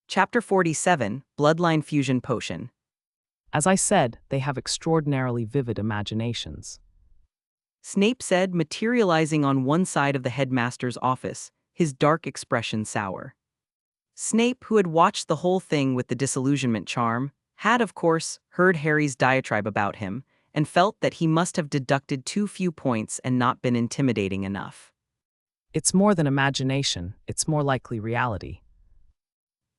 Chapter 47, Bloodline Fusion Potion. As I said, they have extraordinarily vivid imaginations. Snape said, materializing on one side of the headmaster's office, his dark expression sour. Snape, who had watched the whole thing with the disillusionment charm, had, of course, heard Harry's diatribe about him, and felt that he must have deducted too few points and not been intimidating enough. It's more than imagination, it's more likely reality.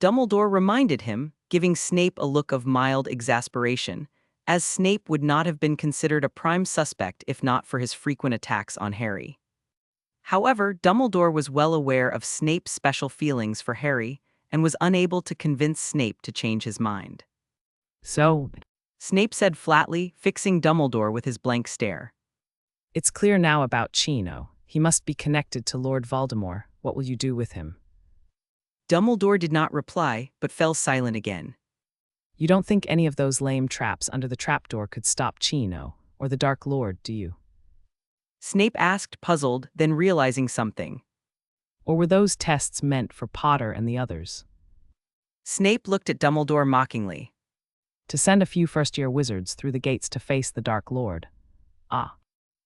Dumbledore reminded him, giving Snape a look of mild exasperation, as Snape would not have been considered a prime suspect if not for his frequent attacks on Harry. However, Dumbledore was well aware of Snape's special feelings for Harry and was unable to convince Snape to change his mind. So, Snape said flatly, fixing Dumbledore with his blank stare. it's clear now about Chino. He must be connected to Lord Voldemort. What will you do with him? Dumbledore did not reply, but fell silent again. You don't think any of those lame traps under the trapdoor could stop Chino, or the Dark Lord, do you? Snape asked, puzzled, then realizing something. Or were those tests meant for Potter and the others? Snape looked at Dumbledore mockingly. To send a few first-year wizards through the gates to face the Dark Lord. Ah.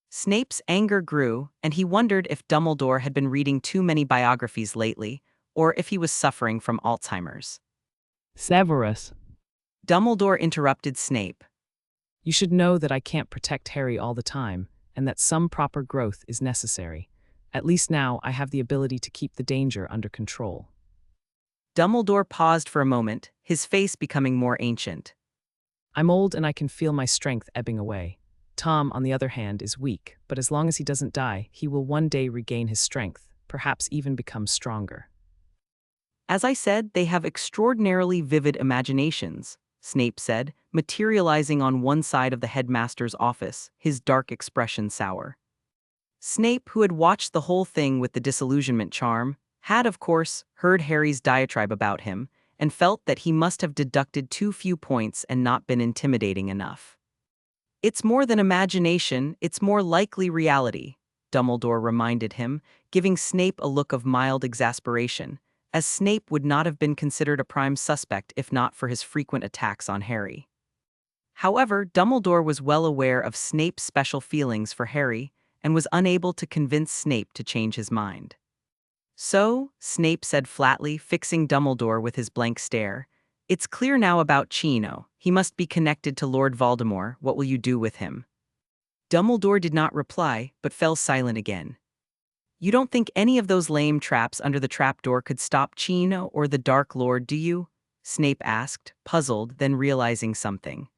Snape's anger grew, and he wondered if Dumbledore had been reading too many biographies lately, or if he was suffering from Alzheimer's. Severus. Dumbledore interrupted Snape. You should know that I can't protect Harry all the time, and that some proper growth is necessary. At least now I have the ability to keep the danger under control. Dumbledore paused for a moment, his face becoming more ancient. I'm old and I can feel my strength ebbing away. Tom, on the other hand, is weak, but as long as he doesn't die, he will one day regain his strength, perhaps even become stronger. As I said, they have extraordinarily vivid imaginations, Snape said, materializing on one side of the headmaster's office, his dark expression sour. Snape, who had watched the whole thing with the disillusionment charm, had, of course, heard Harry's diatribe about him, and felt that he must have deducted too few points and not been intimidating enough. It's more than imagination, it's more likely reality, Dumbledore reminded him, giving Snape a look of mild exasperation, as Snape would not have been considered a prime suspect if not for his frequent attacks on Harry. However, Dumbledore was well aware of Snape's special feelings for Harry and was unable to convince Snape to change his mind. So, Snape said flatly, fixing Dumbledore with his blank stare, it's clear now about Chino. He must be connected to Lord Voldemort. What will you do with him? Dumbledore did not reply, but fell silent again. You don't think any of those lame traps under the trapdoor could stop Chino or the Dark Lord, do you? Snape asked, puzzled, then realizing something.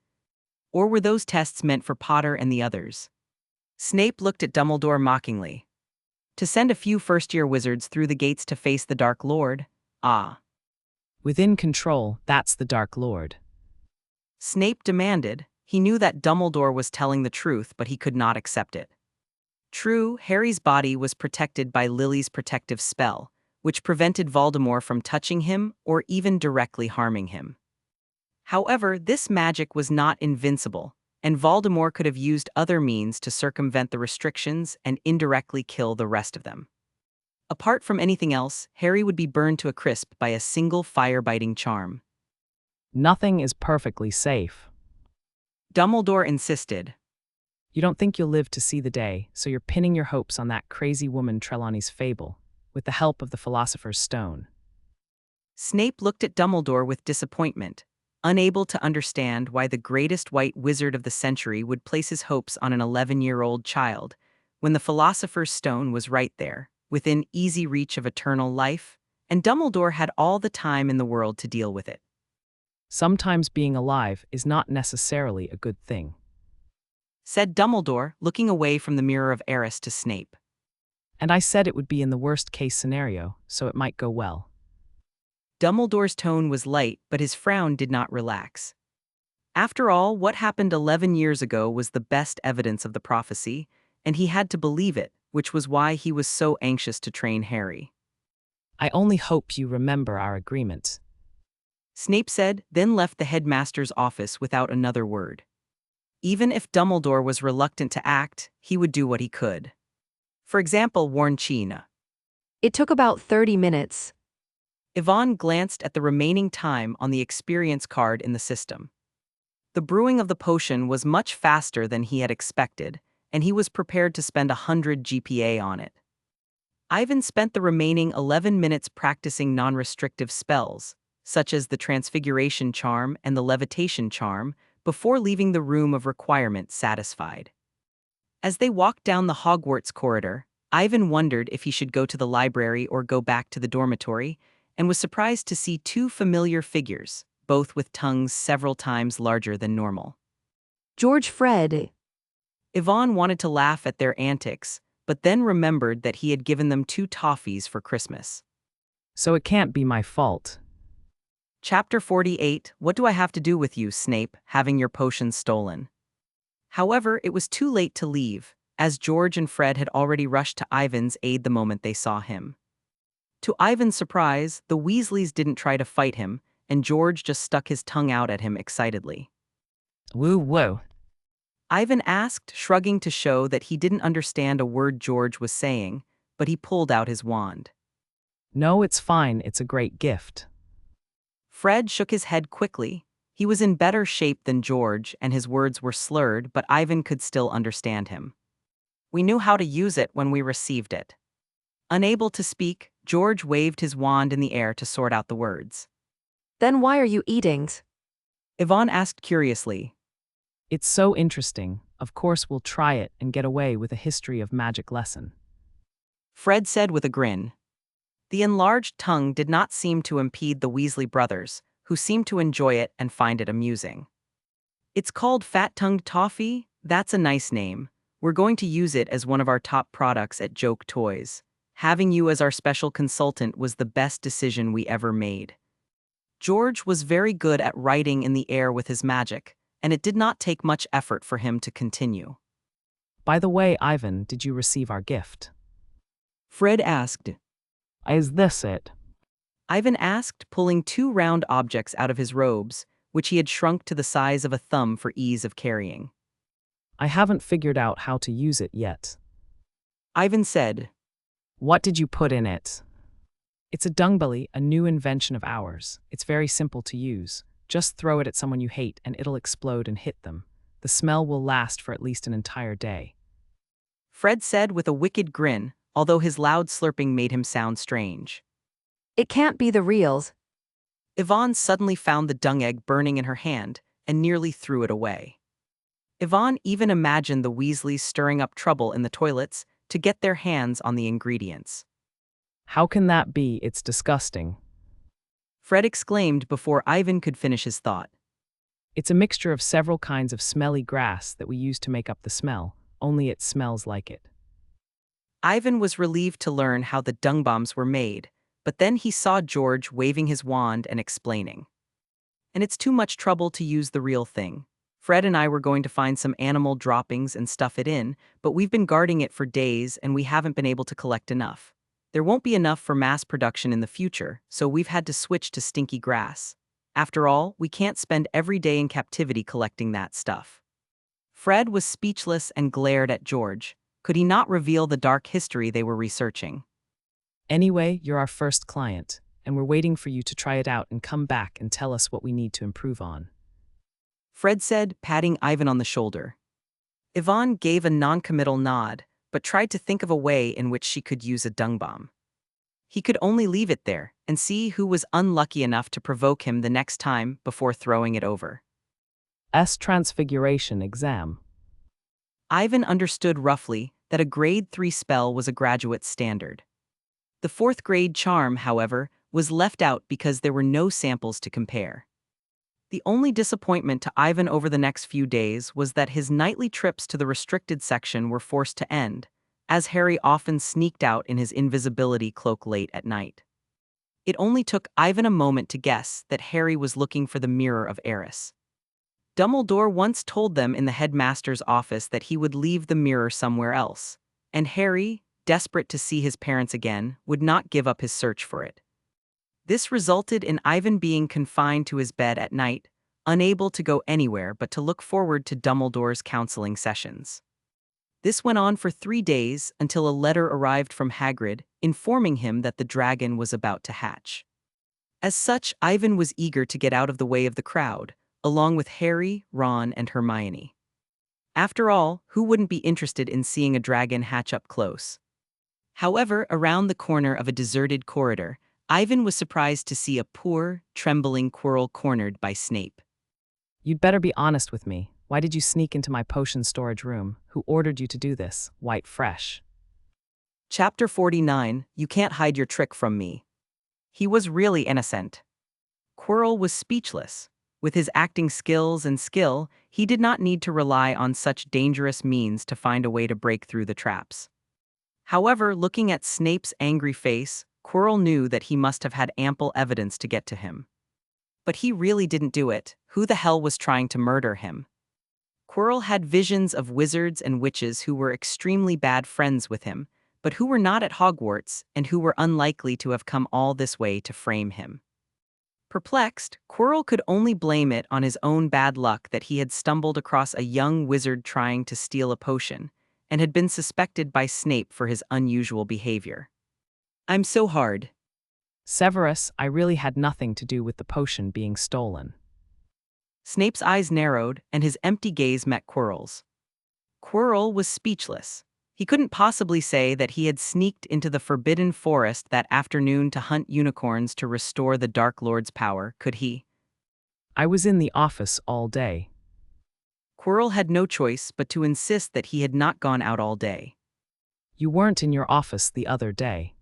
Or were those tests meant for Potter and the others? Snape looked at Dumbledore mockingly. To send a few first-year wizards through the gates to face the Dark Lord? Ah. Within control, that's the Dark Lord. Snape demanded. He knew that Dumbledore was telling the truth, but he could not accept it. True, Harry's body was protected by Lily's protective spell, which prevented Voldemort from touching him or even directly harming him. However, this magic was not invincible, and Voldemort could have used other means to circumvent the restrictions and indirectly kill the rest of them. Apart from anything else, Harry would be burned to a crisp by a single fire-biting charm. Nothing is perfectly safe. Dumbledore insisted. You don't think you'll live to see the day, so you're pinning your hopes on that crazy woman Trelawney's fable, with the help of the Philosopher's Stone. Snape looked at Dumbledore with disappointment, unable to understand why the greatest white wizard of the century would place his hopes on an 11-year-old child, when the Philosopher's Stone was right there, within easy reach of eternal life, and Dumbledore had all the time in the world to deal with it. Sometimes being alive is not necessarily a good thing, said Dumbledore, looking away from the Mirror of Eris to Snape. And I said it would be in the worst-case scenario, so it might go well. Dumbledore's tone was light, but his frown did not relax. After all, what happened 11 years ago was the best evidence of the prophecy, and he had to believe it, which was why he was so anxious to train Harry. I only hope you remember our agreement, Snape said, then left the headmaster's office without another word. Even if Dumbledore was reluctant to act, he would do what he could. For example, warn Chino. It took about 30 minutes. Yvonne glanced at the remaining time on the experience card in the system. The brewing of the potion was much faster than he had expected, and he was prepared to spend 100 GPA on it. Ivan spent the remaining 11 minutes practicing non-restrictive spells, such as the Transfiguration Charm and the Levitation Charm, before leaving the room of requirement satisfied. As they walked down the Hogwarts corridor, Ivan wondered if he should go to the library or go back to the dormitory, and was surprised to see two familiar figures, both with tongues several times larger than normal. George Fred. Yvonne wanted to laugh at their antics, but then remembered that he had given them 2 toffees for Christmas. So it can't be my fault. Chapter 48, What do I have to do with you, Snape, having your potions stolen? However, it was too late to leave, as George and Fred had already rushed to Ivan's aid the moment they saw him. To Ivan's surprise, the Weasleys didn't try to fight him, and George just stuck his tongue out at him excitedly. Woo-woo. Ivan asked, shrugging to show that he didn't understand a word George was saying, but he pulled out his wand. No, it's fine, it's a great gift. Fred shook his head quickly. He was in better shape than George, and his words were slurred, but Ivan could still understand him. We knew how to use it when we received it. Unable to speak, George waved his wand in the air to sort out the words. Then why are you eating? Yvonne asked curiously. It's so interesting. Of course we'll try it and get away with a history of magic lesson. Fred said with a grin. The enlarged tongue did not seem to impede the Weasley brothers, who seemed to enjoy it and find it amusing. It's called Fat-Tongued Toffee? That's a nice name. We're going to use it as one of our top products at Joke Toys. Having you as our special consultant was the best decision we ever made. George was very good at writing in the air with his magic, and it did not take much effort for him to continue. By the way, Ivan, did you receive our gift? Fred asked. Is this it? Ivan asked, pulling 2 round objects out of his robes, which he had shrunk to the size of a thumb for ease of carrying. I haven't figured out how to use it yet. Ivan said. What did you put in it? It's a dungbelly, a new invention of ours. It's very simple to use. Just throw it at someone you hate and it'll explode and hit them. The smell will last for at least an entire day. Fred said with a wicked grin, although his loud slurping made him sound strange. It can't be the reals. Yvonne suddenly found the dung egg burning in her hand and nearly threw it away. Yvonne even imagined the Weasleys stirring up trouble in the toilets to get their hands on the ingredients. How can that be? It's disgusting. Fred exclaimed before Ivan could finish his thought. It's a mixture of several kinds of smelly grass that we use to make up the smell, only it smells like it. Ivan was relieved to learn how the dung bombs were made, but then he saw George waving his wand and explaining. And it's too much trouble to use the real thing. Fred and I were going to find some animal droppings and stuff it in, but we've been guarding it for days and we haven't been able to collect enough. There won't be enough for mass production in the future, so we've had to switch to stinky grass. After all, we can't spend every day in captivity collecting that stuff. Fred was speechless and glared at George. Could he not reveal the dark history they were researching? Anyway, you're our first client, and we're waiting for you to try it out and come back and tell us what we need to improve on. Fred said, patting Ivan on the shoulder. Yvonne gave a non-committal nod, but tried to think of a way in which she could use a dung bomb. He could only leave it there and see who was unlucky enough to provoke him the next time before throwing it over. Transfiguration exam. Ivan understood roughly that a grade 3 spell was a graduate standard. The 4th grade charm, however, was left out because there were no samples to compare. The only disappointment to Ivan over the next few days was that his nightly trips to the restricted section were forced to end, as Harry often sneaked out in his invisibility cloak late at night. It only took Ivan a moment to guess that Harry was looking for the Mirror of Eris. Dumbledore once told them in the headmaster's office that he would leave the mirror somewhere else, and Harry, desperate to see his parents again, would not give up his search for it. This resulted in Ivan being confined to his bed at night, unable to go anywhere but to look forward to Dumbledore's counseling sessions. This went on for 3 days until a letter arrived from Hagrid informing him that the dragon was about to hatch. As such, Ivan was eager to get out of the way of the crowd, along with Harry, Ron, and Hermione. After all, who wouldn't be interested in seeing a dragon hatch up close? However, around the corner of a deserted corridor, Ivan was surprised to see a poor, trembling Quirrell cornered by Snape. You'd better be honest with me. Why did you sneak into my potion storage room? Who ordered you to do this, White Fresh? Chapter 49, You Can't Hide Your Trick from Me. He was really innocent. Quirrell was speechless. With his acting skills and skill, he did not need to rely on such dangerous means to find a way to break through the traps. However, looking at Snape's angry face, Quirrell knew that he must have had ample evidence to get to him. But he really didn't do it. Who the hell was trying to murder him? Quirrell had visions of wizards and witches who were extremely bad friends with him, but who were not at Hogwarts and who were unlikely to have come all this way to frame him. Perplexed, Quirrell could only blame it on his own bad luck that he had stumbled across a young wizard trying to steal a potion, and had been suspected by Snape for his unusual behavior. I'm so hard. Severus, I really had nothing to do with the potion being stolen. Snape's eyes narrowed, and his empty gaze met Quirrell's. Quirrell was speechless. He couldn't possibly say that he had sneaked into the Forbidden Forest that afternoon to hunt unicorns to restore the Dark Lord's power, could he? I was in the office all day. Quirrell had no choice but to insist that he had not gone out all day. You weren't in your office the other day.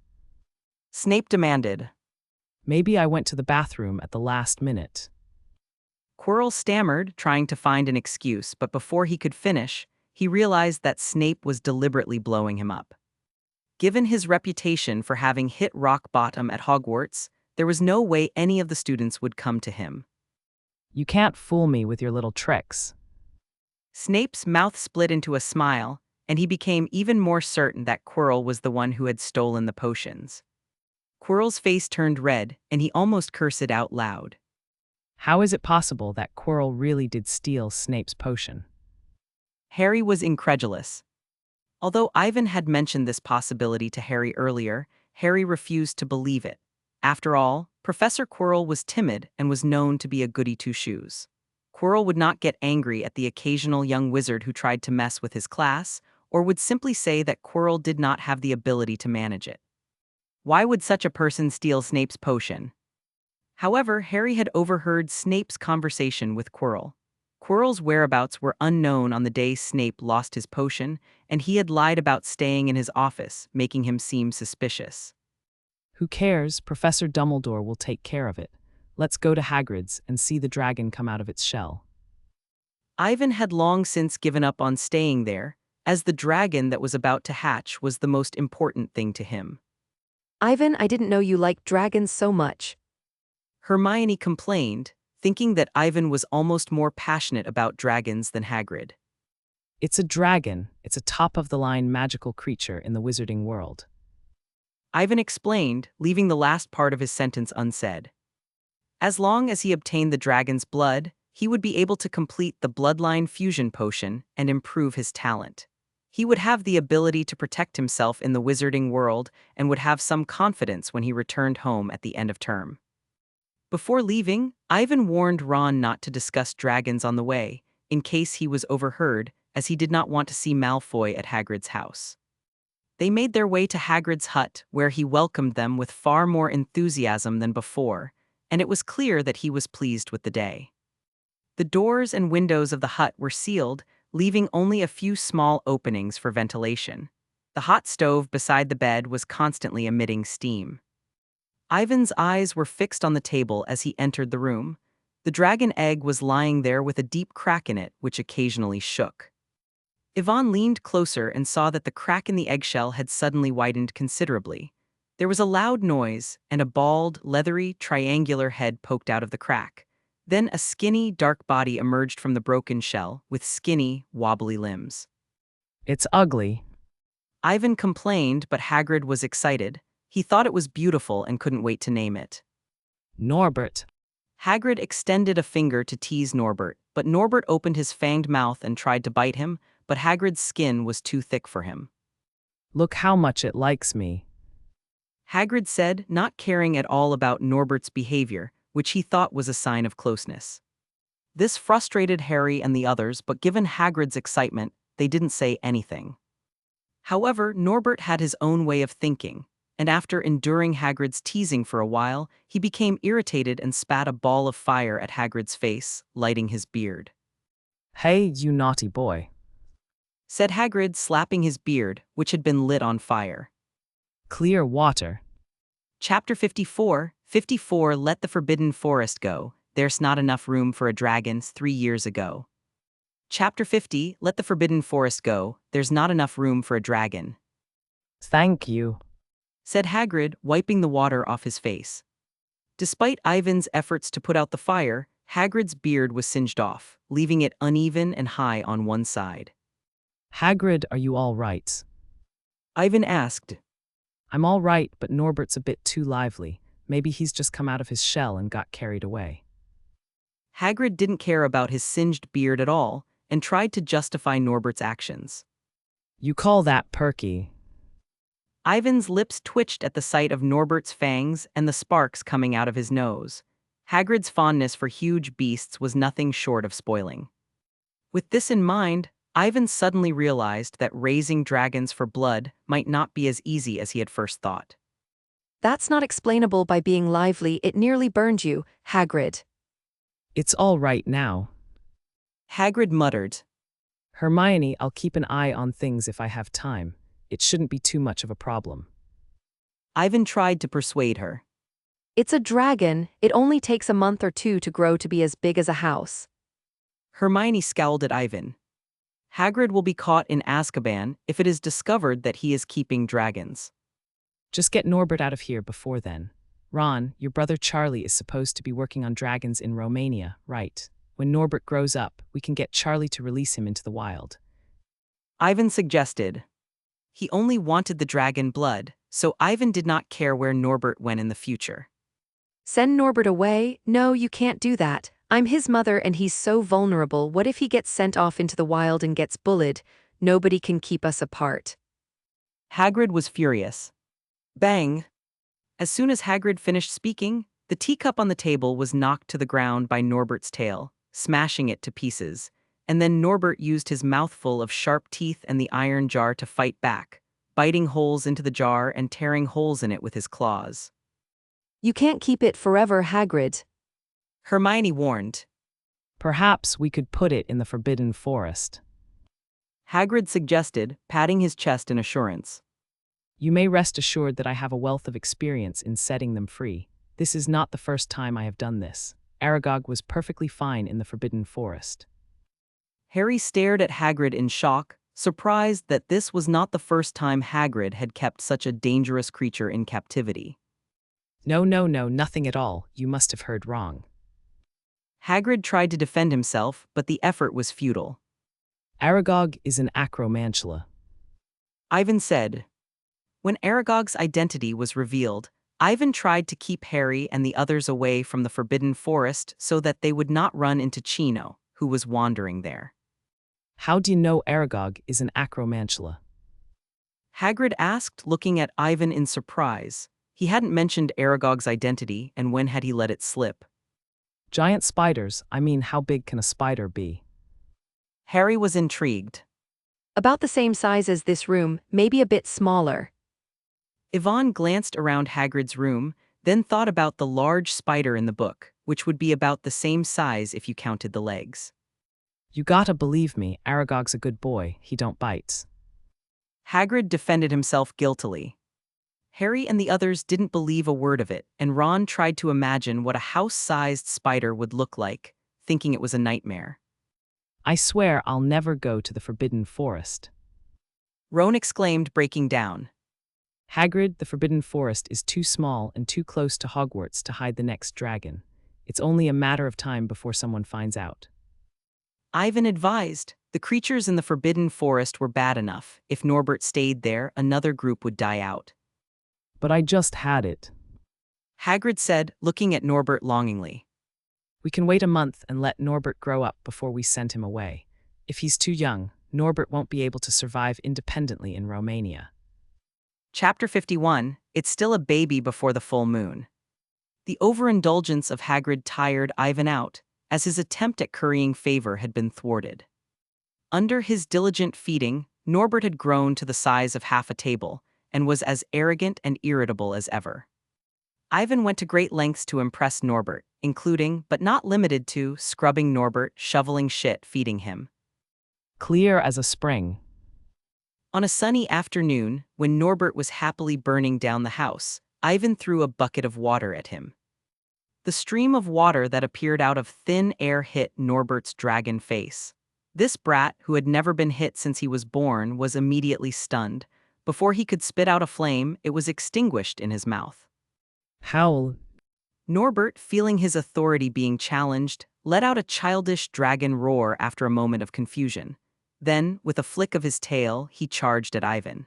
Snape demanded. Maybe I went to the bathroom at the last minute. Quirrell stammered, trying to find an excuse, but before he could finish, he realized that Snape was deliberately blowing him up. Given his reputation for having hit rock bottom at Hogwarts, there was no way any of the students would come to him. You can't fool me with your little tricks. Snape's mouth split into a smile, and he became even more certain that Quirrell was the one who had stolen the potions. Quirrell's face turned red, and he almost cursed out loud. How is it possible that Quirrell really did steal Snape's potion? Harry was incredulous. Although Ivan had mentioned this possibility to Harry earlier, Harry refused to believe it. After all, Professor Quirrell was timid and was known to be a goody-two-shoes. Quirrell would not get angry at the occasional young wizard who tried to mess with his class, or would simply say that Quirrell did not have the ability to manage it. Why would such a person steal Snape's potion? However, Harry had overheard Snape's conversation with Quirrell. Quirrell's whereabouts were unknown on the day Snape lost his potion, and he had lied about staying in his office, making him seem suspicious. Who cares? Professor Dumbledore will take care of it. Let's go to Hagrid's and see the dragon come out of its shell. Ivan had long since given up on staying there, as the dragon that was about to hatch was the most important thing to him. Ivan, I didn't know you liked dragons so much. Hermione complained, thinking that Ivan was almost more passionate about dragons than Hagrid. It's a dragon. It's a top-of-the-line magical creature in the wizarding world. Ivan explained, leaving the last part of his sentence unsaid. As long as he obtained the dragon's blood, he would be able to complete the Bloodline fusion potion and improve his talent. He would have the ability to protect himself in the wizarding world and would have some confidence when he returned home at the end of term. Before leaving, Ivan warned Ron not to discuss dragons on the way, in case he was overheard, as he did not want to see Malfoy at Hagrid's house. They made their way to Hagrid's hut, where he welcomed them with far more enthusiasm than before, and it was clear that he was pleased with the day. The doors and windows of the hut were sealed, leaving only a few small openings for ventilation. The hot stove beside the bed was constantly emitting steam. Ivan's eyes were fixed on the table as he entered the room. The dragon egg was lying there with a deep crack in it, which occasionally shook. Ivan leaned closer and saw that the crack in the eggshell had suddenly widened considerably. There was a loud noise, and a bald, leathery, triangular head poked out of the crack. Then a skinny, dark body emerged from the broken shell, with skinny, wobbly limbs. It's ugly. Ivan complained, but Hagrid was excited. He thought it was beautiful and couldn't wait to name it. Norbert. Hagrid extended a finger to tease Norbert, but Norbert opened his fanged mouth and tried to bite him, but Hagrid's skin was too thick for him. Look how much it likes me. Hagrid said, not caring at all about Norbert's behavior, which he thought was a sign of closeness. This frustrated Harry and the others, but given Hagrid's excitement, they didn't say anything. However, Norbert had his own way of thinking, and after enduring Hagrid's teasing for a while, he became irritated and spat a ball of fire at Hagrid's face, lighting his beard. Hey, you naughty boy. Said Hagrid, slapping his beard, which had been lit on fire. Clear water. Chapter 54, 54 Let the Forbidden Forest Go. There's not enough room for a dragon 3 years ago. Chapter 50, Let the Forbidden Forest Go. There's not enough room for a dragon. Thank you. Said Hagrid, wiping the water off his face. Despite Ivan's efforts to put out the fire, Hagrid's beard was singed off, leaving it uneven and high on one side. Hagrid, are you all right? Ivan asked. I'm all right, but Norbert's a bit too lively. Maybe he's just come out of his shell and got carried away. Hagrid didn't care about his singed beard at all, and tried to justify Norbert's actions. You call that perky? Ivan's lips twitched at the sight of Norbert's fangs and the sparks coming out of his nose. Hagrid's fondness for huge beasts was nothing short of spoiling. With this in mind, Ivan suddenly realized that raising dragons for blood might not be as easy as he had first thought. That's not explainable by being lively. It nearly burned you, Hagrid. It's all right now. Hagrid muttered. Hermione, I'll keep an eye on things if I have time. It shouldn't be too much of a problem. Ivan tried to persuade her. It's a dragon. It only takes a month or two to grow to be as big as a house. Hermione scowled at Ivan. Hagrid will be caught in Azkaban if it is discovered that he is keeping dragons. Just get Norbert out of here before then. Ron, your brother Charlie is supposed to be working on dragons in Romania, right? When Norbert grows up, we can get Charlie to release him into the wild. Ivan suggested. He only wanted the dragon blood, so Ivan did not care where Norbert went in the future. Send Norbert away? No, you can't do that. I'm his mother and he's so vulnerable. What if he gets sent off into the wild and gets bullied? Nobody can keep us apart. Hagrid was furious. Bang! As soon as Hagrid finished speaking, the teacup on the table was knocked to the ground by Norbert's tail, smashing it to pieces, and then Norbert used his mouthful of sharp teeth and the iron jar to fight back, biting holes into the jar and tearing holes in it with his claws. You can't keep it forever, Hagrid. Hermione warned. Perhaps we could put it in the Forbidden Forest. Hagrid suggested, patting his chest in assurance. You may rest assured that I have a wealth of experience in setting them free. This is not the first time I have done this. Aragog was perfectly fine in the Forbidden Forest. Harry stared at Hagrid in shock, surprised that this was not the first time Hagrid had kept such a dangerous creature in captivity. No, nothing at all. You must have heard wrong. Hagrid tried to defend himself, but the effort was futile. Aragog is an acromantula. Ivan said. When Aragog's identity was revealed, Ivan tried to keep Harry and the others away from the Forbidden Forest so that they would not run into Chino, who was wandering there. How do you know Aragog is an acromantula? Hagrid asked, looking at Ivan in surprise. He hadn't mentioned Aragog's identity, and when had he let it slip? Giant spiders. I mean, how big can a spider be? Harry was intrigued. About the same size as this room, maybe a bit smaller. Yvonne glanced around Hagrid's room, then thought about the large spider in the book, which would be about the same size if you counted the legs. You gotta believe me, Aragog's a good boy, he don't bites. Hagrid defended himself guiltily. Harry and the others didn't believe a word of it, and Ron tried to imagine what a house-sized spider would look like, thinking it was a nightmare. I swear I'll never go to the Forbidden Forest. Ron exclaimed, breaking down. Hagrid, the Forbidden Forest is too small and too close to Hogwarts to hide the next dragon. It's only a matter of time before someone finds out. Ivan advised. The creatures in the Forbidden Forest were bad enough. If Norbert stayed there, another group would die out. But I just had it. Hagrid said, looking at Norbert longingly. We can wait a month and let Norbert grow up before we send him away. If he's too young, Norbert won't be able to survive independently in Romania. Chapter 51, It's Still a Baby Before the Full Moon. The overindulgence of Hagrid tired Ivan out, as his attempt at currying favor had been thwarted. Under his diligent feeding, Norbert had grown to the size of half a table, and was as arrogant and irritable as ever. Ivan went to great lengths to impress Norbert, including, but not limited to, scrubbing Norbert, shoveling shit, feeding him. Clear as a spring. On a sunny afternoon, when Norbert was happily burning down the house, Ivan threw a bucket of water at him. The stream of water that appeared out of thin air hit Norbert's dragon face. This brat, who had never been hit since he was born, was immediately stunned. Before he could spit out a flame, it was extinguished in his mouth. Howl. Norbert, feeling his authority being challenged, let out a childish dragon roar after a moment of confusion. Then, with a flick of his tail, he charged at Ivan.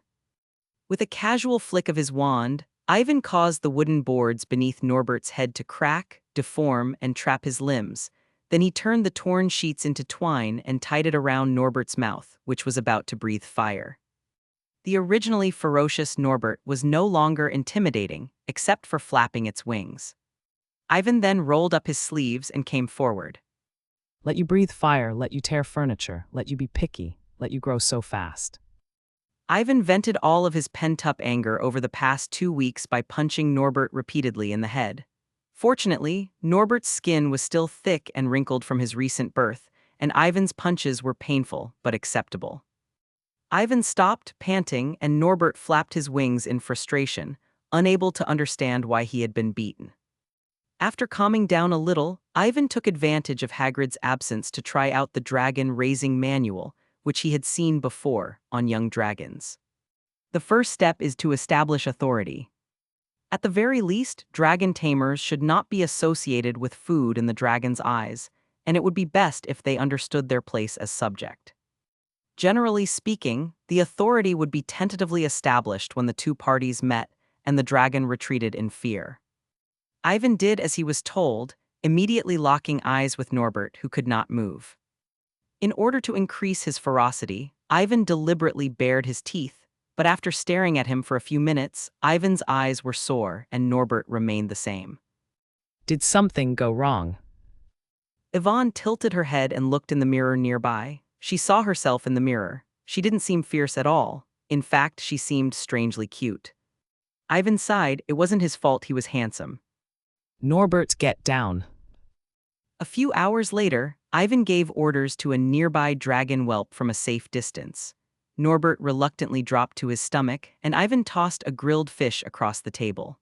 With a casual flick of his wand, Ivan caused the wooden boards beneath Norbert's head to crack, deform, and trap his limbs. Then he turned the torn sheets into twine and tied it around Norbert's mouth, which was about to breathe fire. The originally ferocious Norbert was no longer intimidating, except for flapping its wings. Ivan then rolled up his sleeves and came forward. Let you breathe fire, let you tear furniture, let you be picky, let you grow so fast. Ivan vented all of his pent-up anger over the past 2 weeks by punching Norbert repeatedly in the head. Fortunately, Norbert's skin was still thick and wrinkled from his recent birth, and Ivan's punches were painful but acceptable. Ivan stopped, panting, and Norbert flapped his wings in frustration, unable to understand why he had been beaten. After calming down a little, Ivan took advantage of Hagrid's absence to try out the dragon raising manual, which he had seen before on young dragons. The first step is to establish authority. At the very least, dragon tamers should not be associated with food in the dragon's eyes, and it would be best if they understood their place as subject. Generally speaking, the authority would be tentatively established when the two parties met and the dragon retreated in fear. Ivan did as he was told, immediately locking eyes with Norbert, who could not move. In order to increase his ferocity, Ivan deliberately bared his teeth, but after staring at him for a few minutes, Ivan's eyes were sore and Norbert remained the same. Did something go wrong? Yvonne tilted her head and looked in the mirror nearby. She saw herself in the mirror. She didn't seem fierce at all. In fact, she seemed strangely cute. Ivan sighed. It wasn't his fault he was handsome. Norbert, get down. A few hours later, Ivan gave orders to a nearby dragon whelp from a safe distance. Norbert reluctantly dropped to his stomach, and Ivan tossed a grilled fish across the table.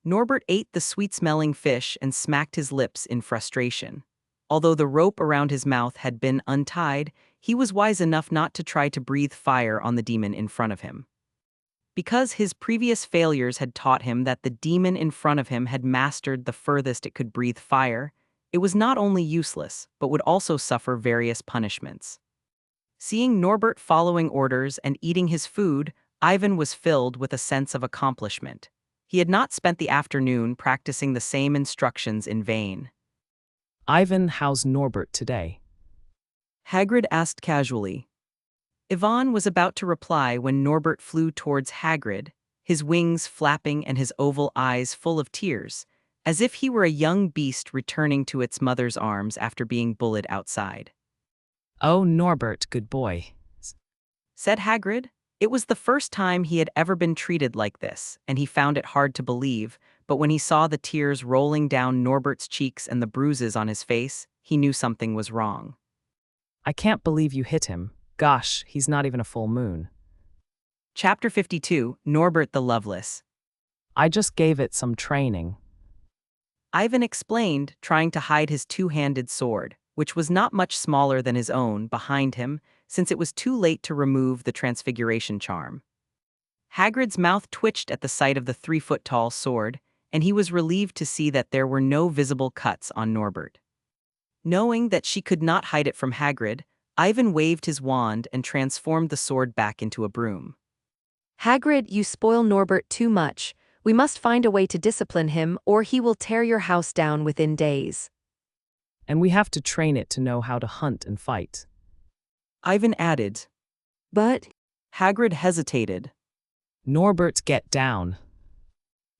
Norbert ate the sweet-smelling fish and smacked his lips in frustration. Although the rope around his mouth had been untied, he was wise enough not to try to breathe fire on the demon in front of him. Because his previous failures had taught him that the demon in front of him had mastered the furthest it could breathe fire, it was not only useless, but would also suffer various punishments. Seeing Norbert following orders and eating his food, Ivan was filled with a sense of accomplishment. He had not spent the afternoon practicing the same instructions in vain. Ivan, how's Norbert today? Hagrid asked casually. Yvonne was about to reply when Norbert flew towards Hagrid, his wings flapping and his oval eyes full of tears, as if he were a young beast returning to its mother's arms after being bullied outside. Oh, Norbert, good boy, said Hagrid. It was the first time he had ever been treated like this, and he found it hard to believe, but when he saw the tears rolling down Norbert's cheeks and the bruises on his face, he knew something was wrong. I can't believe you hit him. Gosh, he's not even a full moon. Chapter 52, Norbert the Loveless. I just gave it some training. Ivan explained, trying to hide his two-handed sword, which was not much smaller than his own, behind him, since it was too late to remove the transfiguration charm. Hagrid's mouth twitched at the sight of the 3-foot-tall sword, and he was relieved to see that there were no visible cuts on Norbert. Knowing that she could not hide it from Hagrid, Ivan waved his wand and transformed the sword back into a broom. Hagrid, you spoil Norbert too much. We must find a way to discipline him, or he will tear your house down within days. And we have to train it to know how to hunt and fight. Ivan added. But Hagrid hesitated. Norbert, get down.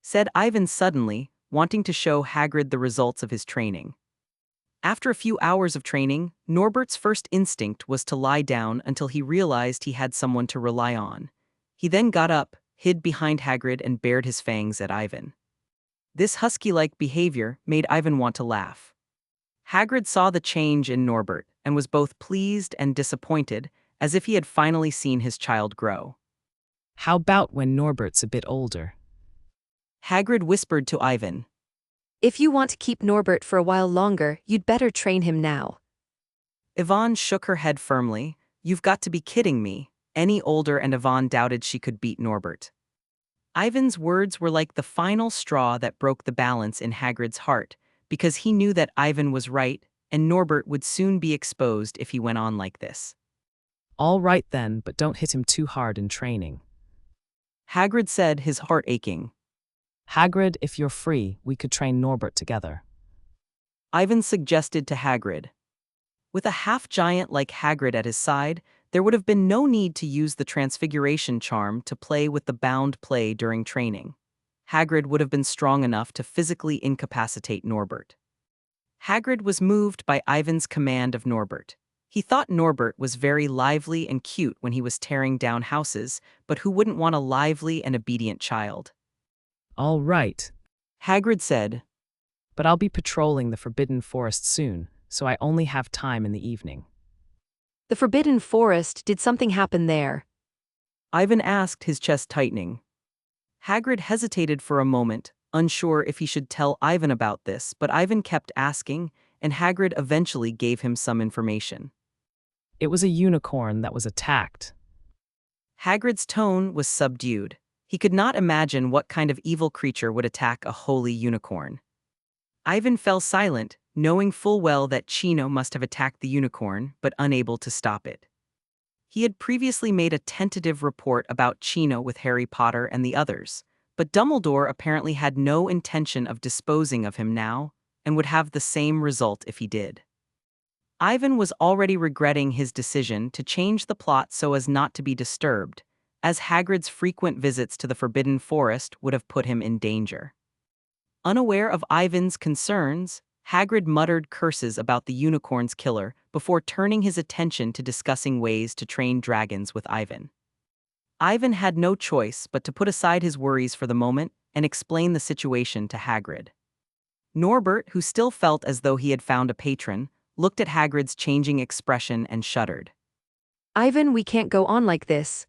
said Ivan suddenly, wanting to show Hagrid the results of his training. After a few hours of training, Norbert's first instinct was to lie down until he realized he had someone to rely on. He then got up, hid behind Hagrid and bared his fangs at Ivan. This husky-like behavior made Ivan want to laugh. Hagrid saw the change in Norbert and was both pleased and disappointed, as if he had finally seen his child grow. How about when Norbert's a bit older? Hagrid whispered to Ivan. If you want to keep Norbert for a while longer, you'd better train him now. Yvonne shook her head firmly. You've got to be kidding me. Any older, and Yvonne doubted she could beat Norbert. Ivan's words were like the final straw that broke the balance in Hagrid's heart, because he knew that Ivan was right and Norbert would soon be exposed if he went on like this. All right then, but don't hit him too hard in training. Hagrid said, his heart aching. Hagrid, if you're free, we could train Norbert together. Ivan suggested to Hagrid. With a half-giant like Hagrid at his side, there would have been no need to use the transfiguration charm to play with the bound play during training. Hagrid would have been strong enough to physically incapacitate Norbert. Hagrid was moved by Ivan's command of Norbert. He thought Norbert was very lively and cute when he was tearing down houses, but who wouldn't want a lively and obedient child? All right, Hagrid said. but I'll be patrolling the Forbidden Forest soon, so I only have time in the evening. The Forbidden Forest, did something happen there? Ivan asked, his chest tightening. Hagrid hesitated for a moment, unsure if he should tell Ivan about this, but Ivan kept asking, and Hagrid eventually gave him some information. It was a unicorn that was attacked. Hagrid's tone was subdued. He could not imagine what kind of evil creature would attack a holy unicorn. Ivan fell silent, knowing full well that Chino must have attacked the unicorn, but unable to stop it. He had previously made a tentative report about Chino with Harry Potter and the others, but Dumbledore apparently had no intention of disposing of him now, and would have the same result if he did. Ivan was already regretting his decision to change the plot so as not to be disturbed, as Hagrid's frequent visits to the Forbidden Forest would have put him in danger. Unaware of Ivan's concerns, Hagrid muttered curses about the unicorn's killer before turning his attention to discussing ways to train dragons with Ivan. Ivan had no choice but to put aside his worries for the moment and explain the situation to Hagrid. Norbert, who still felt as though he had found a patron, looked at Hagrid's changing expression and shuddered. Ivan, we can't go on like this.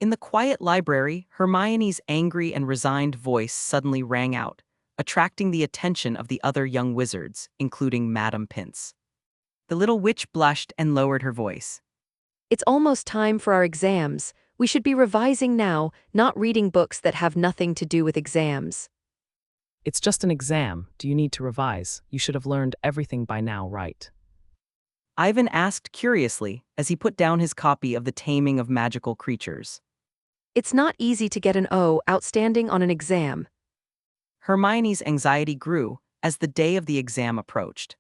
In the quiet library, Hermione's angry and resigned voice suddenly rang out, attracting the attention of the other young wizards, including Madame Pince. The little witch blushed and lowered her voice. It's almost time for our exams. We should be revising now, not reading books that have nothing to do with exams. It's just an exam. Do you need to revise? You should have learned everything by now, right? Ivan asked curiously as he put down his copy of The Taming of Magical Creatures. It's not easy to get an O outstanding on an exam. Hermione's anxiety grew as the day of the exam approached.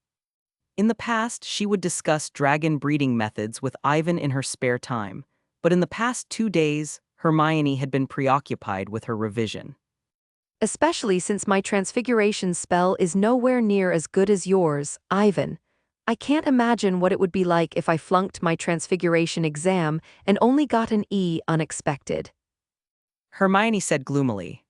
In the past, she would discuss dragon breeding methods with Ivan in her spare time, but in the past 2 days, Hermione had been preoccupied with her revision. Especially since my transfiguration spell is nowhere near as good as yours, Ivan. I can't imagine what it would be like if I flunked my transfiguration exam and only got an E unexpected. Hermione said gloomily.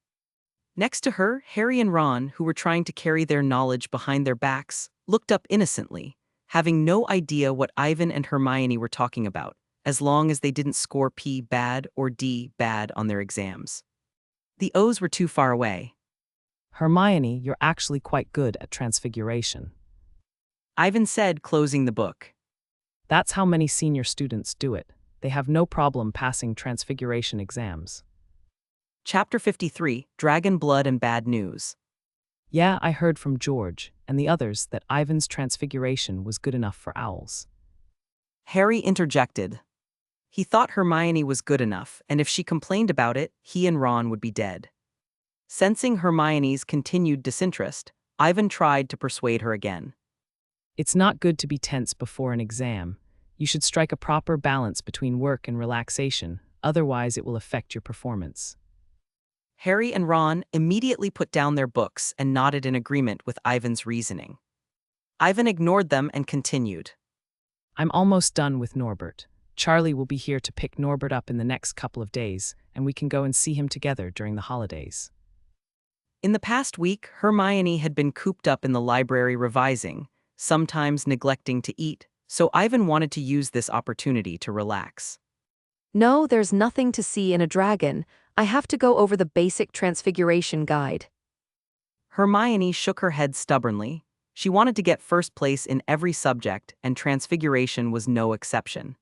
Next to her, Harry and Ron, who were trying to carry their knowledge behind their backs, looked up innocently, having no idea what Ivan and Hermione were talking about, as long as they didn't score P bad or D bad on their exams. The O's were too far away. Hermione, you're actually quite good at transfiguration. Ivan said, closing the book. That's how many senior students do it. They have no problem passing transfiguration exams. Chapter 53, Dragon Blood and Bad News. Yeah, I heard from George and the others that Ivan's transfiguration was good enough for owls. Harry interjected. He thought Hermione was good enough, and if she complained about it, he and Ron would be dead. Sensing Hermione's continued disinterest, Ivan tried to persuade her again. It's not good to be tense before an exam. You should strike a proper balance between work and relaxation. otherwise it will affect your performance. Harry and Ron immediately put down their books and nodded in agreement with Ivan's reasoning. Ivan ignored them and continued. I'm almost done with Norbert. Charlie will be here to pick Norbert up in the next couple of days, and we can go and see him together during the holidays. In the past week, Hermione had been cooped up in the library revising, sometimes neglecting to eat, so Ivan wanted to use this opportunity to relax. No, there's nothing to see in a dragon. I have to go over the basic transfiguration guide. Hermione shook her head stubbornly. She wanted to get first place in every subject, and transfiguration was no exception.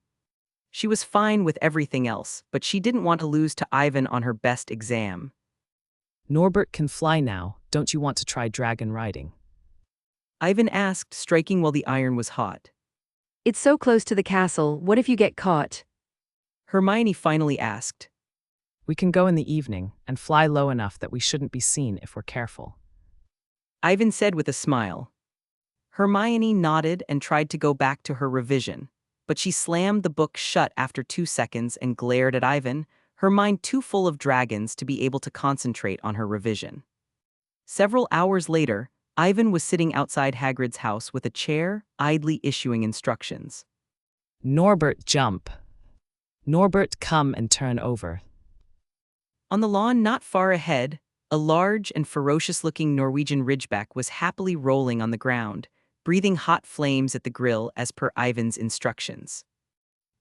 She was fine with everything else, but she didn't want to lose to Ivan on her best exam. Norbert can fly now. Don't you want to try dragon riding? Ivan asked, striking while the iron was hot. It's so close to the castle, what if you get caught? Hermione finally asked. We can go in the evening and fly low enough that we shouldn't be seen if we're careful. Ivan said with a smile. Hermione nodded and tried to go back to her revision, but she slammed the book shut after 2 seconds and glared at Ivan, her mind too full of dragons to be able to concentrate on her revision. Several hours later, Ivan was sitting outside Hagrid's house with a chair, idly issuing instructions. Norbert, jump. Norbert, come and turn over. On the lawn not far ahead, a large and ferocious-looking Norwegian ridgeback was happily rolling on the ground, breathing hot flames at the grill as per Ivan's instructions.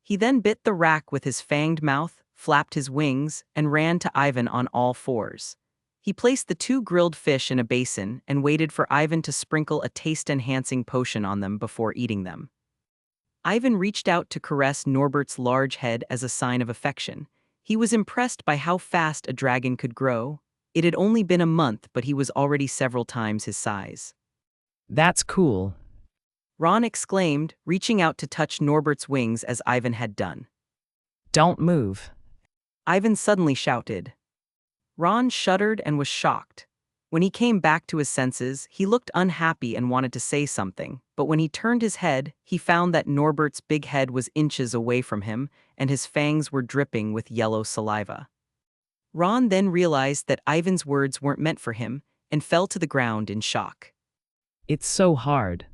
He then bit the rack with his fanged mouth, flapped his wings, and ran to Ivan on all fours. He placed the 2 grilled fish in a basin and waited for Ivan to sprinkle a taste-enhancing potion on them before eating them. Ivan reached out to caress Norbert's large head as a sign of affection. He was impressed by how fast a dragon could grow. It had only been a month, but he was already several times his size. That's cool. Ron exclaimed, reaching out to touch Norbert's wings as Ivan had done. Don't move. Ivan suddenly shouted. Ron shuddered and was shocked. When he came back to his senses, he looked unhappy and wanted to say something, but when he turned his head, he found that Norbert's big head was inches away from him, and his fangs were dripping with yellow saliva. Ron then realized that Ivan's words weren't meant for him, and fell to the ground in shock. It's so hard.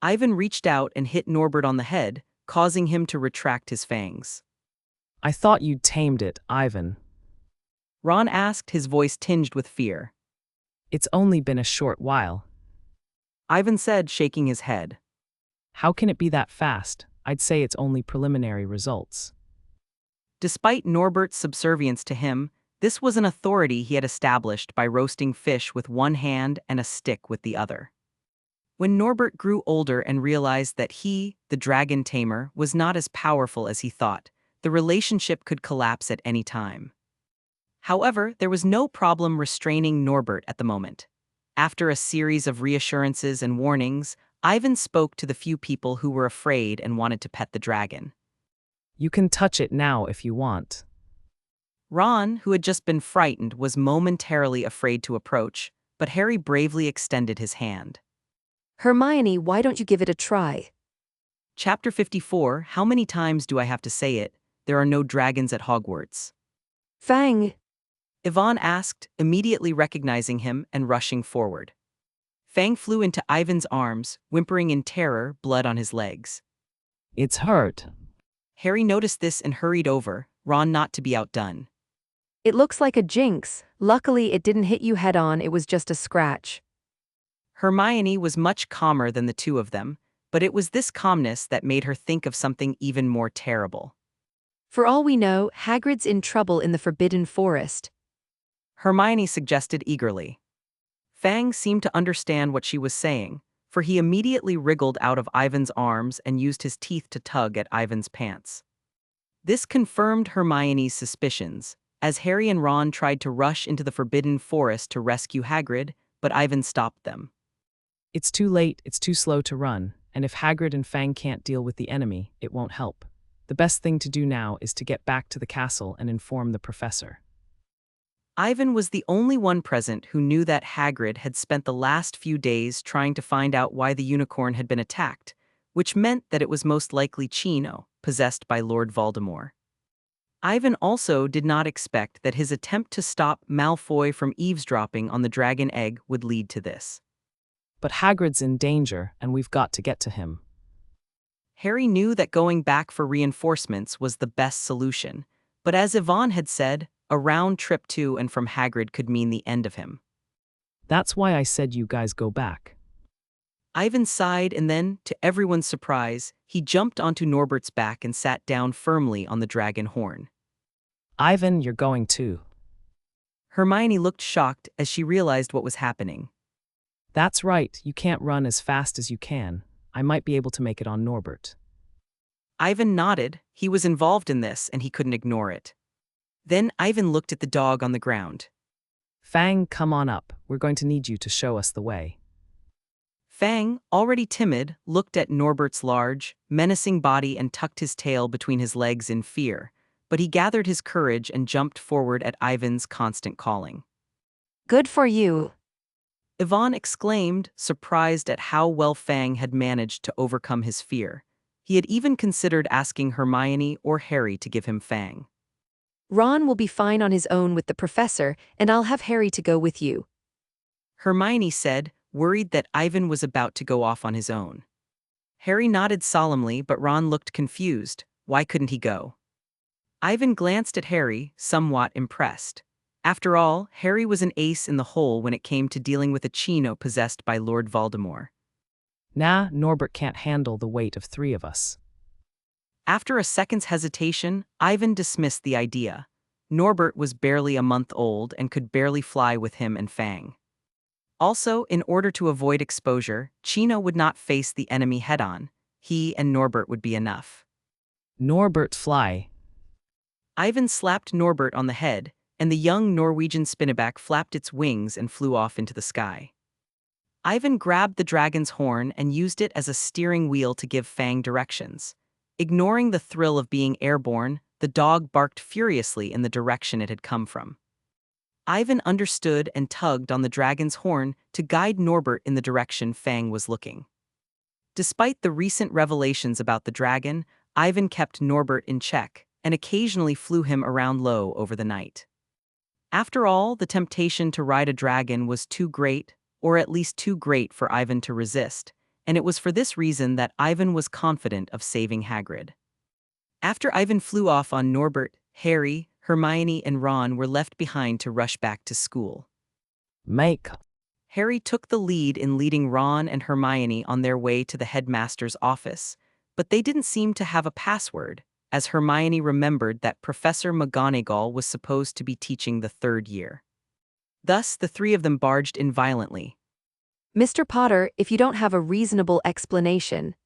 Ivan reached out and hit Norbert on the head, causing him to retract his fangs. I thought you'd tamed it, Ivan. Ron asked, his voice tinged with fear. It's only been a short while. Ivan said, shaking his head. How can it be that fast? I'd say it's only preliminary results. Despite Norbert's subservience to him, this was an authority he had established by roasting fish with one hand and a stick with the other. When Norbert grew older and realized that he, the dragon tamer, was not as powerful as he thought, the relationship could collapse at any time. However, there was no problem restraining Norbert at the moment. After a series of reassurances and warnings, Ivan spoke to the few people who were afraid and wanted to pet the dragon. You can touch it now if you want. Ron, who had just been frightened, was momentarily afraid to approach, but Harry bravely extended his hand. Hermione, why don't you give it a try? Chapter 54, How many times do I have to say it? There are no dragons at Hogwarts. Fang! Yvonne asked, immediately recognizing him and rushing forward. Fang flew into Ivan's arms, whimpering in terror, blood on his legs. It's hurt. Harry noticed this and hurried over, Ron not to be outdone. It looks like a jinx. Luckily, it didn't hit you head-on, it was just a scratch. Hermione was much calmer than the two of them, but it was this calmness that made her think of something even more terrible. For all we know, Hagrid's in trouble in the Forbidden Forest. Hermione suggested eagerly. Fang seemed to understand what she was saying, for he immediately wriggled out of Ivan's arms and used his teeth to tug at Ivan's pants. This confirmed Hermione's suspicions, as Harry and Ron tried to rush into the Forbidden Forest to rescue Hagrid, but Ivan stopped them. It's too late, it's too slow to run, and if Hagrid and Fang can't deal with the enemy, it won't help. The best thing to do now is to get back to the castle and inform the professor. Ivan was the only one present who knew that Hagrid had spent the last few days trying to find out why the unicorn had been attacked, which meant that it was most likely Chino, possessed by Lord Voldemort. Ivan also did not expect that his attempt to stop Malfoy from eavesdropping on the dragon egg would lead to this. But Hagrid's in danger, and we've got to get to him. Harry knew that going back for reinforcements was the best solution, but as Yvonne had said, a round trip to and from Hagrid could mean the end of him. That's why I said you guys go back. Ivan sighed and then, to everyone's surprise, he jumped onto Norbert's back and sat down firmly on the dragon horn. Ivan, you're going too. Hermione looked shocked as she realized what was happening. That's right, you can't run as fast as you can. I might be able to make it on Norbert. Ivan nodded. He was involved in this and he couldn't ignore it. Then Ivan looked at the dog on the ground. Fang, come on up. We're going to need you to show us the way. Fang, already timid, looked at Norbert's large, menacing body and tucked his tail between his legs in fear, but he gathered his courage and jumped forward at Ivan's constant calling. Good for you. Yvonne exclaimed, surprised at how well Fang had managed to overcome his fear. He had even considered asking Hermione or Harry to give him Fang. Ron will be fine on his own with the professor, and I'll have Harry to go with you. Hermione said, worried that Ivan was about to go off on his own. Harry nodded solemnly, but Ron looked confused. Why couldn't he go? Ivan glanced at Harry, somewhat impressed. After all, Harry was an ace in the hole when it came to dealing with a Chino possessed by Lord Voldemort. Nah, Norbert can't handle the weight of 3 of us. After a second's hesitation, Ivan dismissed the idea. Norbert was barely a month old and could barely fly with him and Fang. Also, in order to avoid exposure, Chino would not face the enemy head-on. He and Norbert would be enough. Norbert, fly. Ivan slapped Norbert on the head, and the young Norwegian spinneback flapped its wings and flew off into the sky. Ivan grabbed the dragon's horn and used it as a steering wheel to give Fang directions. Ignoring the thrill of being airborne, the dog barked furiously in the direction it had come from. Ivan understood and tugged on the dragon's horn to guide Norbert in the direction Fang was looking. Despite the recent revelations about the dragon, Ivan kept Norbert in check and occasionally flew him around low over the night. After all, the temptation to ride a dragon was too great, or at least too great for Ivan to resist, and it was for this reason that Ivan was confident of saving Hagrid. After Ivan flew off on Norbert, Harry, Hermione, and Ron were left behind to rush back to school. Harry took the lead in leading Ron and Hermione on their way to the headmaster's office, but they didn't seem to have a password, as Hermione remembered that Professor McGonagall was supposed to be teaching the 3rd year. Thus, the 3 of them barged in violently. Mr. Potter, if you don't have a reasonable explanation.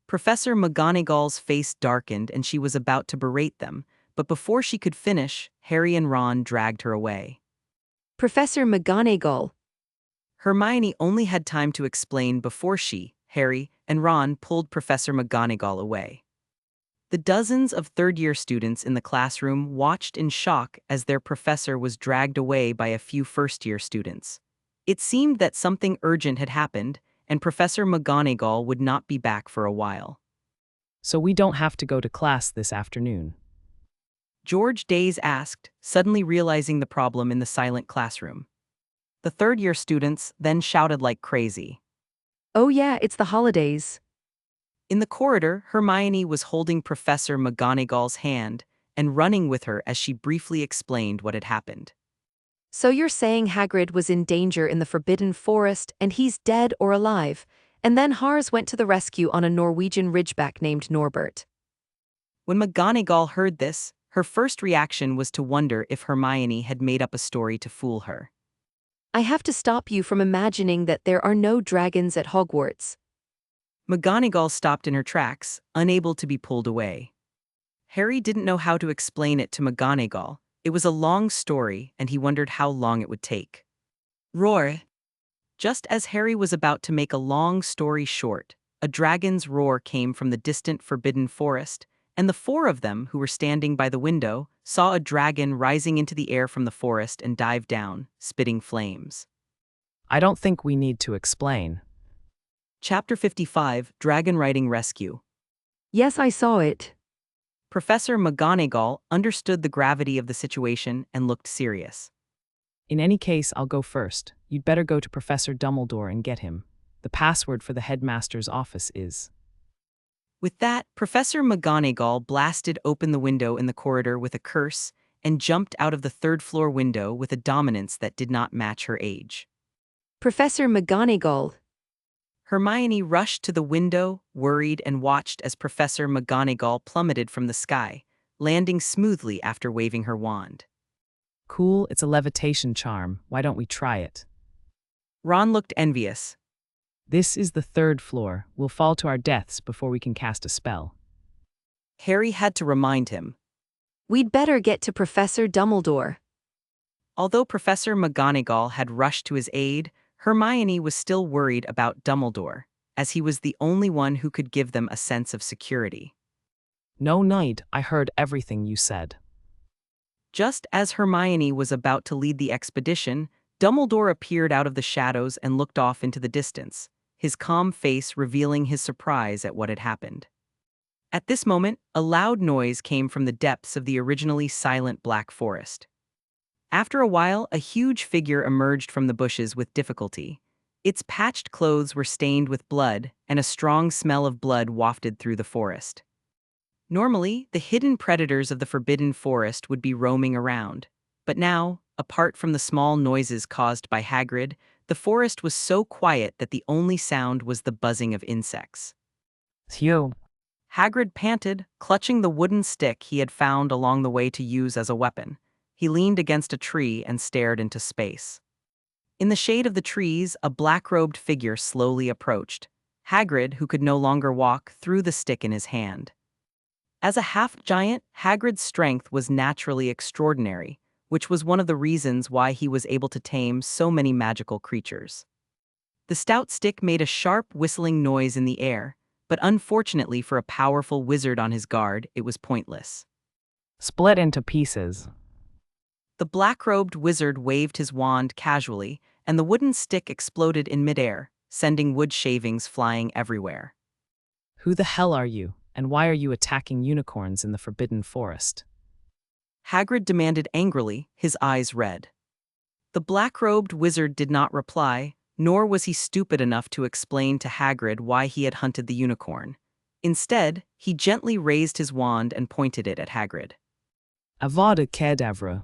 Professor McGonagall's face darkened and she was about to berate them, but before she could finish, Harry and Ron dragged her away. Professor McGonagall. Hermione only had time to explain before she, Harry, and Ron pulled Professor McGonagall away. The dozens of 3rd-year students in the classroom watched in shock as their professor was dragged away by a few 1st-year students. It seemed that something urgent had happened, and Professor McGonagall would not be back for a while. So we don't have to go to class this afternoon. George Days asked, suddenly realizing the problem in the silent classroom. The 3rd-year students then shouted like crazy. Oh yeah, it's the holidays. In the corridor, Hermione was holding Professor McGonagall's hand and running with her as she briefly explained what had happened. So you're saying Hagrid was in danger in the Forbidden Forest and he's dead or alive, and then Hars went to the rescue on a Norwegian ridgeback named Norbert. When McGonagall heard this, her first reaction was to wonder if Hermione had made up a story to fool her. I have to stop you from imagining that there are no dragons at Hogwarts. McGonagall stopped in her tracks, unable to be pulled away. Harry didn't know how to explain it to McGonagall. It was a long story, and he wondered how long it would take. Roar! Just as Harry was about to make a long story short, a dragon's roar came from the distant Forbidden Forest, and the 4 of them, who were standing by the window, saw a dragon rising into the air from the forest and dive down, spitting flames. I don't think we need to explain. Chapter 55, Dragon Riding Rescue. Yes, I saw it. Professor McGonagall understood the gravity of the situation and looked serious. In any case, I'll go first. You'd better go to Professor Dumbledore and get him. The password for the headmaster's office is. With that, Professor McGonagall blasted open the window in the corridor with a curse and jumped out of the third-floor window with a dominance that did not match her age. Professor McGonagall. Hermione rushed to the window, worried, and watched as Professor McGonagall plummeted from the sky, landing smoothly after waving her wand. Cool, it's a levitation charm. Why don't we try it? Ron looked envious. This is the 3rd floor. We'll fall to our deaths before we can cast a spell. Harry had to remind him. We'd better get to Professor Dumbledore. Although Professor McGonagall had rushed to his aid, Hermione was still worried about Dumbledore, as he was the only one who could give them a sense of security. No, Knight, I heard everything you said. Just as Hermione was about to lead the expedition, Dumbledore appeared out of the shadows and looked off into the distance, his calm face revealing his surprise at what had happened. At this moment, a loud noise came from the depths of the originally silent Black Forest. After a while, a huge figure emerged from the bushes with difficulty. Its patched clothes were stained with blood, and a strong smell of blood wafted through the forest. Normally, the hidden predators of the Forbidden Forest would be roaming around, but now, apart from the small noises caused by Hagrid, the forest was so quiet that the only sound was the buzzing of insects. Phew. Hagrid panted, clutching the wooden stick he had found along the way to use as a weapon. He leaned against a tree and stared into space. In the shade of the trees, a black-robed figure slowly approached. Hagrid, who could no longer walk, threw the stick in his hand. As a half-giant, Hagrid's strength was naturally extraordinary, which was one of the reasons why he was able to tame so many magical creatures. The stout stick made a sharp, whistling noise in the air, but unfortunately for a powerful wizard on his guard, it was pointless. Split into pieces. The black-robed wizard waved his wand casually, and the wooden stick exploded in midair, sending wood shavings flying everywhere. Who the hell are you, and why are you attacking unicorns in the Forbidden Forest? Hagrid demanded angrily, his eyes red. The black-robed wizard did not reply, nor was he stupid enough to explain to Hagrid why he had hunted the unicorn. Instead, he gently raised his wand and pointed it at Hagrid. Avada Kedavra.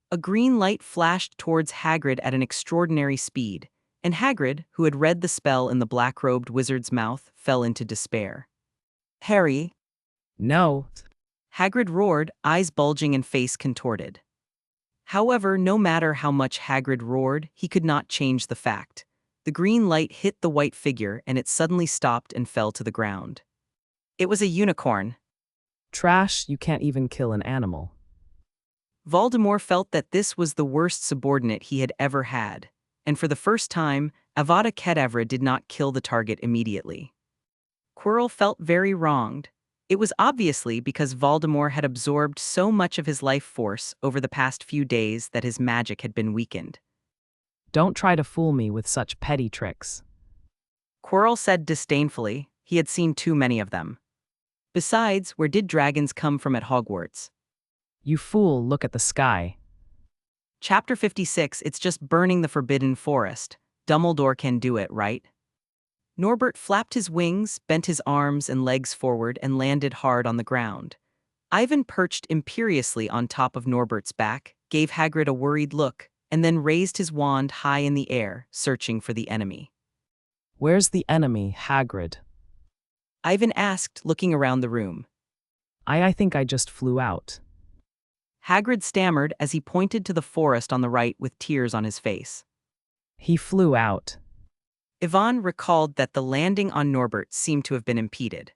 A green light flashed towards Hagrid at an extraordinary speed, and Hagrid, who had read the spell in the black-robed wizard's mouth, fell into despair. Harry! No. Hagrid roared, eyes bulging and face contorted. However, no matter how much Hagrid roared, he could not change the fact. The green light hit the white figure and it suddenly stopped and fell to the ground. It was a unicorn. Trash, you can't even kill an animal. Voldemort felt that this was the worst subordinate he had ever had, and for the first time, Avada Kedavra did not kill the target immediately. Quirrell felt very wronged. It was obviously because Voldemort had absorbed so much of his life force over the past few days that his magic had been weakened. Don't try to fool me with such petty tricks. Quirrell said disdainfully, he had seen too many of them. Besides, where did dragons come from at Hogwarts? You fool, look at the sky. Chapter 56, it's just burning the Forbidden Forest. Dumbledore can do it, right? Norbert flapped his wings, bent his arms and legs forward and landed hard on the ground. Ivan perched imperiously on top of Norbert's back, gave Hagrid a worried look, and then raised his wand high in the air, searching for the enemy. Where's the enemy, Hagrid? Ivan asked, looking around the room. I think I just flew out. Hagrid stammered as he pointed to the forest on the right with tears on his face. He flew out. Ivan recalled that the landing on Norbert seemed to have been impeded.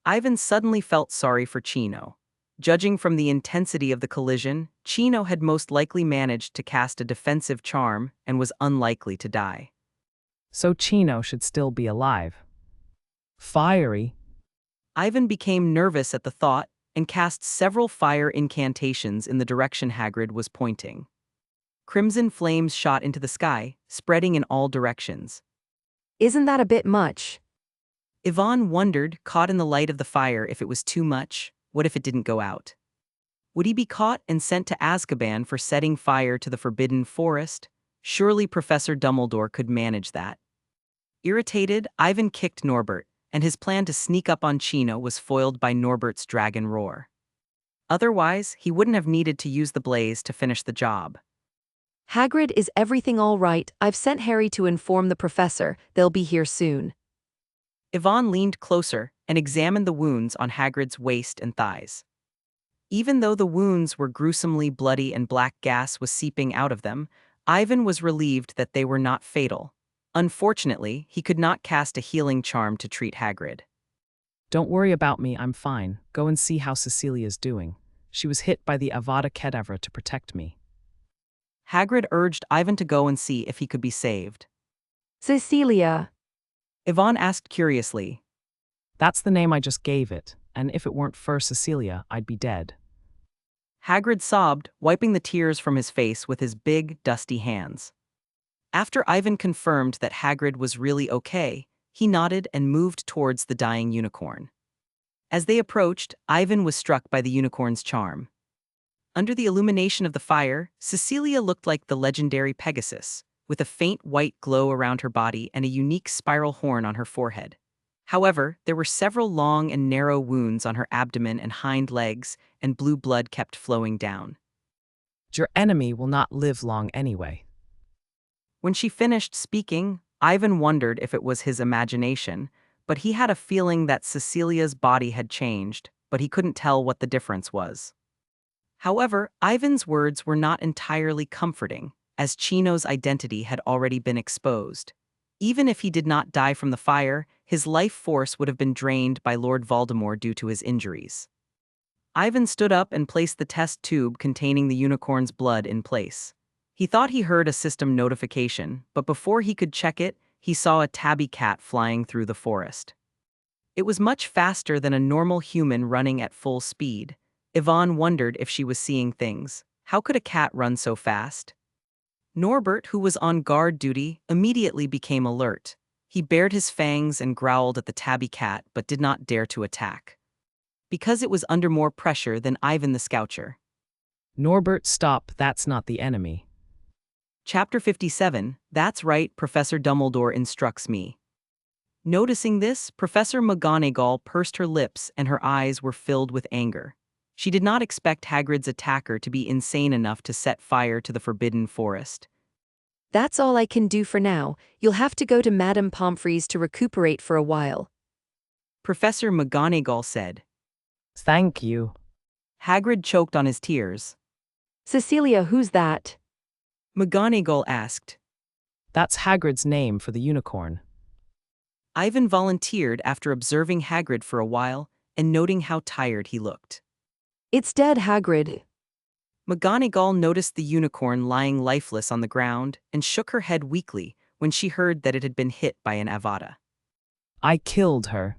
Ivan suddenly felt sorry for Chino. Judging from the intensity of the collision, Chino had most likely managed to cast a defensive charm and was unlikely to die. So Chino should still be alive. Fiery. Ivan became nervous at the thought and cast several fire incantations in the direction Hagrid was pointing. Crimson flames shot into the sky, spreading in all directions. Isn't that a bit much? Yvonne wondered, caught in the light of the fire, if it was too much. What if it didn't go out? Would he be caught and sent to Azkaban for setting fire to the Forbidden Forest? Surely Professor Dumbledore could manage that. Irritated, Ivan kicked Norbert, and his plan to sneak up on Chino was foiled by Norbert's dragon roar. Otherwise, he wouldn't have needed to use the blaze to finish the job. Hagrid, is everything all right? I've sent Harry to inform the professor. They'll be here soon. Yvonne leaned closer and examined the wounds on Hagrid's waist and thighs. Even though the wounds were gruesomely bloody and black gas was seeping out of them, Ivan was relieved that they were not fatal. Unfortunately, he could not cast a healing charm to treat Hagrid. Don't worry about me, I'm fine. Go and see how Cecilia's doing. She was hit by the Avada Kedavra to protect me. Hagrid urged Ivan to go and see if he could be saved. Cecilia. Yvonne asked curiously. That's the name I just gave it, and if it weren't for Cecilia, I'd be dead. Hagrid sobbed, wiping the tears from his face with his big, dusty hands. After Ivan confirmed that Hagrid was really okay, he nodded and moved towards the dying unicorn. As they approached, Ivan was struck by the unicorn's charm. Under the illumination of the fire, Cecilia looked like the legendary Pegasus, with a faint white glow around her body and a unique spiral horn on her forehead. However, there were several long and narrow wounds on her abdomen and hind legs, and blue blood kept flowing down. Your enemy will not live long anyway. When she finished speaking, Ivan wondered if it was his imagination, but he had a feeling that Cecilia's body had changed, but he couldn't tell what the difference was. However, Ivan's words were not entirely comforting, as Chino's identity had already been exposed. Even if he did not die from the fire, his life force would have been drained by Lord Voldemort due to his injuries. Ivan stood up and placed the test tube containing the unicorn's blood in place. He thought he heard a system notification, but before he could check it, he saw a tabby cat flying through the forest. It was much faster than a normal human running at full speed. Yvonne wondered if she was seeing things. How could a cat run so fast? Norbert, who was on guard duty, immediately became alert. He bared his fangs and growled at the tabby cat but did not dare to attack, because it was under more pressure than Ivan the Scoucher. Norbert, stop, that's not the enemy. Chapter 57, That's Right, Professor Dumbledore Instructs Me. Noticing this, Professor McGonagall pursed her lips and her eyes were filled with anger. She did not expect Hagrid's attacker to be insane enough to set fire to the Forbidden Forest. That's all I can do for now. You'll have to go to Madame Pomfrey's to recuperate for a while. Professor McGonagall said. Thank you. Hagrid choked on his tears. Cecilia, who's that? McGonagall asked. That's Hagrid's name for the unicorn. Ivan volunteered after observing Hagrid for a while and noting how tired he looked. It's dead, Hagrid. McGonagall noticed the unicorn lying lifeless on the ground and shook her head weakly when she heard that it had been hit by an Avada. I killed her.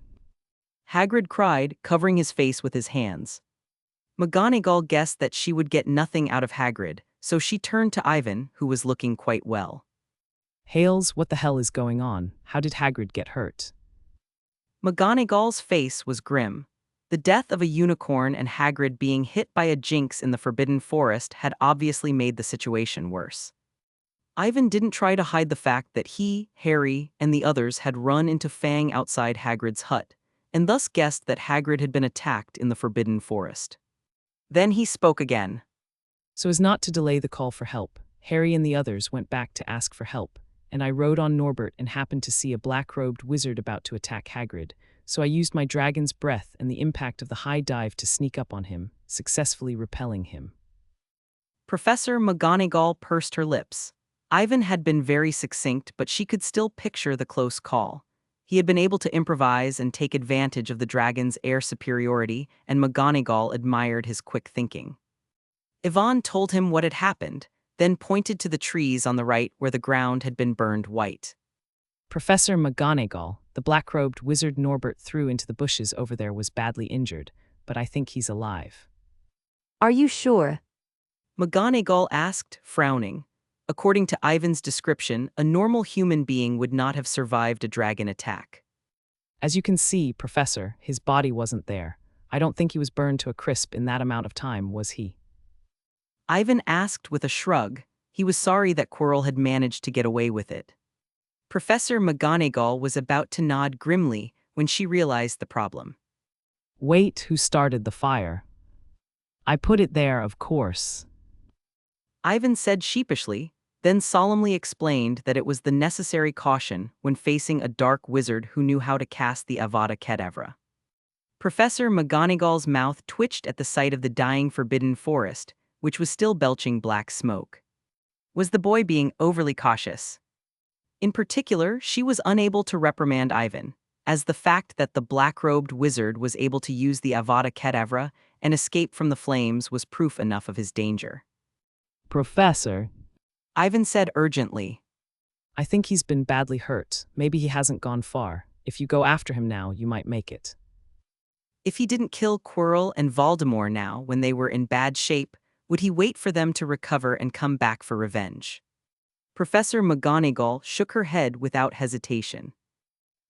Hagrid cried, covering his face with his hands. McGonagall guessed that she would get nothing out of Hagrid, so she turned to Ivan, who was looking quite well. Hales, what the hell is going on? How did Hagrid get hurt? McGonagall's face was grim. The death of a unicorn and Hagrid being hit by a jinx in the Forbidden Forest had obviously made the situation worse. Ivan didn't try to hide the fact that he, Harry, and the others had run into Fang outside Hagrid's hut, and thus guessed that Hagrid had been attacked in the Forbidden Forest. Then he spoke again. So as not to delay the call for help, Harry and the others went back to ask for help, and I rode on Norbert and happened to see a black-robed wizard about to attack Hagrid, so I used my dragon's breath and the impact of the high dive to sneak up on him, successfully repelling him. Professor McGonagall pursed her lips. Ivan had been very succinct, but she could still picture the close call. He had been able to improvise and take advantage of the dragon's air superiority, and McGonagall admired his quick thinking. Yvonne told him what had happened, then pointed to the trees on the right where the ground had been burned white. Professor McGonagall, the black-robed wizard Norbert threw into the bushes over there, was badly injured, but I think he's alive. Are you sure? McGonagall asked, frowning. According to Ivan's description, a normal human being would not have survived a dragon attack. As you can see, Professor, his body wasn't there. I don't think he was burned to a crisp in that amount of time, was he? Ivan asked with a shrug. He was sorry that Quirrell had managed to get away with it. Professor McGonagall was about to nod grimly when she realized the problem. Wait, who started the fire? I put it there, of course. Ivan said sheepishly, then solemnly explained that it was the necessary caution when facing a dark wizard who knew how to cast the Avada Kedavra. Professor McGonagall's mouth twitched at the sight of the dying forbidden forest, which was still belching black smoke. Was the boy being overly cautious? In particular, she was unable to reprimand Ivan, as the fact that the black-robed wizard was able to use the Avada Kedavra and escape from the flames was proof enough of his danger. Professor, Ivan said urgently. I think he's been badly hurt. Maybe he hasn't gone far. If you go after him now, you might make it. If he didn't kill Quirrell and Voldemort now when they were in bad shape, would he wait for them to recover and come back for revenge? Professor McGonagall shook her head without hesitation.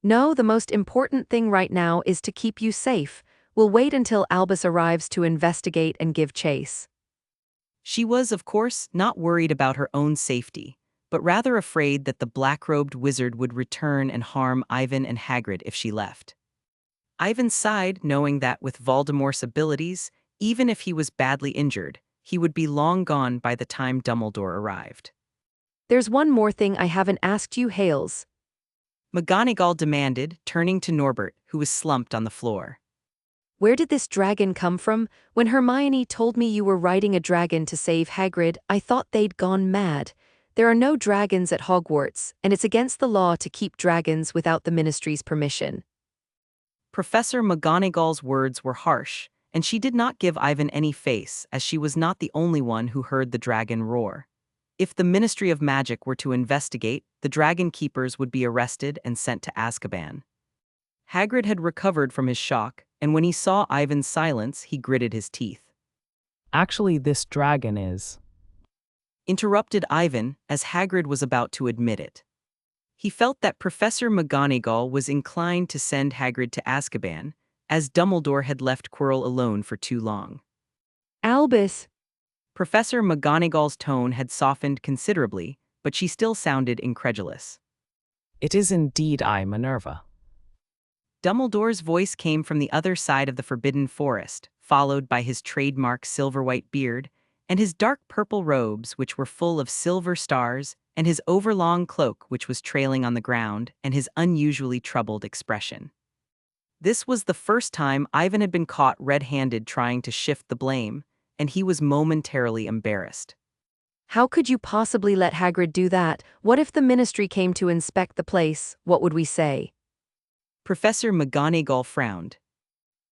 No, the most important thing right now is to keep you safe. We'll wait until Albus arrives to investigate and give chase. She was, of course, not worried about her own safety, but rather afraid that the black-robed wizard would return and harm Ivan and Hagrid if she left. Ivan sighed, knowing that with Voldemort's abilities, even if he was badly injured, he would be long gone by the time Dumbledore arrived. There's one more thing I haven't asked you, Hales. McGonagall demanded, turning to Norbert, who was slumped on the floor. Where did this dragon come from? When Hermione told me you were riding a dragon to save Hagrid, I thought they'd gone mad. There are no dragons at Hogwarts, and it's against the law to keep dragons without the Ministry's permission. Professor McGonagall's words were harsh, and she did not give Ivan any face, as she was not the only one who heard the dragon roar. If the Ministry of Magic were to investigate, the dragon keepers would be arrested and sent to Azkaban. Hagrid had recovered from his shock, and when he saw Ivan's silence, he gritted his teeth. Actually, this dragon is. Interrupted Ivan, as Hagrid was about to admit it. He felt that Professor McGonagall was inclined to send Hagrid to Azkaban, as Dumbledore had left Quirrell alone for too long. Albus! Professor McGonagall's tone had softened considerably, but she still sounded incredulous. It is indeed I, Minerva. Dumbledore's voice came from the other side of the Forbidden Forest, followed by his trademark silver-white beard, and his dark purple robes which were full of silver stars, and his overlong cloak which was trailing on the ground, and his unusually troubled expression. This was the first time Ivan had been caught red-handed trying to shift the blame, and he was momentarily embarrassed. How could you possibly let Hagrid do that? What if the Ministry came to inspect the place? What would we say? Professor McGonagall frowned.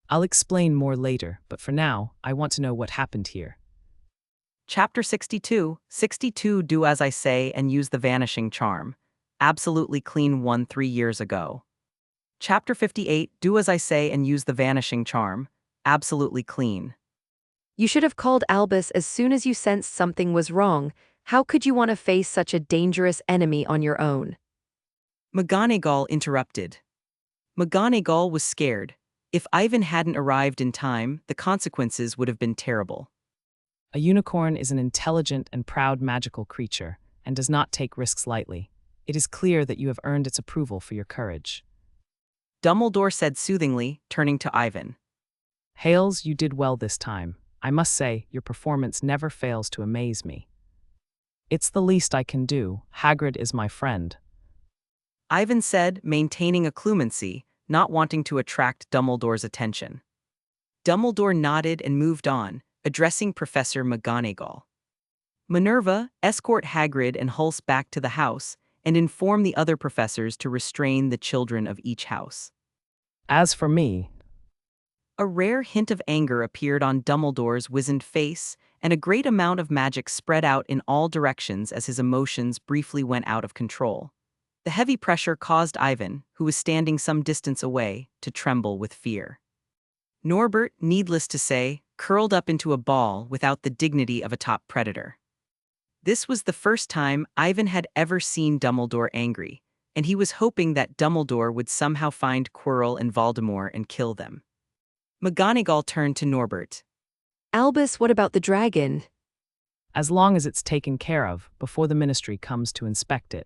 I'll explain more later, but for now, I want to know what happened here. Chapter 62, 62 Do As I Say and Use the Vanishing Charm. Absolutely Clean won 3 years ago. Chapter 58, Do As I Say and Use the Vanishing Charm. Absolutely Clean. You should have called Albus as soon as you sensed something was wrong. How could you want to face such a dangerous enemy on your own? McGonagall interrupted. McGonagall was scared. If Ivan hadn't arrived in time, the consequences would have been terrible. A unicorn is an intelligent and proud magical creature, and does not take risks lightly. It is clear that you have earned its approval for your courage. Dumbledore said soothingly, turning to Ivan. Hales, you did well this time. I must say, your performance never fails to amaze me. It's the least I can do. Hagrid is my friend. Ivan said, maintaining a clemency, not wanting to attract Dumbledore's attention. Dumbledore nodded and moved on, addressing Professor McGonagall. Minerva, escort Hagrid and Hulse back to the house, and inform the other professors to restrain the children of each house. As for me, a rare hint of anger appeared on Dumbledore's wizened face, and a great amount of magic spread out in all directions as his emotions briefly went out of control. The heavy pressure caused Ivan, who was standing some distance away, to tremble with fear. Norbert, needless to say, curled up into a ball without the dignity of a top predator. This was the first time Ivan had ever seen Dumbledore angry, and he was hoping that Dumbledore would somehow find Quirrell and Voldemort and kill them. McGonagall turned to Norbert. Albus, what about the dragon? As long as it's taken care of before the ministry comes to inspect it.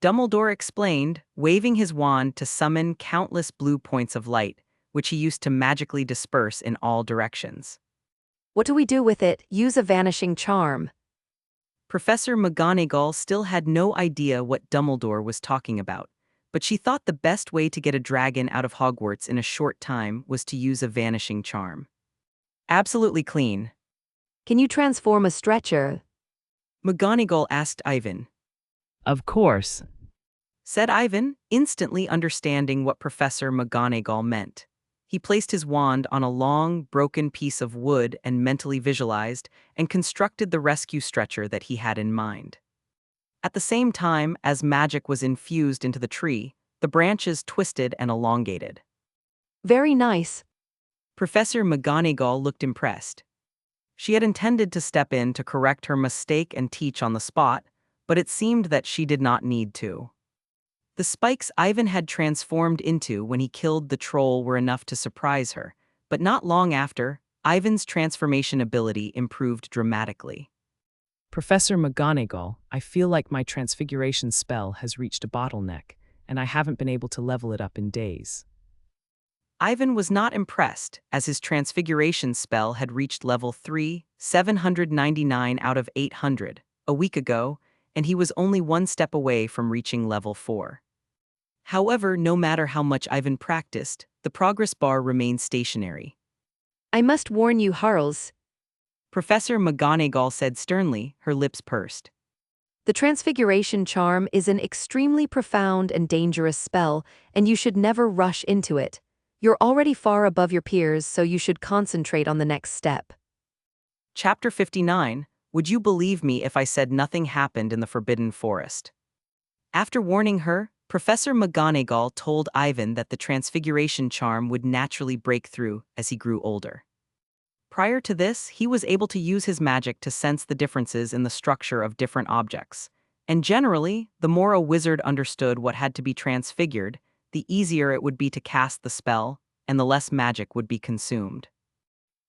Dumbledore explained, waving his wand to summon countless blue points of light, which he used to magically disperse in all directions. What do we do with it? Use a vanishing charm. Professor McGonagall still had no idea what Dumbledore was talking about, but she thought the best way to get a dragon out of Hogwarts in a short time was to use a vanishing charm. Absolutely clean. Can you transform a stretcher? McGonagall asked Ivan. Of course. Said Ivan, instantly understanding what Professor McGonagall meant. He placed his wand on a long, broken piece of wood and mentally visualized and constructed the rescue stretcher that he had in mind. At the same time, as magic was infused into the tree, the branches twisted and elongated. Very nice. Professor McGonagall looked impressed. She had intended to step in to correct her mistake and teach on the spot, but it seemed that she did not need to. The spikes Ivan had transformed into when he killed the troll were enough to surprise her, but not long after, Ivan's transformation ability improved dramatically. Professor McGonagall, I feel like my transfiguration spell has reached a bottleneck, and I haven't been able to level it up in days. Ivan was not impressed, as his transfiguration spell had reached level 3, 799 out of 800, a week ago, and he was only one step away from reaching level 4. However, no matter how much Ivan practiced, the progress bar remained stationary. I must warn you, Harles. Professor McGonagall said sternly, her lips pursed. The transfiguration charm is an extremely profound and dangerous spell, and you should never rush into it. You're already far above your peers, so you should concentrate on the next step. Chapter 59. Would you believe me if I said nothing happened in the Forbidden Forest? After warning her, Professor McGonagall told Ivan that the transfiguration charm would naturally break through as he grew older. Prior to this, he was able to use his magic to sense the differences in the structure of different objects, and generally, the more a wizard understood what had to be transfigured, the easier it would be to cast the spell, and the less magic would be consumed.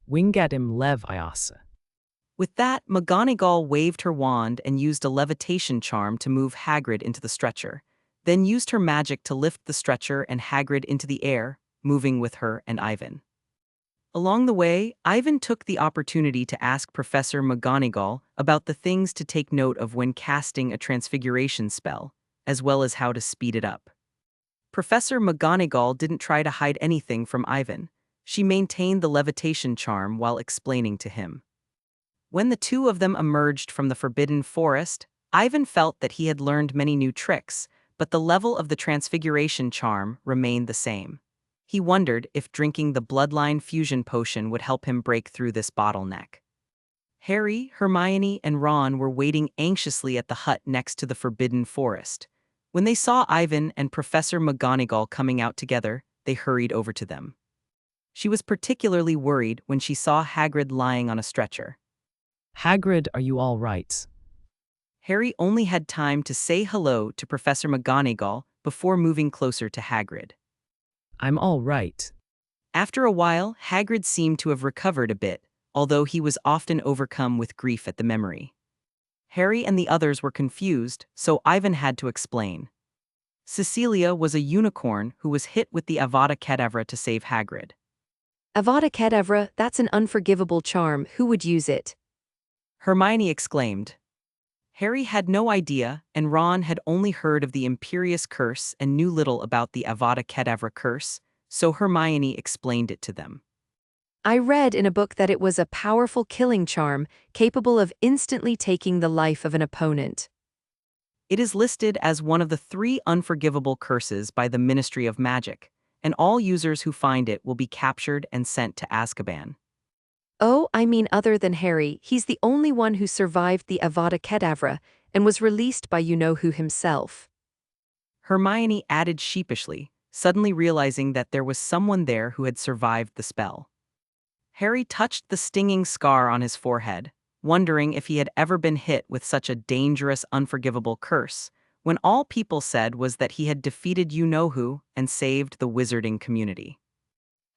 Wingadim lev iasa. With that, McGonagall waved her wand and used a levitation charm to move Hagrid into the stretcher, then used her magic to lift the stretcher and Hagrid into the air, moving with her and Ivan. Along the way, Ivan took the opportunity to ask Professor McGonagall about the things to take note of when casting a transfiguration spell, as well as how to speed it up. Professor McGonagall didn't try to hide anything from Ivan. She maintained the levitation charm while explaining to him. When the two of them emerged from the Forbidden Forest, Ivan felt that he had learned many new tricks, but the level of the transfiguration charm remained the same. He wondered if drinking the Bloodline fusion potion would help him break through this bottleneck. Harry, Hermione, and Ron were waiting anxiously at the hut next to the Forbidden Forest. When they saw Ivan and Professor McGonagall coming out together, they hurried over to them. She was particularly worried when she saw Hagrid lying on a stretcher. Hagrid, are you all right? Harry only had time to say hello to Professor McGonagall before moving closer to Hagrid. I'm all right. After a while, Hagrid seemed to have recovered a bit, although he was often overcome with grief at the memory. Harry and the others were confused, so Ivan had to explain. Cecilia was a unicorn who was hit with the Avada Kedavra to save Hagrid. Avada Kedavra, that's an unforgivable charm. Who would use it? Hermione exclaimed. Harry had no idea, and Ron had only heard of the Imperious Curse and knew little about the Avada Kedavra curse, so Hermione explained it to them. I read in a book that it was a powerful killing charm, capable of instantly taking the life of an opponent. It is listed as one of the 3 unforgivable curses by the Ministry of Magic, and all users who find it will be captured and sent to Azkaban. Oh, I mean other than Harry, he's the only one who survived the Avada Kedavra and was released by you-know-who himself. Hermione added sheepishly, suddenly realizing that there was someone there who had survived the spell. Harry touched the stinging scar on his forehead, wondering if he had ever been hit with such a dangerous, unforgivable curse, when all people said was that he had defeated you-know-who and saved the wizarding community.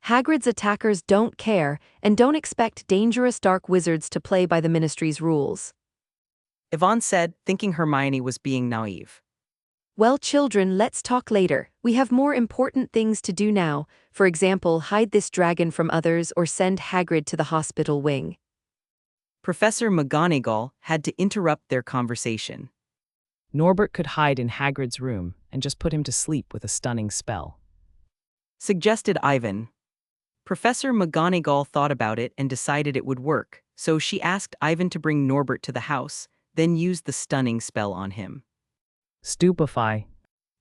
Hagrid's attackers don't care and don't expect dangerous dark wizards to play by the Ministry's rules. Yvonne said, thinking Hermione was being naive. Well, children, let's talk later. We have more important things to do now. For example, hide this dragon from others or send Hagrid to the hospital wing. Professor McGonagall had to interrupt their conversation. Norbert could hide in Hagrid's room and just put him to sleep with a stunning spell. Suggested Ivan. Professor McGonagall thought about it and decided it would work, so she asked Ivan to bring Norbert to the house, then used the stunning spell on him. Stupefy.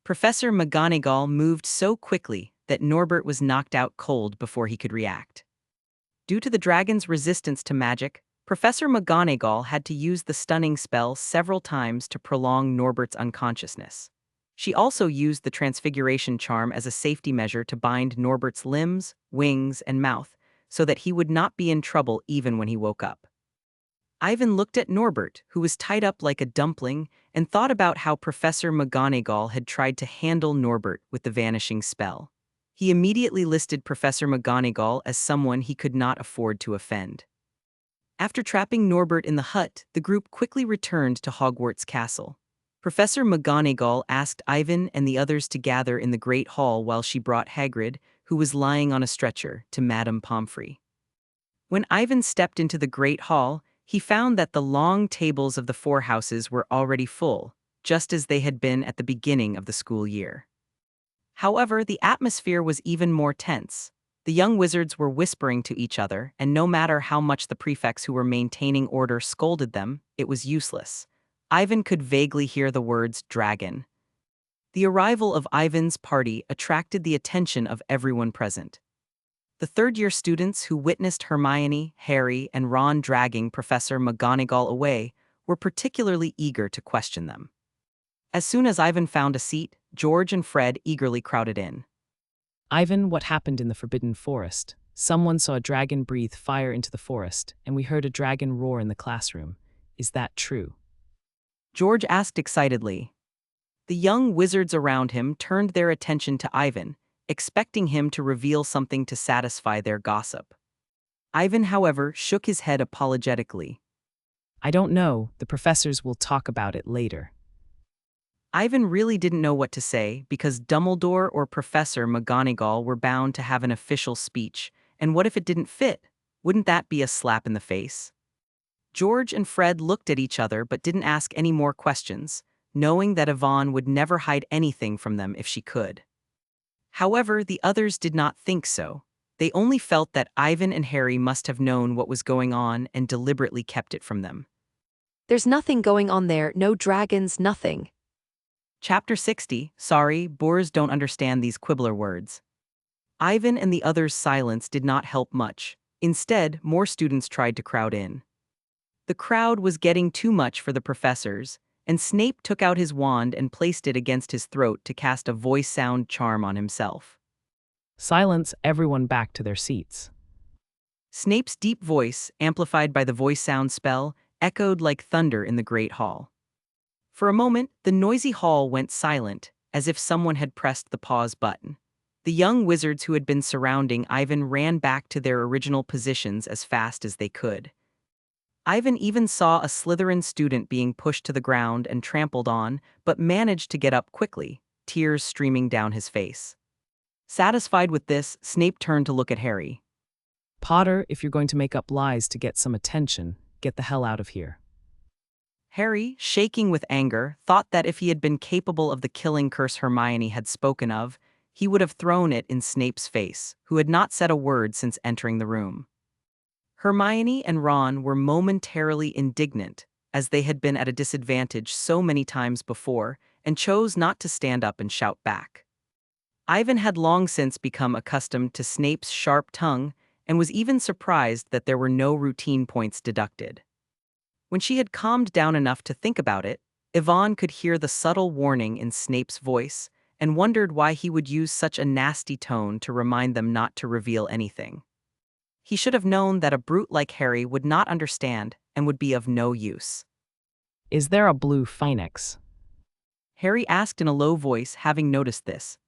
Professor McGonagall moved so quickly that Norbert was knocked out cold before he could react. Due to the dragon's resistance to magic, Professor McGonagall had to use the stunning spell several times to prolong Norbert's unconsciousness. She also used the transfiguration charm as a safety measure to bind Norbert's limbs, wings, and mouth, so that he would not be in trouble even when he woke up. Ivan looked at Norbert, who was tied up like a dumpling, and thought about how Professor McGonagall had tried to handle Norbert with the vanishing spell. He immediately listed Professor McGonagall as someone he could not afford to offend. After trapping Norbert in the hut, the group quickly returned to Hogwarts Castle. Professor McGonagall asked Ivan and the others to gather in the Great Hall while she brought Hagrid, who was lying on a stretcher, to Madame Pomfrey. When Ivan stepped into the Great Hall, he found that the long tables of the four houses were already full, just as they had been at the beginning of the school year. However, the atmosphere was even more tense. The young wizards were whispering to each other, and no matter how much the prefects who were maintaining order scolded them, it was useless. Ivan could vaguely hear the words dragon. The arrival of Ivan's party attracted the attention of everyone present. The third-year students who witnessed Hermione, Harry, and Ron dragging Professor McGonagall away were particularly eager to question them. As soon as Ivan found a seat, George and Fred eagerly crowded in. Ivan, what happened in the Forbidden Forest? Someone saw a dragon breathe fire into the forest, and we heard a dragon roar in the classroom. Is that true? George asked excitedly. The young wizards around him turned their attention to Ivan, expecting him to reveal something to satisfy their gossip. Ivan, however, shook his head apologetically. I don't know. The professors will talk about it later. Ivan really didn't know what to say because Dumbledore or Professor McGonagall were bound to have an official speech, and what if it didn't fit? Wouldn't that be a slap in the face? George and Fred looked at each other but didn't ask any more questions, knowing that Yvonne would never hide anything from them if she could. However, the others did not think so. They only felt that Ivan and Harry must have known what was going on and deliberately kept it from them. There's nothing going on there, no dragons, nothing. Chapter 60, sorry, boors don't understand these quibbler words. Ivan and the others' silence did not help much. Instead, more students tried to crowd in. The crowd was getting too much for the professors, and Snape took out his wand and placed it against his throat to cast a voice sound charm on himself. Silence, everyone back to their seats. Snape's deep voice, amplified by the voice sound spell, echoed like thunder in the Great Hall. For a moment, the noisy hall went silent, as if someone had pressed the pause button. The young wizards who had been surrounding Ivan ran back to their original positions as fast as they could. Ivan even saw a Slytherin student being pushed to the ground and trampled on, but managed to get up quickly, tears streaming down his face. Satisfied with this, Snape turned to look at Harry. Potter, if you're going to make up lies to get some attention, get the hell out of here. Harry, shaking with anger, thought that if he had been capable of the killing curse Hermione had spoken of, he would have thrown it in Snape's face, who had not said a word since entering the room. Hermione and Ron were momentarily indignant, as they had been at a disadvantage so many times before, and chose not to stand up and shout back. Ivan had long since become accustomed to Snape's sharp tongue, and was even surprised that there were no routine points deducted. When she had calmed down enough to think about it, Yvonne could hear the subtle warning in Snape's voice, and wondered why he would use such a nasty tone to remind them not to reveal anything. He should have known that a brute like Harry would not understand and would be of no use. Is there a blue phoenix? Harry asked in a low voice, having noticed this.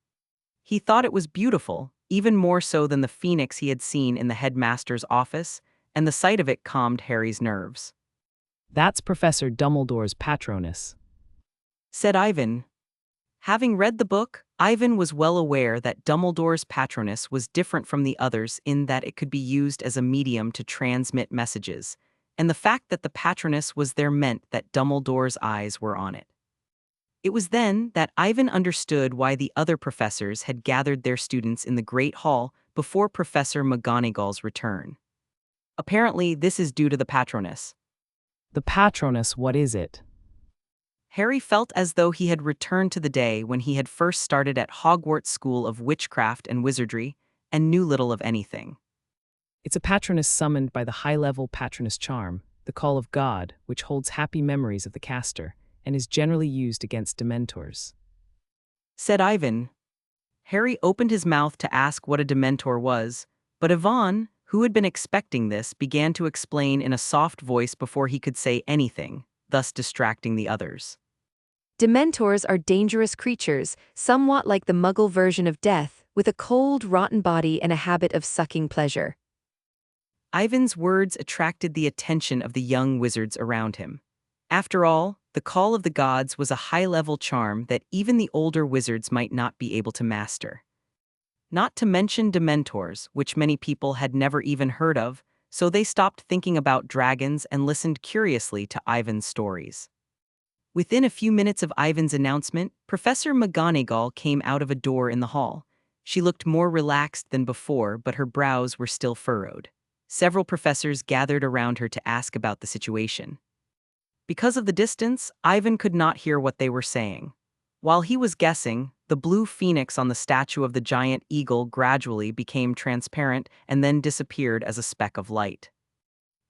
He thought it was beautiful, even more so than the phoenix he had seen in the headmaster's office, and the sight of it calmed Harry's nerves. That's Professor Dumbledore's Patronus, Said Ivan. Having read the book, Ivan was well aware that Dumbledore's Patronus was different from the others in that it could be used as a medium to transmit messages, and the fact that the Patronus was there meant that Dumbledore's eyes were on it. It was then that Ivan understood why the other professors had gathered their students in the Great Hall before Professor McGonagall's return. Apparently, this is due to the Patronus. The Patronus, what is it? Harry felt as though he had returned to the day when he had first started at Hogwarts School of Witchcraft and Wizardry and knew little of anything. It's a Patronus summoned by the high-level Patronus charm, the Call of God, which holds happy memories of the caster, and is generally used against Dementors. Said Ivan. Harry opened his mouth to ask what a Dementor was, but Yvonne, who had been expecting this, began to explain in a soft voice before he could say anything, thus distracting the others. Dementors are dangerous creatures, somewhat like the Muggle version of death, with a cold, rotten body and a habit of sucking pleasure. Ivan's words attracted the attention of the young wizards around him. After all, the Call of the Gods was a high-level charm that even the older wizards might not be able to master. Not to mention Dementors, which many people had never even heard of, so they stopped thinking about dragons and listened curiously to Ivan's stories. Within a few minutes of Ivan's announcement, Professor McGonagall came out of a door in the hall. She looked more relaxed than before, but her brows were still furrowed. Several professors gathered around her to ask about the situation. Because of the distance, Ivan could not hear what they were saying. While he was guessing, the blue phoenix on the statue of the giant eagle gradually became transparent and then disappeared as a speck of light.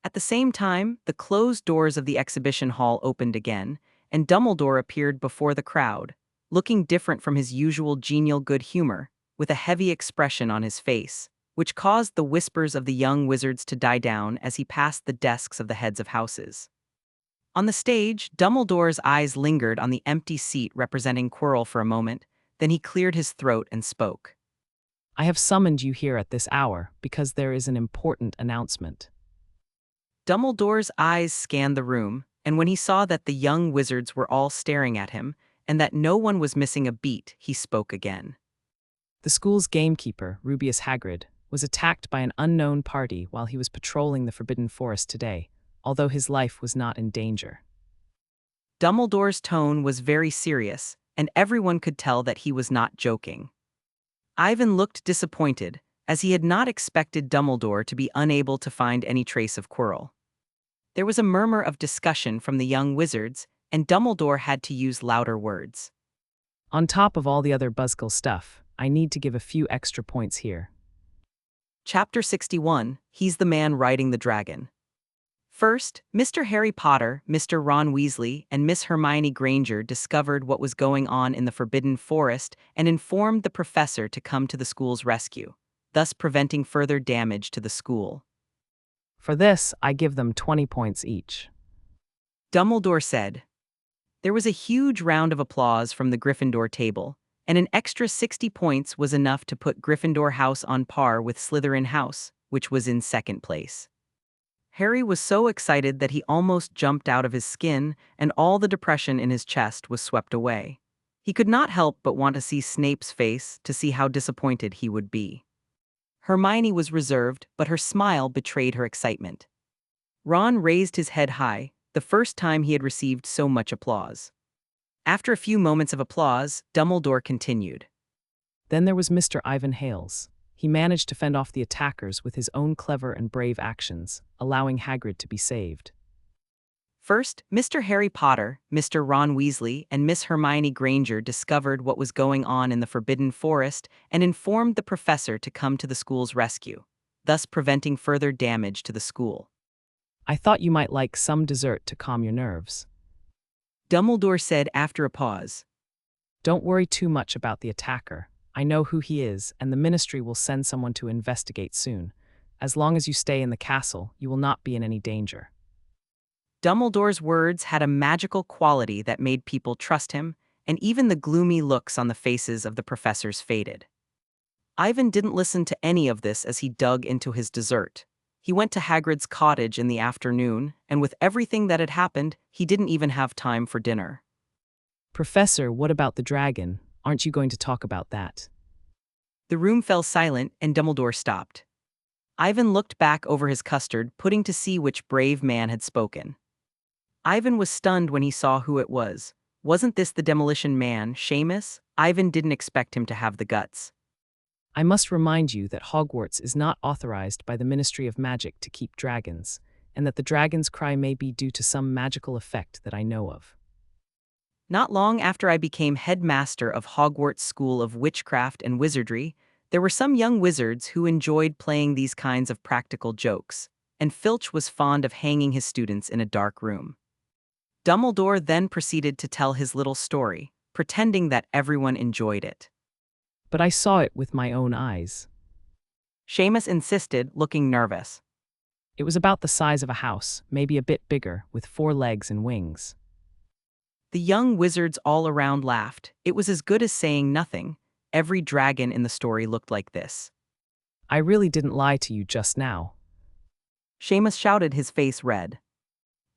At the same time, the closed doors of the exhibition hall opened again, and Dumbledore appeared before the crowd, looking different from his usual genial good humor, with a heavy expression on his face, which caused the whispers of the young wizards to die down as he passed the desks of the heads of houses. On the stage, Dumbledore's eyes lingered on the empty seat representing Quirrell for a moment, then he cleared his throat and spoke. I have summoned you here at this hour because there is an important announcement. Dumbledore's eyes scanned the room, and when he saw that the young wizards were all staring at him, and that no one was missing a beat, he spoke again. The school's gamekeeper, Rubeus Hagrid, was attacked by an unknown party while he was patrolling the Forbidden Forest today, although his life was not in danger. Dumbledore's tone was very serious, and everyone could tell that he was not joking. Ivan looked disappointed, as he had not expected Dumbledore to be unable to find any trace of Quirrell. There was a murmur of discussion from the young wizards, and Dumbledore had to use louder words. On top of all the other Buzzkill stuff, I need to give a few extra points here. Chapter 61, He's the Man Riding the Dragon. First, Mr. Harry Potter, Mr. Ron Weasley, and Miss Hermione Granger discovered what was going on in the Forbidden Forest and informed the professor to come to the school's rescue, thus preventing further damage to the school. For this, I give them 20 points each. Dumbledore said. There was a huge round of applause from the Gryffindor table, and an extra 60 points was enough to put Gryffindor House on par with Slytherin House, which was in second place. Harry was so excited that he almost jumped out of his skin, and all the depression in his chest was swept away. He could not help but want to see Snape's face to see how disappointed he would be. Hermione was reserved, but her smile betrayed her excitement. Ron raised his head high, the first time he had received so much applause. After a few moments of applause, Dumbledore continued. Then there was Mr. Ivan Hales. He managed to fend off the attackers with his own clever and brave actions, allowing Hagrid to be saved. First, Mr. Harry Potter, Mr. Ron Weasley, and Miss Hermione Granger discovered what was going on in the Forbidden Forest and informed the professor to come to the school's rescue, thus preventing further damage to the school. I thought you might like some dessert to calm your nerves. Dumbledore said after a pause. Don't worry too much about the attacker. I know who he is, and the Ministry will send someone to investigate soon. As long as you stay in the castle, you will not be in any danger. Dumbledore's words had a magical quality that made people trust him, and even the gloomy looks on the faces of the professors faded. Ivan didn't listen to any of this as he dug into his dessert. He went to Hagrid's cottage in the afternoon, and with everything that had happened, he didn't even have time for dinner. Professor, what about the dragon? Aren't you going to talk about that? The room fell silent, and Dumbledore stopped. Ivan looked back over his custard, putting to see which brave man had spoken. Ivan was stunned when he saw who it was. Wasn't this the demolition man, Seamus? Ivan didn't expect him to have the guts. I must remind you that Hogwarts is not authorized by the Ministry of Magic to keep dragons, and that the dragon's cry may be due to some magical effect that I know of. Not long after I became headmaster of Hogwarts School of Witchcraft and Wizardry, there were some young wizards who enjoyed playing these kinds of practical jokes, and Filch was fond of hanging his students in a dark room. Dumbledore then proceeded to tell his little story, pretending that everyone enjoyed it. But I saw it with my own eyes. Seamus insisted, looking nervous. It was about the size of a house, maybe a bit bigger, with 4 legs and wings. The young wizards all around laughed. It was as good as saying nothing. Every dragon in the story looked like this. I really didn't lie to you just now. Seamus shouted, his face red.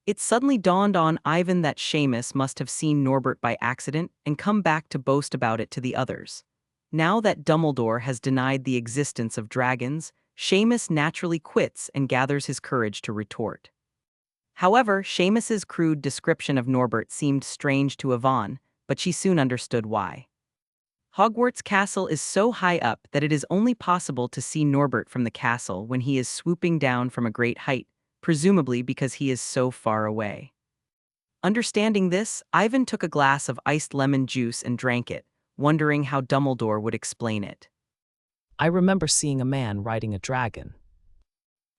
It suddenly dawned on Ivan that Seamus must have seen Norbert by accident and come back to boast about it to the others. Now that Dumbledore has denied the existence of dragons, Seamus naturally quits and gathers his courage to retort. However, Seamus's crude description of Norbert seemed strange to Yvonne, but she soon understood why. Hogwarts Castle is so high up that it is only possible to see Norbert from the castle when he is swooping down from a great height, presumably because he is so far away. Understanding this, Ivan took a glass of iced lemon juice and drank it, wondering how Dumbledore would explain it. I remember seeing a man riding a dragon.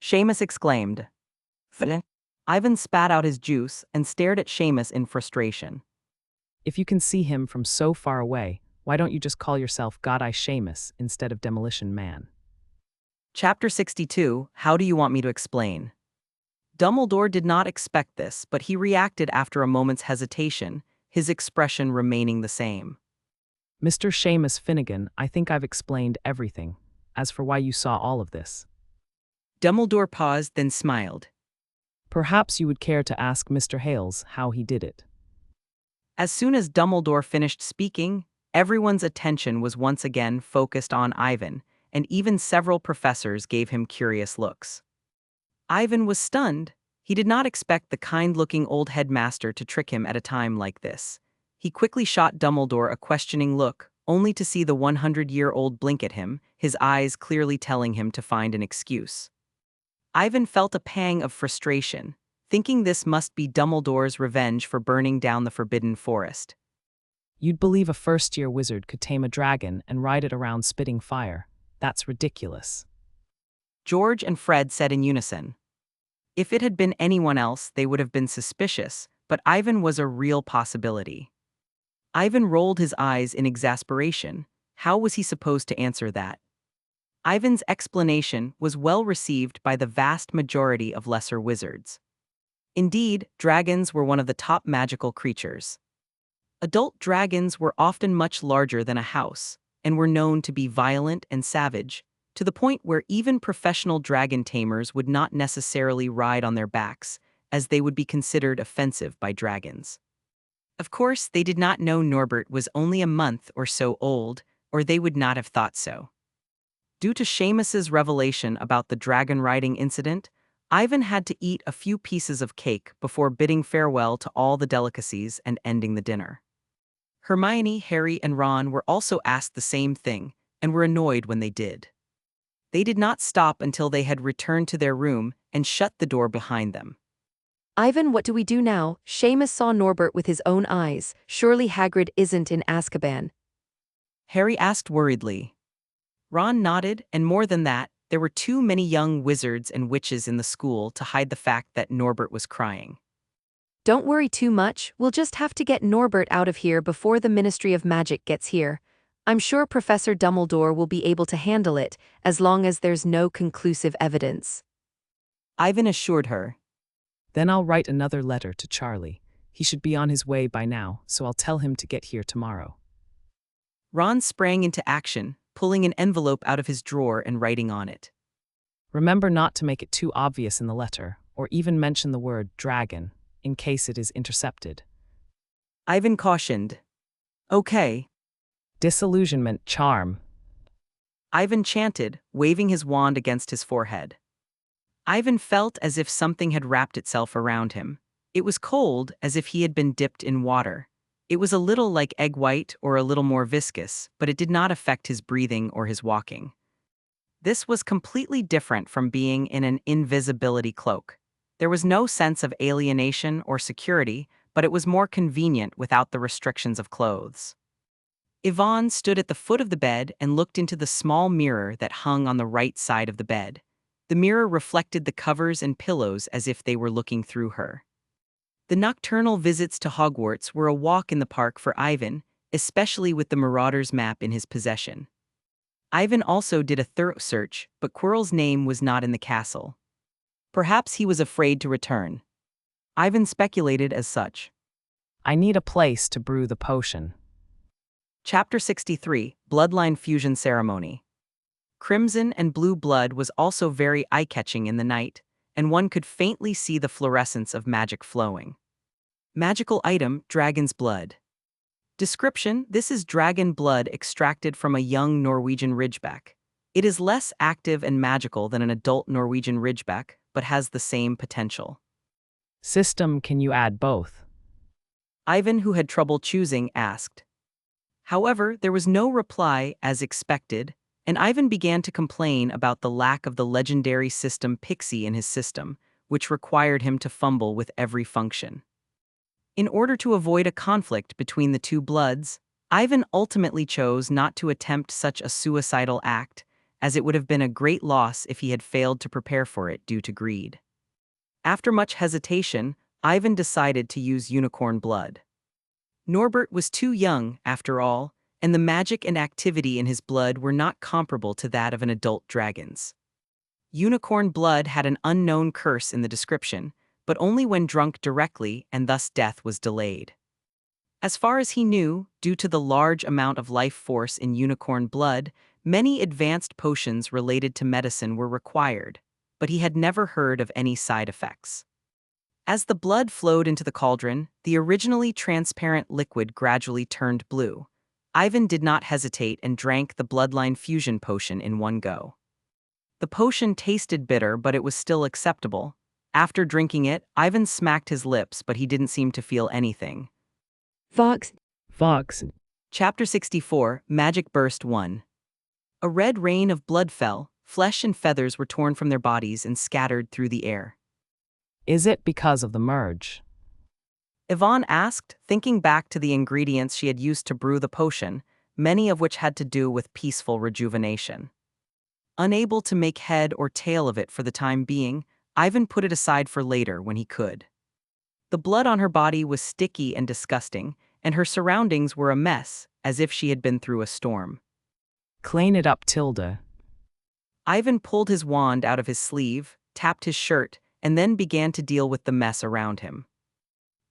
Seamus exclaimed. Ivan spat out his juice and stared at Seamus in frustration. If you can see him from so far away, why don't you just call yourself God-Eye Seamus instead of Demolition Man? Chapter 62, How Do You Want Me to Explain? Dumbledore did not expect this, but he reacted after a moment's hesitation, his expression remaining the same. Mr. Seamus Finnegan, I think I've explained everything. As for why you saw all of this. Dumbledore paused, then smiled. Perhaps you would care to ask Mr. Hales how he did it. As soon as Dumbledore finished speaking, everyone's attention was once again focused on Ivan, and even several professors gave him curious looks. Ivan was stunned. He did not expect the kind-looking old headmaster to trick him at a time like this. He quickly shot Dumbledore a questioning look, only to see the 100-year-old blink at him, his eyes clearly telling him to find an excuse. Ivan felt a pang of frustration, thinking this must be Dumbledore's revenge for burning down the Forbidden Forest. You'd believe a first-year wizard could tame a dragon and ride it around spitting fire. That's ridiculous. George and Fred said in unison. If it had been anyone else, they would have been suspicious, but Ivan was a real possibility. Ivan rolled his eyes in exasperation. How was he supposed to answer that? Ivan's explanation was well received by the vast majority of lesser wizards. Indeed, dragons were one of the top magical creatures. Adult dragons were often much larger than a house, and were known to be violent and savage, to the point where even professional dragon tamers would not necessarily ride on their backs, as they would be considered offensive by dragons. Of course, they did not know Norbert was only a month or so old, or they would not have thought so. Due to Seamus's revelation about the dragon riding incident, Ivan had to eat a few pieces of cake before bidding farewell to all the delicacies and ending the dinner. Hermione, Harry, and Ron were also asked the same thing, and were annoyed when they did. They did not stop until they had returned to their room and shut the door behind them. Ivan, what do we do now? Seamus saw Norbert with his own eyes. Surely Hagrid isn't in Azkaban. Harry asked worriedly. Ron nodded, and more than that, there were too many young wizards and witches in the school to hide the fact that Norbert was crying. Don't worry too much, we'll just have to get Norbert out of here before the Ministry of Magic gets here. I'm sure Professor Dumbledore will be able to handle it, as long as there's no conclusive evidence. Ivan assured her. Then I'll write another letter to Charlie. He should be on his way by now, so I'll tell him to get here tomorrow. Ron sprang into action, pulling an envelope out of his drawer and writing on it. Remember not to make it too obvious in the letter, or even mention the word dragon, in case it is intercepted. Ivan cautioned. Okay. Disillusionment charm. Ivan chanted, waving his wand against his forehead. Ivan felt as if something had wrapped itself around him. It was cold, as if he had been dipped in water. It was a little like egg white or a little more viscous, but it did not affect his breathing or his walking. This was completely different from being in an invisibility cloak. There was no sense of alienation or security, but it was more convenient without the restrictions of clothes. Yvonne stood at the foot of the bed and looked into the small mirror that hung on the right side of the bed. The mirror reflected the covers and pillows as if they were looking through her. The nocturnal visits to Hogwarts were a walk in the park for Ivan, especially with the Marauder's map in his possession. Ivan also did a thorough search, but Quirrell's name was not in the castle. Perhaps he was afraid to return. Ivan speculated as such. I need a place to brew the potion. Chapter 63, Bloodline Fusion Ceremony. Crimson and blue blood was also very eye-catching in the night, and one could faintly see the fluorescence of magic flowing. Magical item, dragon's blood. Description: this is dragon blood extracted from a young Norwegian ridgeback. It is less active and magical than an adult Norwegian ridgeback, but has the same potential. System: can you add both? Ivan, who had trouble choosing, asked. However, there was no reply as expected, and Ivan began to complain about the lack of the legendary system Pixie in his system, which required him to fumble with every function. In order to avoid a conflict between the two bloods, Ivan ultimately chose not to attempt such a suicidal act, as it would have been a great loss if he had failed to prepare for it due to greed. After much hesitation, Ivan decided to use unicorn blood. Norbert was too young, after all, and the magic and activity in his blood were not comparable to that of an adult dragon's. Unicorn blood had an unknown curse in the description, but only when drunk directly, and thus death was delayed. As far as he knew, due to the large amount of life force in unicorn blood, many advanced potions related to medicine were required, but he had never heard of any side effects. As the blood flowed into the cauldron, the originally transparent liquid gradually turned blue. Ivan did not hesitate and drank the Bloodline fusion potion in one go. The potion tasted bitter, but it was still acceptable. After drinking it, Ivan smacked his lips, but he didn't seem to feel anything. Fox. Chapter 64, Magic Burst 1. A red rain of blood fell, flesh and feathers were torn from their bodies and scattered through the air. Is it because of the merge? Yvonne asked, thinking back to the ingredients she had used to brew the potion, many of which had to do with peaceful rejuvenation. Unable to make head or tail of it for the time being, Ivan put it aside for later when he could. The blood on her body was sticky and disgusting, and her surroundings were a mess, as if she had been through a storm. Clean it up, Tilda. Ivan pulled his wand out of his sleeve, tapped his shirt, and then began to deal with the mess around him.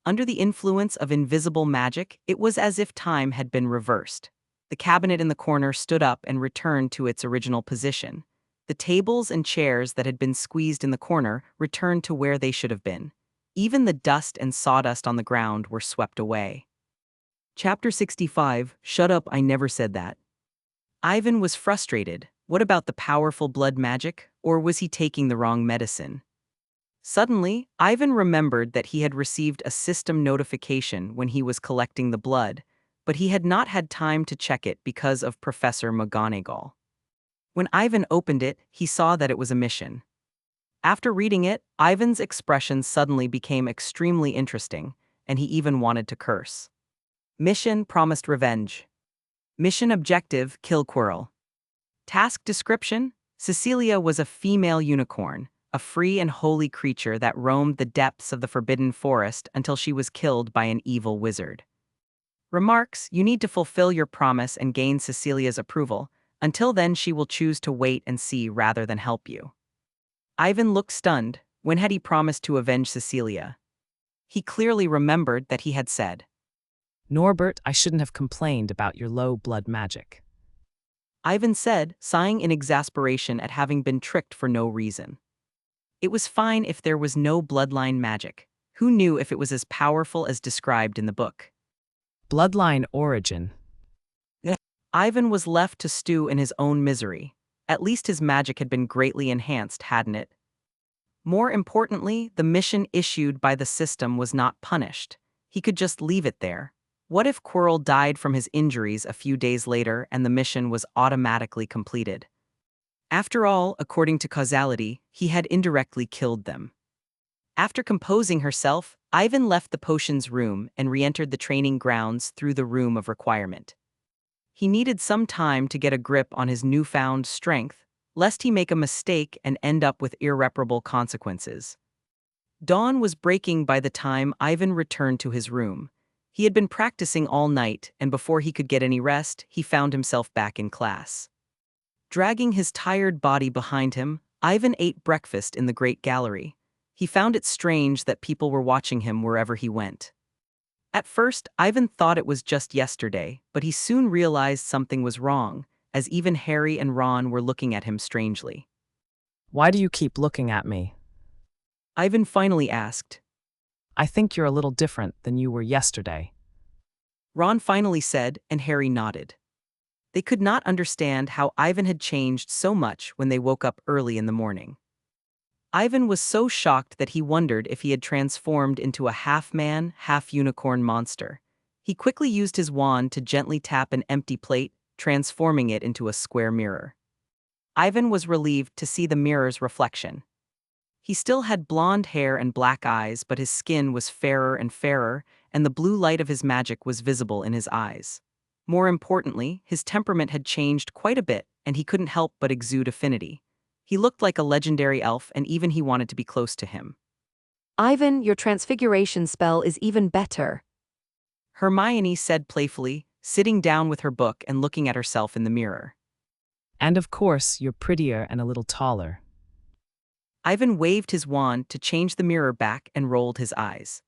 Under the influence of invisible magic, it was as if time had been reversed. The cabinet in the corner stood up and returned to its original position. The tables and chairs that had been squeezed in the corner returned to where they should have been. Even the dust and sawdust on the ground were swept away. Chapter 65, Shut Up, I Never Said That. Ivan was frustrated. What about the powerful blood magic, or was he taking the wrong medicine? Suddenly, Ivan remembered that he had received a system notification when he was collecting the blood, but he had not had time to check it because of Professor McGonagall. When Ivan opened it, he saw that it was a mission. After reading it, Ivan's expression suddenly became extremely interesting, and he even wanted to curse. Mission promised revenge. Mission objective, kill Quirrell. Task description: Cecilia was a female unicorn, a free and holy creature that roamed the depths of the Forbidden Forest until she was killed by an evil wizard. Remarks: you need to fulfill your promise and gain Cecilia's approval. Until then, she will choose to wait and see rather than help you. Ivan looked stunned. When had he promised to avenge Cecilia? He clearly remembered that he had said, Norbert, I shouldn't have complained about your low blood magic. Ivan said, sighing in exasperation at having been tricked for no reason. It was fine if there was no bloodline magic. Who knew if it was as powerful as described in the book? Bloodline origin. Ivan was left to stew in his own misery. At least his magic had been greatly enhanced, hadn't it? More importantly, the mission issued by the system was not punished. He could just leave it there. What if Quirrell died from his injuries a few days later and the mission was automatically completed? After all, according to causality, he had indirectly killed them. After composing herself, Ivan left the potions room and re-entered the training grounds through the room of requirement. He needed some time to get a grip on his newfound strength, lest he make a mistake and end up with irreparable consequences. Dawn was breaking by the time Ivan returned to his room. He had been practicing all night, and before he could get any rest, he found himself back in class. Dragging his tired body behind him, Ivan ate breakfast in the great gallery. He found it strange that people were watching him wherever he went. At first, Ivan thought it was just yesterday, but he soon realized something was wrong, as even Harry and Ron were looking at him strangely. Why do you keep looking at me? Ivan finally asked. I think you're a little different than you were yesterday. Ron finally said, and Harry nodded. They could not understand how Ivan had changed so much when they woke up early in the morning. Ivan was so shocked that he wondered if he had transformed into a half-man, half-unicorn monster. He quickly used his wand to gently tap an empty plate, transforming it into a square mirror. Ivan was relieved to see the mirror's reflection. He still had blonde hair and black eyes, but his skin was fairer and fairer, and the blue light of his magic was visible in his eyes. More importantly, his temperament had changed quite a bit, and he couldn't help but exude affinity. He looked like a legendary elf, and even he wanted to be close to him. Ivan, your transfiguration spell is even better. Hermione said playfully, sitting down with her book and looking at herself in the mirror. And of course, you're prettier and a little taller. Ivan waved his wand to change the mirror back and rolled his eyes.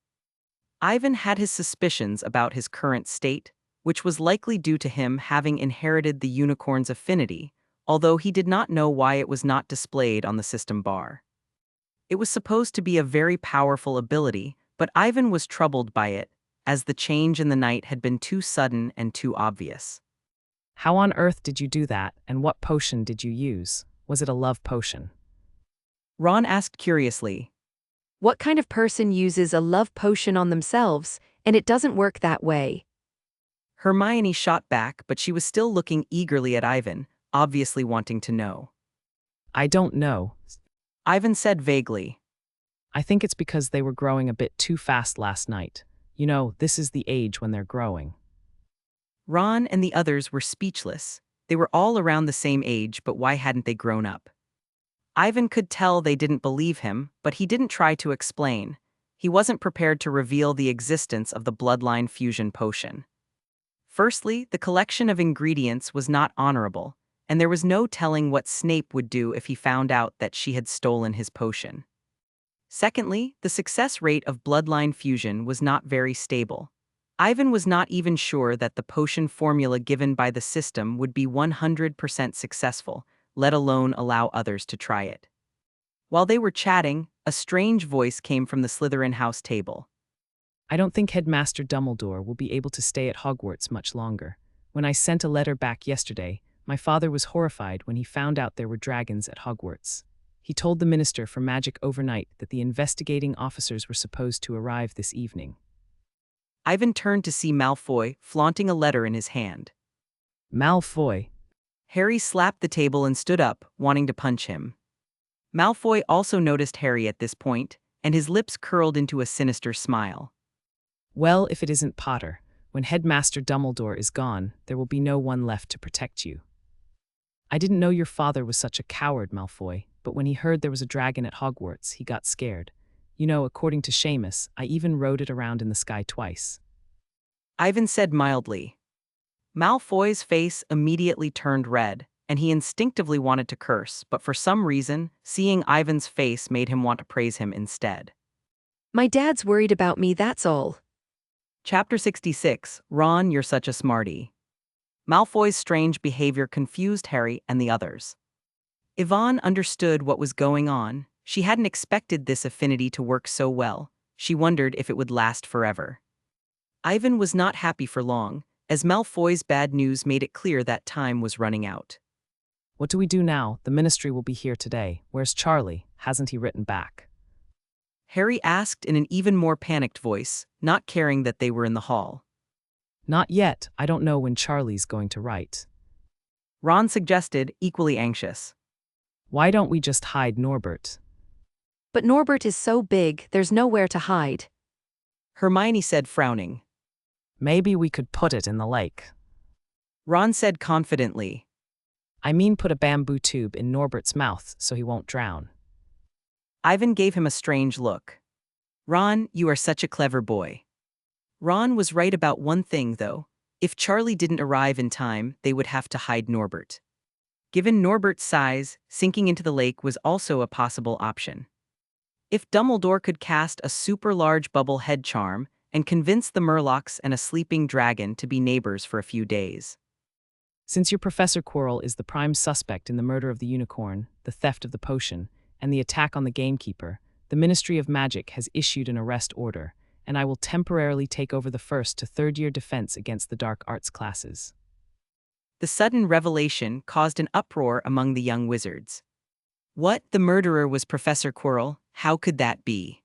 Ivan had his suspicions about his current state, which was likely due to him having inherited the unicorn's affinity, although he did not know why it was not displayed on the system bar. It was supposed to be a very powerful ability, but Ivan was troubled by it, as the change in the night had been too sudden and too obvious. How on earth did you do that, and what potion did you use? Was it a love potion? Ron asked curiously. What kind of person uses a love potion on themselves, and it doesn't work that way? Hermione shot back, but she was still looking eagerly at Ivan, obviously wanting to know. I don't know. Ivan said vaguely. I think it's because they were growing a bit too fast last night. You know, this is the age when they're growing. Ron and the others were speechless. They were all around the same age, but why hadn't they grown up? Ivan could tell they didn't believe him, but he didn't try to explain. He wasn't prepared to reveal the existence of the Bloodline fusion potion. Firstly, the collection of ingredients was not honorable, and there was no telling what Snape would do if he found out that she had stolen his potion. Secondly, the success rate of Bloodline fusion was not very stable. Ivan was not even sure that the potion formula given by the system would be 100% successful, let alone allow others to try it. While they were chatting, a strange voice came from the Slytherin house table. I don't think Headmaster Dumbledore will be able to stay at Hogwarts much longer. When I sent a letter back yesterday, my father was horrified when he found out there were dragons at Hogwarts. He told the Minister for Magic overnight that the investigating officers were supposed to arrive this evening. Ivan turned to see Malfoy, flaunting a letter in his hand. Malfoy. Harry slapped the table and stood up, wanting to punch him. Malfoy also noticed Harry at this point, and his lips curled into a sinister smile. Well, if it isn't Potter, when Headmaster Dumbledore is gone, there will be no one left to protect you. I didn't know your father was such a coward, Malfoy, but when he heard there was a dragon at Hogwarts, he got scared. You know, according to Seamus, I even rode it around in the sky twice. Ivan said mildly. Malfoy's face immediately turned red, and he instinctively wanted to curse, but for some reason, seeing Ivan's face made him want to praise him instead. My dad's worried about me, that's all. Chapter 66, Ron, you're such a smarty. Malfoy's strange behavior confused Harry and the others. Yvonne understood what was going on. She hadn't expected this affinity to work so well. She wondered if it would last forever. Ivan was not happy for long, as Malfoy's bad news made it clear that time was running out. What do we do now? The ministry will be here today. Where's Charlie? Hasn't he written back? Harry asked in an even more panicked voice, not caring that they were in the hall. Not yet. I don't know when Charlie's going to write. Ron suggested, equally anxious. Why don't we just hide Norbert? But Norbert is so big, there's nowhere to hide. Hermione said, frowning. Maybe we could put it in the lake. Ron said confidently. I mean, put a bamboo tube in Norbert's mouth so he won't drown. Ivan gave him a strange look. Ron, you are such a clever boy. Ron was right about one thing, though. If Charlie didn't arrive in time, they would have to hide Norbert. Given Norbert's size, sinking into the lake was also a possible option. If Dumbledore could cast a super-large bubble head charm and convince the Murlocs and a sleeping dragon to be neighbors for a few days. Since your Professor Quirrell is the prime suspect in the murder of the unicorn, the theft of the potion, and the attack on the gamekeeper, the Ministry of Magic has issued an arrest order, and I will temporarily take over the first to third-year defense against the dark arts classes. The sudden revelation caused an uproar among the young wizards. What? The murderer was Professor Quirrell? How could that be?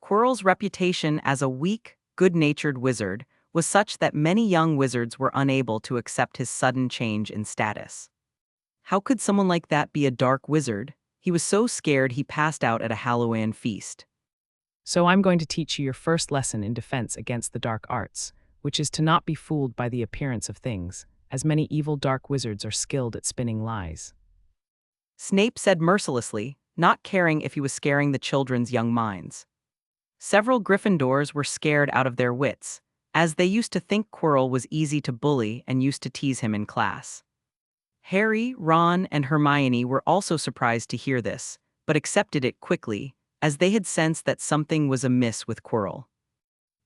Quirrell's reputation as a weak, good-natured wizard was such that many young wizards were unable to accept his sudden change in status. How could someone like that be a dark wizard? He was so scared he passed out at a Halloween feast. So I'm going to teach you your first lesson in defense against the dark arts, which is to not be fooled by the appearance of things, as many evil dark wizards are skilled at spinning lies. Snape said mercilessly, not caring if he was scaring the children's young minds. Several Gryffindors were scared out of their wits, as they used to think Quirrell was easy to bully and used to tease him in class. Harry, Ron, and Hermione were also surprised to hear this, but accepted it quickly, as they had sensed that something was amiss with Quirrell.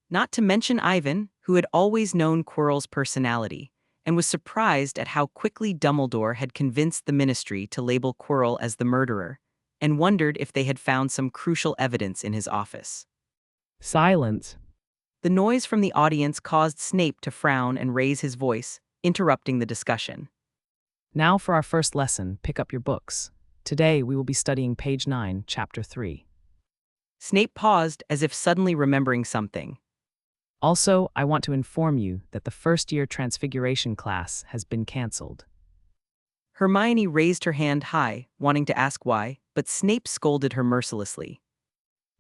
Not to mention Ivan, who had always known Quirrell's personality, and was surprised at how quickly Dumbledore had convinced the Ministry to label Quirrell as the murderer, and wondered if they had found some crucial evidence in his office. Silence. The noise from the audience caused Snape to frown and raise his voice, interrupting the discussion. Now for our first lesson, pick up your books. Today we will be studying page 9, chapter 3. Snape paused as if suddenly remembering something. Also, I want to inform you that the first-year Transfiguration class has been cancelled. Hermione raised her hand high, wanting to ask why, but Snape scolded her mercilessly.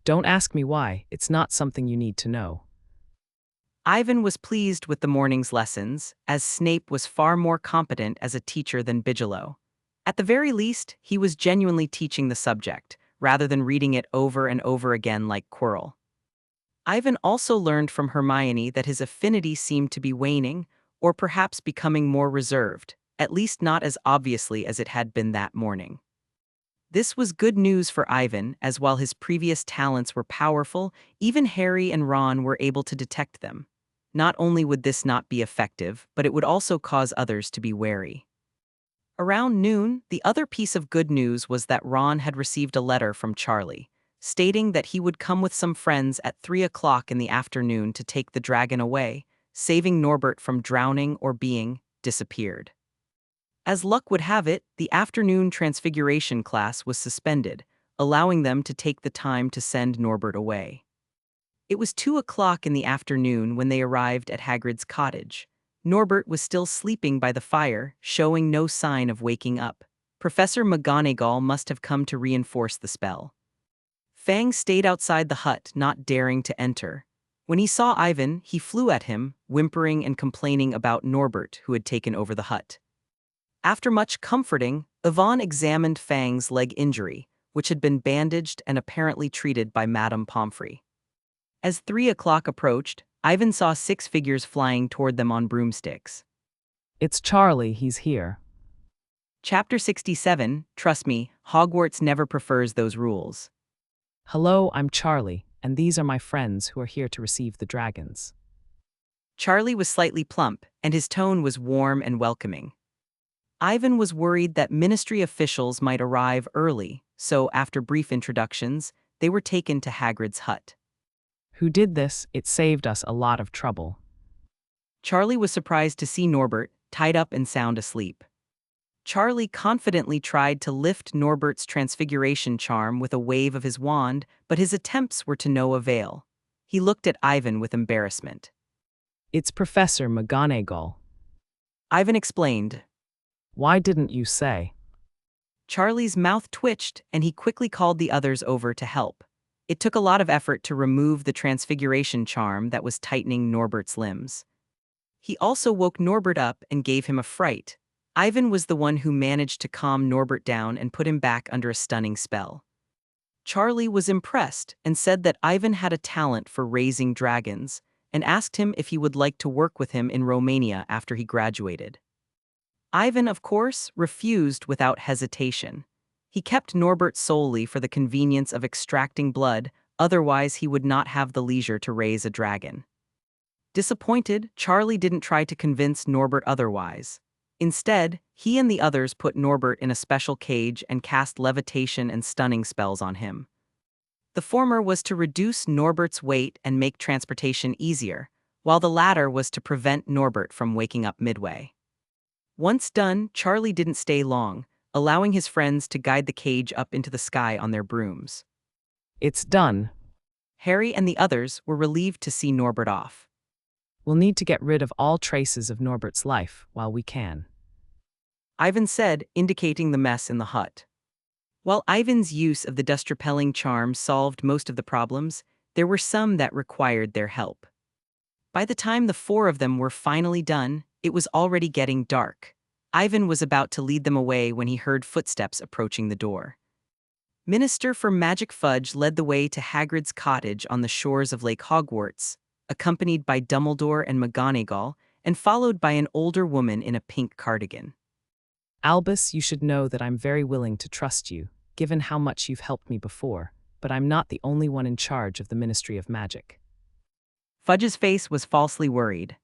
Don't ask me why, it's not something you need to know. Ivan was pleased with the morning's lessons, as Snape was far more competent as a teacher than Bigelow. At the very least, he was genuinely teaching the subject, rather than reading it over and over again like Quirrell. Ivan also learned from Hermione that his affinity seemed to be waning, or perhaps becoming more reserved, at least not as obviously as it had been that morning. This was good news for Ivan, as while his previous talents were powerful, even Harry and Ron were able to detect them. Not only would this not be effective, but it would also cause others to be wary. Around noon, the other piece of good news was that Ron had received a letter from Charlie, stating that he would come with some friends at 3 o'clock in the afternoon to take the dragon away, saving Norbert from drowning or being disappeared. As luck would have it, the afternoon Transfiguration class was suspended, allowing them to take the time to send Norbert away. It was 2 o'clock in the afternoon when they arrived at Hagrid's cottage. Norbert was still sleeping by the fire, showing no sign of waking up. Professor McGonagall must have come to reinforce the spell. Fang stayed outside the hut, not daring to enter. When he saw Ivan, he flew at him, whimpering and complaining about Norbert, who had taken over the hut. After much comforting, Yvonne examined Fang's leg injury, which had been bandaged and apparently treated by Madame Pomfrey. As 3 o'clock approached, Ivan saw 6 figures flying toward them on broomsticks. It's Charlie, he's here. Chapter 67, trust me, Hogwarts never prefers those rules. Hello, I'm Charlie, and these are my friends who are here to receive the dragons. Charlie was slightly plump, and his tone was warm and welcoming. Ivan was worried that ministry officials might arrive early, so after brief introductions, they were taken to Hagrid's hut. Who did this? It saved us a lot of trouble. Charlie was surprised to see Norbert, tied up and sound asleep. Charlie confidently tried to lift Norbert's transfiguration charm with a wave of his wand, but his attempts were to no avail. He looked at Ivan with embarrassment. It's Professor McGonagall. Ivan explained. Why didn't you say? Charlie's mouth twitched, and he quickly called the others over to help. It took a lot of effort to remove the transfiguration charm that was tightening Norbert's limbs. He also woke Norbert up and gave him a fright. Ivan was the one who managed to calm Norbert down and put him back under a stunning spell. Charlie was impressed and said that Ivan had a talent for raising dragons, and asked him if he would like to work with him in Romania after he graduated. Ivan, of course, refused without hesitation. He kept Norbert solely for the convenience of extracting blood, otherwise he would not have the leisure to raise a dragon. Disappointed, Charlie didn't try to convince Norbert otherwise. Instead, he and the others put Norbert in a special cage and cast levitation and stunning spells on him. The former was to reduce Norbert's weight and make transportation easier, while the latter was to prevent Norbert from waking up midway. Once done, Charlie didn't stay long, allowing his friends to guide the cage up into the sky on their brooms. It's done. Harry and the others were relieved to see Norbert off. We'll need to get rid of all traces of Norbert's life while we can. Ivan said, indicating the mess in the hut. While Ivan's use of the dust-repelling charm solved most of the problems, there were some that required their help. By the time the four of them were finally done, it was already getting dark. Ivan was about to lead them away when he heard footsteps approaching the door. Minister for Magic Fudge led the way to Hagrid's cottage on the shores of Lake Hogwarts, accompanied by Dumbledore and McGonagall, and followed by an older woman in a pink cardigan. Albus, you should know that I'm very willing to trust you, given how much you've helped me before, but I'm not the only one in charge of the Ministry of Magic. Fudge's face was falsely worried.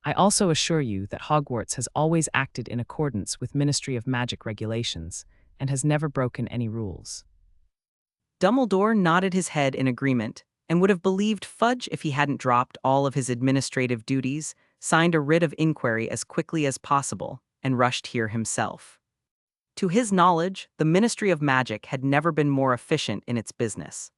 I also assure you that Hogwarts has always acted in accordance with Ministry of Magic regulations, and has never broken any rules. Dumbledore nodded his head in agreement, and would have believed Fudge if he hadn't dropped all of his administrative duties, signed a writ of inquiry as quickly as possible, and rushed here himself. To his knowledge, the Ministry of Magic had never been more efficient in its business.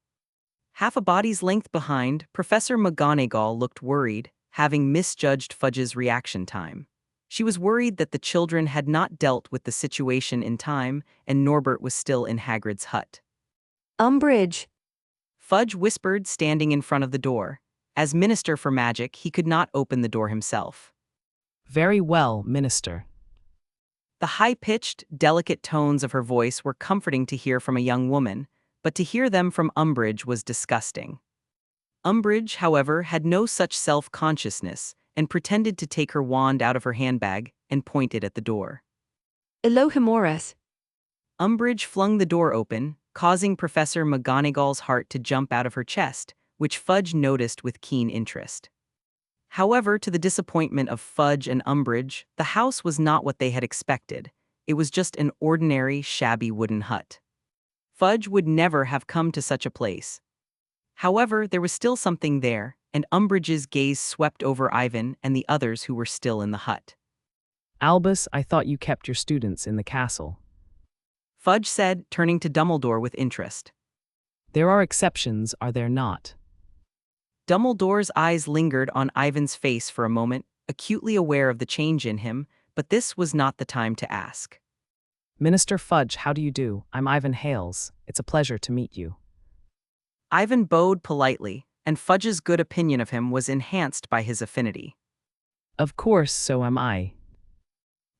Half a body's length behind, Professor McGonagall looked worried, having misjudged Fudge's reaction time. She was worried that the children had not dealt with the situation in time, and Norbert was still in Hagrid's hut. Umbridge. Fudge whispered, standing in front of the door. As Minister for Magic, he could not open the door himself. Very well, Minister. The high-pitched, delicate tones of her voice were comforting to hear from a young woman, but to hear them from Umbridge was disgusting. Umbridge, however, had no such self-consciousness, and pretended to take her wand out of her handbag and pointed at the door. Elohimores. Umbridge flung the door open, causing Professor McGonagall's heart to jump out of her chest, which Fudge noticed with keen interest. However, to the disappointment of Fudge and Umbridge, the house was not what they had expected. It was just an ordinary, shabby wooden hut. Fudge would never have come to such a place. However, there was still something there, and Umbridge's gaze swept over Ivan and the others who were still in the hut. Albus, I thought you kept your students in the castle. Fudge said, turning to Dumbledore with interest. There are exceptions, are there not? Dumbledore's eyes lingered on Ivan's face for a moment, acutely aware of the change in him, but this was not the time to ask. Minister Fudge, how do you do? I'm Ivan Hales. It's a pleasure to meet you. Ivan bowed politely, and Fudge's good opinion of him was enhanced by his affinity. Of course, so am I.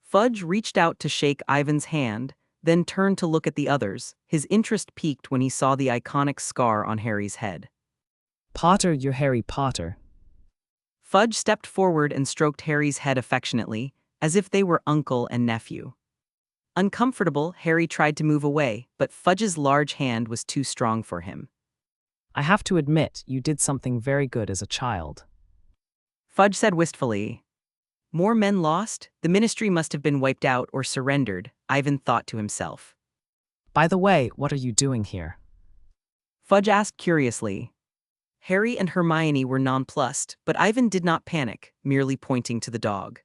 Fudge reached out to shake Ivan's hand, then turned to look at the others. His interest peaked when he saw the iconic scar on Harry's head. Potter, you're Harry Potter. Fudge stepped forward and stroked Harry's head affectionately, as if they were uncle and nephew. Uncomfortable, Harry tried to move away, but Fudge's large hand was too strong for him. I have to admit, you did something very good as a child. Fudge said wistfully. More men lost? The ministry must have been wiped out or surrendered, Ivan thought to himself. By the way, what are you doing here? Fudge asked curiously. Harry and Hermione were nonplussed, but Ivan did not panic, merely pointing to the dog.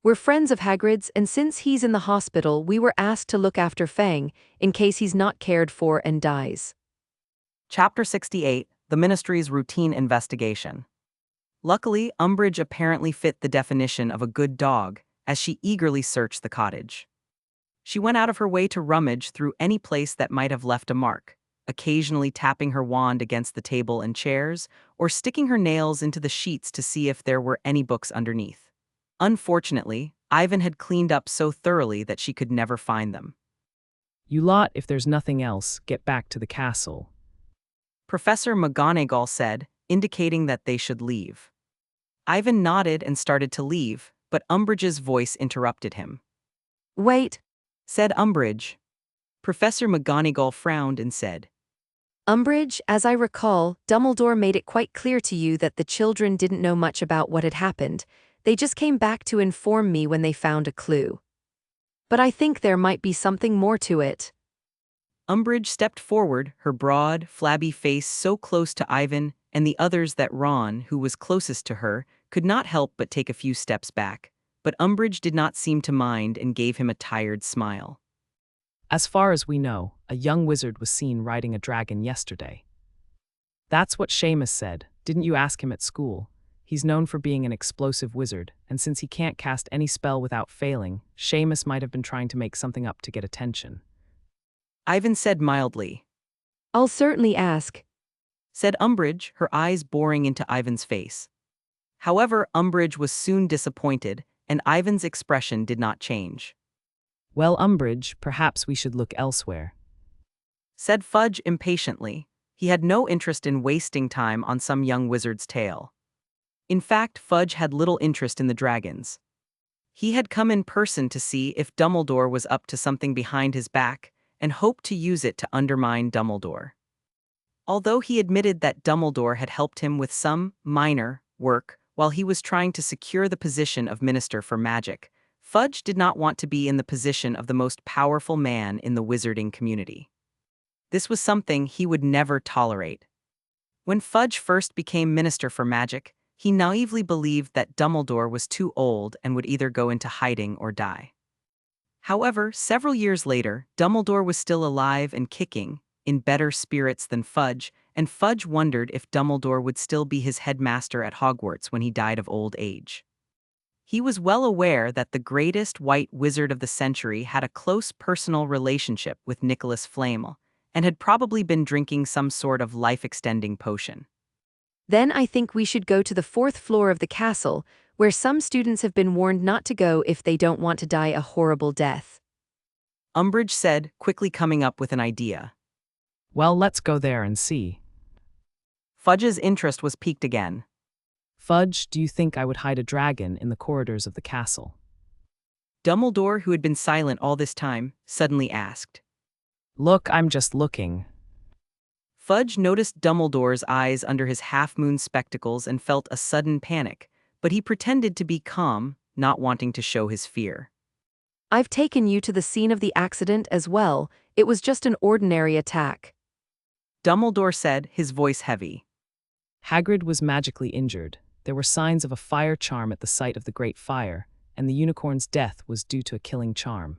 We're friends of Hagrid's, and since he's in the hospital, we were asked to look after Fang, in case he's not cared for and dies. Chapter 68, The Ministry's Routine Investigation. Luckily, Umbridge apparently fit the definition of a good dog, as she eagerly searched the cottage. She went out of her way to rummage through any place that might have left a mark, occasionally tapping her wand against the table and chairs, or sticking her nails into the sheets to see if there were any books underneath. Unfortunately, Ivan had cleaned up so thoroughly that she could never find them. You lot, if there's nothing else, get back to the castle. Professor McGonagall said, indicating that they should leave. Ivan nodded and started to leave, but Umbridge's voice interrupted him. Wait, Said Umbridge. Professor McGonagall frowned and said, Umbridge, as I recall, Dumbledore made it quite clear to you that the children didn't know much about what had happened. They just came back to inform me when they found a clue. But I think there might be something more to it. Umbridge stepped forward, her broad, flabby face so close to Ivan and the others that Ron, who was closest to her, could not help but take a few steps back. But Umbridge did not seem to mind and gave him a tired smile. As far as we know, a young wizard was seen riding a dragon yesterday. That's what Seamus said. Didn't you ask him at school? He's known for being an explosive wizard, and since he can't cast any spell without failing, Seamus might have been trying to make something up to get attention. Ivan said mildly. I'll certainly ask. Said Umbridge, her eyes boring into Ivan's face. However, Umbridge was soon disappointed, and Ivan's expression did not change. Well, Umbridge, perhaps we should look elsewhere. Said Fudge impatiently. He had no interest in wasting time on some young wizard's tale. In fact, Fudge had little interest in the dragons. He had come in person to see if Dumbledore was up to something behind his back, and hoped to use it to undermine Dumbledore. Although he admitted that Dumbledore had helped him with some minor work while he was trying to secure the position of Minister for Magic, Fudge did not want to be in the position of the most powerful man in the wizarding community. This was something he would never tolerate. When Fudge first became Minister for Magic, he naively believed that Dumbledore was too old and would either go into hiding or die. However, several years later, Dumbledore was still alive and kicking, in better spirits than Fudge, and Fudge wondered if Dumbledore would still be his headmaster at Hogwarts when he died of old age. He was well aware that the greatest white wizard of the century had a close personal relationship with Nicholas Flamel, and had probably been drinking some sort of life-extending potion. Then I think we should go to the 4th floor of the castle, where some students have been warned not to go if they don't want to die a horrible death. Umbridge said, quickly coming up with an idea. Well, let's go there and see. Fudge's interest was piqued again. Fudge, do you think I would hide a dragon in the corridors of the castle? Dumbledore, who had been silent all this time, suddenly asked. Look, I'm just looking. Fudge noticed Dumbledore's eyes under his half-moon spectacles and felt a sudden panic, but he pretended to be calm, not wanting to show his fear. I've taken you to the scene of the accident as well. It was just an ordinary attack. Dumbledore said, his voice heavy. Hagrid was magically injured. There were signs of a fire charm at the site of the Great Fire, and the unicorn's death was due to a killing charm.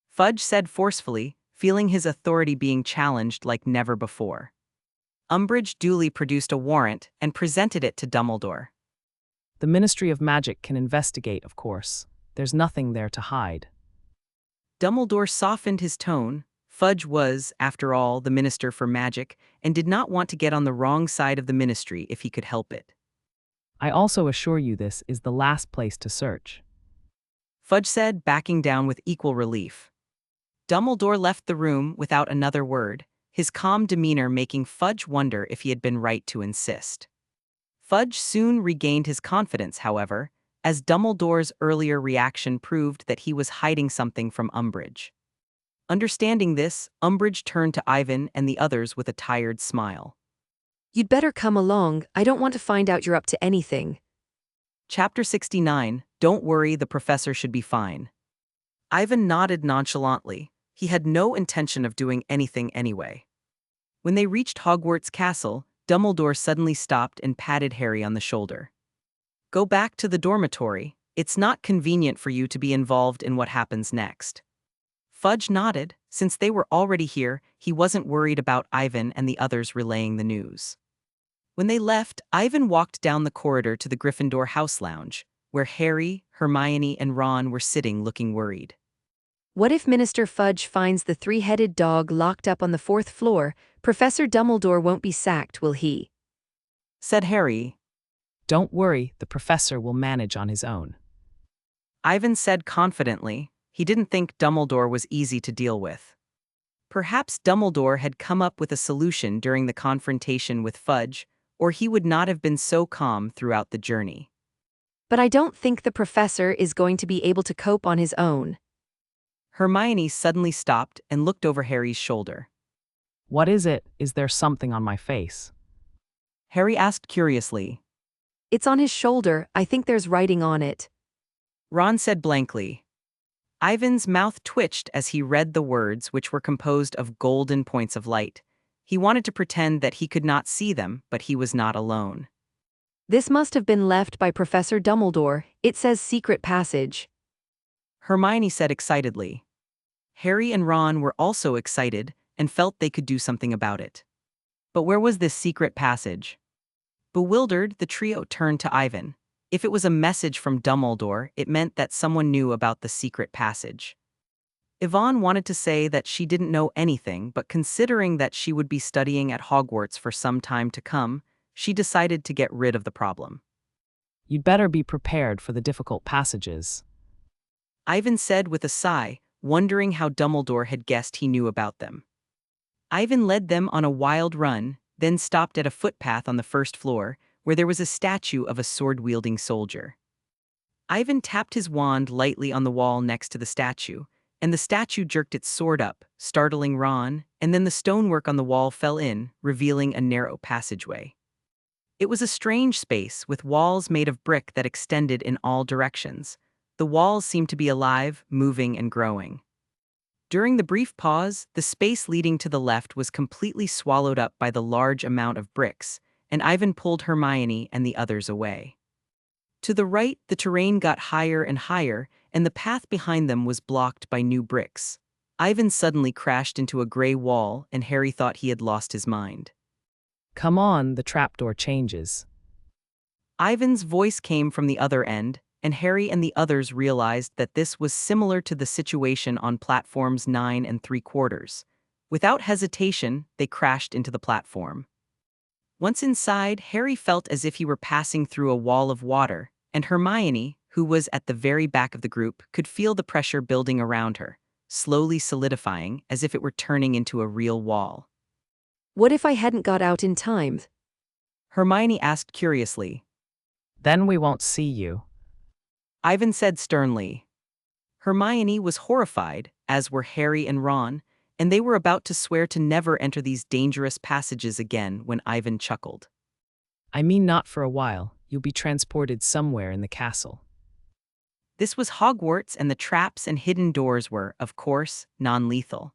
Fudge said forcefully, feeling his authority being challenged like never before. Umbridge duly produced a warrant and presented it to Dumbledore. The Ministry of Magic can investigate, of course. There's nothing there to hide. Dumbledore softened his tone. Fudge was, after all, the Minister for Magic, and did not want to get on the wrong side of the ministry if he could help it. I also assure you this is the last place to search. Fudge said, backing down with equal relief. Dumbledore left the room without another word, his calm demeanor making Fudge wonder if he had been right to insist. Fudge soon regained his confidence, however, as Dumbledore's earlier reaction proved that he was hiding something from Umbridge. Understanding this, Umbridge turned to Ivan and the others with a tired smile. You'd better come along. I don't want to find out you're up to anything. Chapter 69, Don't worry, the professor should be fine. Ivan nodded nonchalantly. He had no intention of doing anything anyway. When they reached Hogwarts Castle, Dumbledore suddenly stopped and patted Harry on the shoulder. Go back to the dormitory. It's not convenient for you to be involved in what happens next. Fudge nodded. Since they were already here, he wasn't worried about Ivan and the others relaying the news. When they left, Ivan walked down the corridor to the Gryffindor house lounge, where Harry, Hermione, and Ron were sitting looking worried. What if Minister Fudge finds the three-headed dog locked up on the 4th floor? Professor Dumbledore won't be sacked, will he? Said Harry. Don't worry, the professor will manage on his own. Ivan said confidently. He didn't think Dumbledore was easy to deal with. Perhaps Dumbledore had come up with a solution during the confrontation with Fudge, or he would not have been so calm throughout the journey. But I don't think the professor is going to be able to cope on his own. Hermione suddenly stopped and looked over Harry's shoulder. What is it? Is there something on my face? Harry asked curiously. It's on his shoulder. I think there's writing on it. Ron said blankly. Ivan's mouth twitched as he read the words, which were composed of golden points of light. He wanted to pretend that he could not see them, but he was not alone. This must have been left by Professor Dumbledore. It says secret passage. Hermione said excitedly. Harry and Ron were also excited and felt they could do something about it. But where was this secret passage? Bewildered, the trio turned to Ivan. If it was a message from Dumbledore, it meant that someone knew about the secret passage. Yvonne wanted to say that she didn't know anything, but considering that she would be studying at Hogwarts for some time to come, she decided to get rid of the problem. You'd better be prepared for the difficult passages. Ivan said with a sigh, wondering how Dumbledore had guessed he knew about them. Ivan led them on a wild run, then stopped at a footpath on the 1st floor, where there was a statue of a sword-wielding soldier. Ivan tapped his wand lightly on the wall next to the statue, and the statue jerked its sword up, startling Ron, and then the stonework on the wall fell in, revealing a narrow passageway. It was a strange space with walls made of brick that extended in all directions. The walls seemed to be alive, moving, and growing. During the brief pause, the space leading to the left was completely swallowed up by the large amount of bricks, and Ivan pulled Hermione and the others away. To the right, the terrain got higher and higher, and the path behind them was blocked by new bricks. Ivan suddenly crashed into a gray wall, and Harry thought he had lost his mind. Come on, the trapdoor changes. Ivan's voice came from the other end, and Harry and the others realized that this was similar to the situation on platforms 9 3/4. Without hesitation, they crashed into the platform. Once inside, Harry felt as if he were passing through a wall of water, and Hermione, who was at the very back of the group, could feel the pressure building around her, slowly solidifying as if it were turning into a real wall. What if I hadn't got out in time? Hermione asked curiously. Then we won't see you. Ivan said sternly. Hermione was horrified, as were Harry and Ron, and they were about to swear to never enter these dangerous passages again when Ivan chuckled. I mean not for a while. You'll be transported somewhere in the castle. This was Hogwarts, and the traps and hidden doors were, of course, non-lethal.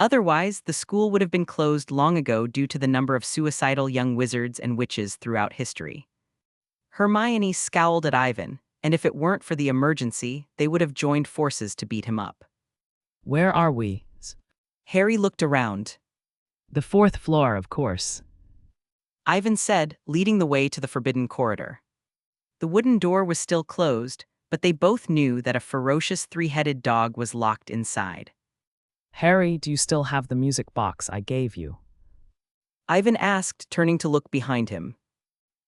Otherwise, the school would have been closed long ago due to the number of suicidal young wizards and witches throughout history. Hermione scowled at Ivan, and if it weren't for the emergency, they would have joined forces to beat him up. Where are we? Harry looked around. The 4th floor, of course. Ivan said, leading the way to the forbidden corridor. The wooden door was still closed, but they both knew that a ferocious 3-headed dog was locked inside. Harry, do you still have the music box I gave you? Ivan asked, turning to look behind him.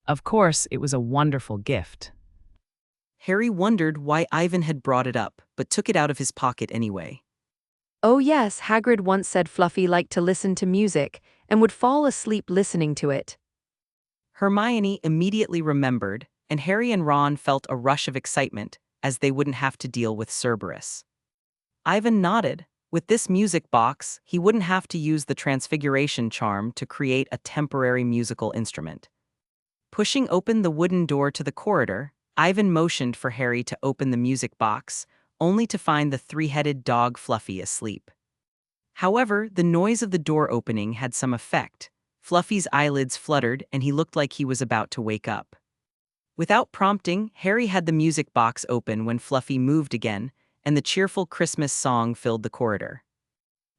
Of course, it was a wonderful gift. Harry wondered why Ivan had brought it up, but took it out of his pocket anyway. Oh yes, Hagrid once said Fluffy liked to listen to music, and would fall asleep listening to it. Hermione immediately remembered, and Harry and Ron felt a rush of excitement, as they wouldn't have to deal with Cerberus. Ivan nodded. With this music box, he wouldn't have to use the transfiguration charm to create a temporary musical instrument. Pushing open the wooden door to the corridor, Ivan motioned for Harry to open the music box, only to find the three-headed dog Fluffy asleep. However, the noise of the door opening had some effect. Fluffy's eyelids fluttered and he looked like he was about to wake up. Without prompting, Harry had the music box open when Fluffy moved again, and the cheerful Christmas song filled the corridor.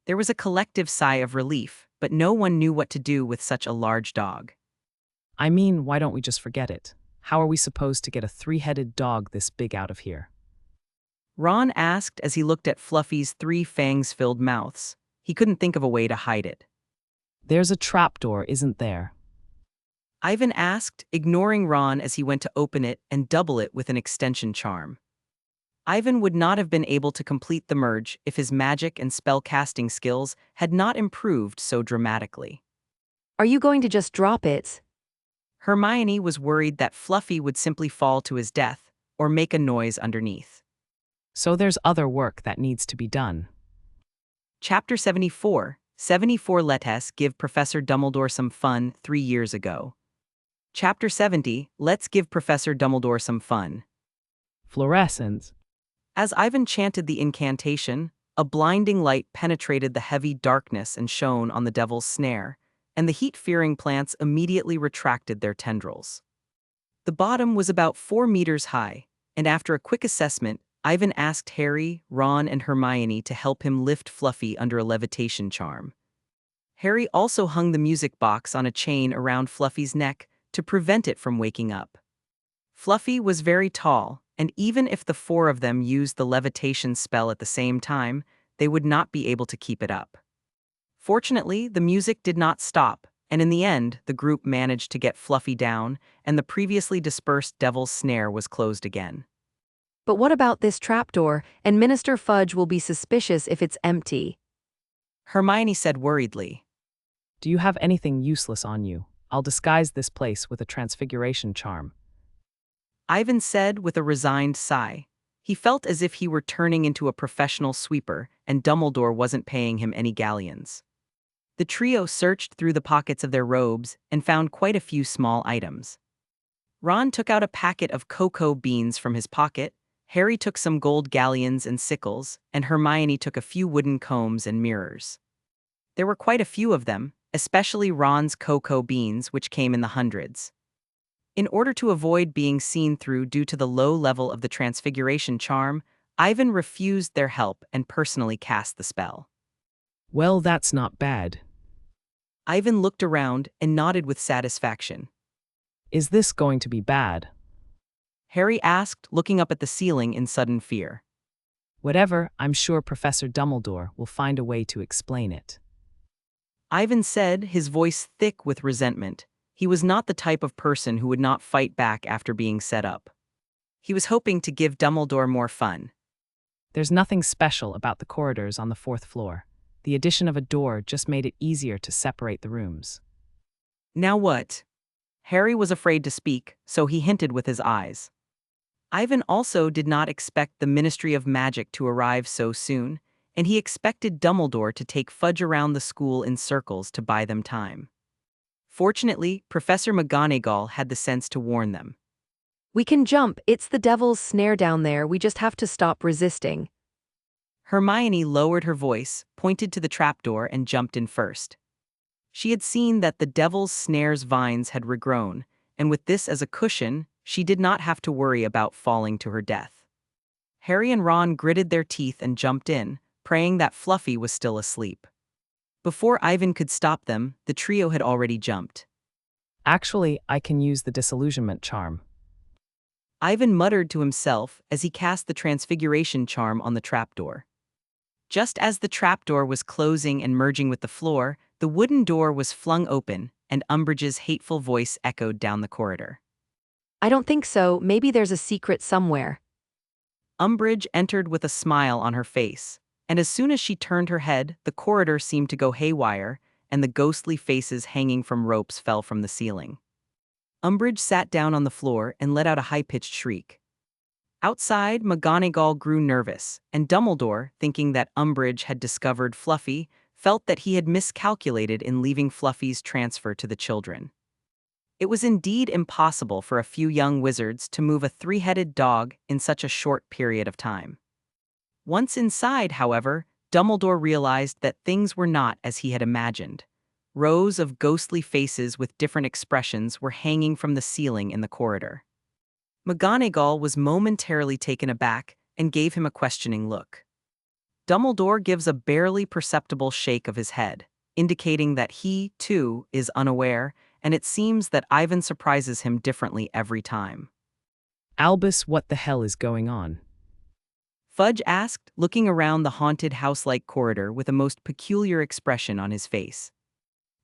There was a collective sigh of relief, but no one knew what to do with such a large dog. I mean, why don't we just forget it? How are we supposed to get a three-headed dog this big out of here? Ron asked as he looked at Fluffy's three fangs-filled mouths. He couldn't think of a way to hide it. There's a trapdoor, isn't there? Ivan asked, ignoring Ron as he went to open it and double it with an extension charm. Ivan would not have been able to complete the merge if his magic and spell-casting skills had not improved so dramatically. Are you going to just drop it? Hermione was worried that Fluffy would simply fall to his death or make a noise underneath. So there's other work that needs to be done. Chapter 74, 74 Let's Give Professor Dumbledore Some Fun 3 years ago. Chapter 70, Let's Give Professor Dumbledore Some Fun. Fluorescence. As Ivan chanted the incantation, a blinding light penetrated the heavy darkness and shone on the devil's snare, and the heat-fearing plants immediately retracted their tendrils. The bottom was about 4 meters high, and after a quick assessment, Ivan asked Harry, Ron, and Hermione to help him lift Fluffy under a levitation charm. Harry also hung the music box on a chain around Fluffy's neck to prevent it from waking up. Fluffy was very tall, and even if the 4 of them used the levitation spell at the same time, they would not be able to keep it up. Fortunately, the music did not stop, and in the end, the group managed to get Fluffy down, and the previously dispersed devil's snare was closed again. But what about this trapdoor? And Minister Fudge will be suspicious if it's empty. Hermione said worriedly. Do you have anything useless on you? I'll disguise this place with a transfiguration charm. Ivan said with a resigned sigh. He felt as if he were turning into a professional sweeper, and Dumbledore wasn't paying him any galleons. The trio searched through the pockets of their robes and found quite a few small items. Ron took out a packet of cocoa beans from his pocket, Harry took some gold galleons and sickles, and Hermione took a few wooden combs and mirrors. There were quite a few of them, especially Ron's cocoa beans, which came in the hundreds. In order to avoid being seen through due to the low level of the transfiguration charm, Ivan refused their help and personally cast the spell. Well, that's not bad. Ivan looked around and nodded with satisfaction. Is this going to be bad? Harry asked, looking up at the ceiling in sudden fear. Whatever, I'm sure Professor Dumbledore will find a way to explain it. Ivan said, his voice thick with resentment. He was not the type of person who would not fight back after being set up. He was hoping to give Dumbledore more fun. There's nothing special about the corridors on the 4th floor. The addition of a door just made it easier to separate the rooms. Now what? Harry was afraid to speak, so he hinted with his eyes. Ivan also did not expect the Ministry of Magic to arrive so soon, and he expected Dumbledore to take Fudge around the school in circles to buy them time. Fortunately, Professor McGonagall had the sense to warn them. We can jump, it's the devil's snare down there, we just have to stop resisting. Hermione lowered her voice, pointed to the trapdoor, and jumped in first. She had seen that the devil's snare's vines had regrown, and with this as a cushion, she did not have to worry about falling to her death. Harry and Ron gritted their teeth and jumped in, praying that Fluffy was still asleep. Before Ivan could stop them, the trio had already jumped. Actually, I can use the disillusionment charm. Ivan muttered to himself as he cast the transfiguration charm on the trapdoor. Just as the trapdoor was closing and merging with the floor, the wooden door was flung open, and Umbridge's hateful voice echoed down the corridor. I don't think so, maybe there's a secret somewhere. Umbridge entered with a smile on her face, and as soon as she turned her head, the corridor seemed to go haywire, and the ghostly faces hanging from ropes fell from the ceiling. Umbridge sat down on the floor and let out a high-pitched shriek. Outside, McGonagall grew nervous, and Dumbledore, thinking that Umbridge had discovered Fluffy, felt that he had miscalculated in leaving Fluffy's transfer to the children. It was indeed impossible for a few young wizards to move a three-headed dog in such a short period of time. Once inside, however, Dumbledore realized that things were not as he had imagined. Rows of ghostly faces with different expressions were hanging from the ceiling in the corridor. McGonagall was momentarily taken aback and gave him a questioning look. Dumbledore gives a barely perceptible shake of his head, indicating that he, too, is unaware, and it seems that Ivan surprises him differently every time. Albus, what the hell is going on? Fudge asked, looking around the haunted house-like corridor with a most peculiar expression on his face.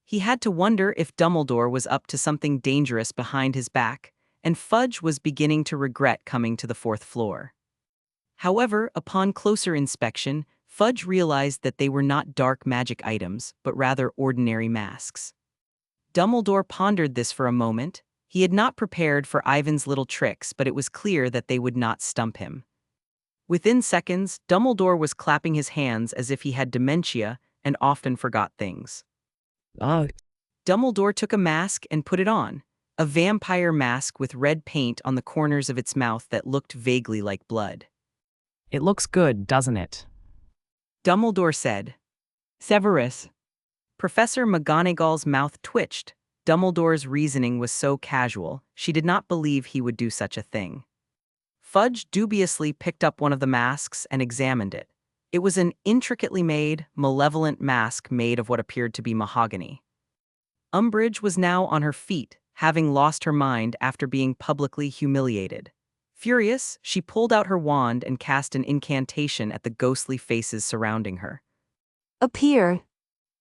He had to wonder if Dumbledore was up to something dangerous behind his back, and Fudge was beginning to regret coming to the fourth floor. However, upon closer inspection, Fudge realized that they were not dark magic items, but rather ordinary masks. Dumbledore pondered this for a moment. He had not prepared for Ivan's little tricks, but it was clear that they would not stump him. Within seconds, Dumbledore was clapping his hands as if he had dementia and often forgot things. Dumbledore took a mask and put it on, a vampire mask with red paint on the corners of its mouth that looked vaguely like blood. It looks good, doesn't it? Dumbledore said. Severus. Professor McGonagall's mouth twitched. Dumbledore's reasoning was so casual, she did not believe he would do such a thing. Fudge dubiously picked up one of the masks and examined it. It was an intricately made, malevolent mask made of what appeared to be mahogany. Umbridge was now on her feet, having lost her mind after being publicly humiliated. Furious, she pulled out her wand and cast an incantation at the ghostly faces surrounding her. Appear.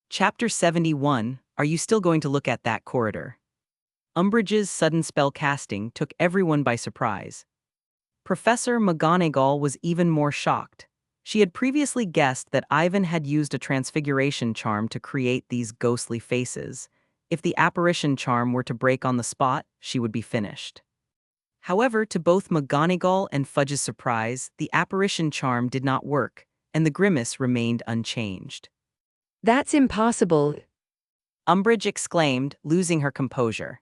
Chapter 71, Are you still going to look at that corridor? Umbridge's sudden spell casting took everyone by surprise. Professor McGonagall was even more shocked. She had previously guessed that Ivan had used a transfiguration charm to create these ghostly faces. If the apparition charm were to break on the spot, she would be finished. However, to both McGonagall and Fudge's surprise, the apparition charm did not work, and the grimace remained unchanged. That's impossible. Umbridge exclaimed, losing her composure.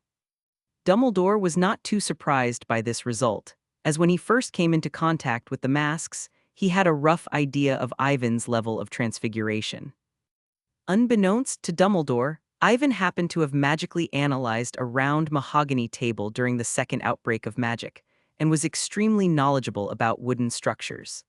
Dumbledore was not too surprised by this result, as when he first came into contact with the masks, he had a rough idea of Ivan's level of transfiguration. Unbeknownst to Dumbledore, Ivan happened to have magically analyzed a round mahogany table during the second outbreak of magic, and was extremely knowledgeable about wooden structures.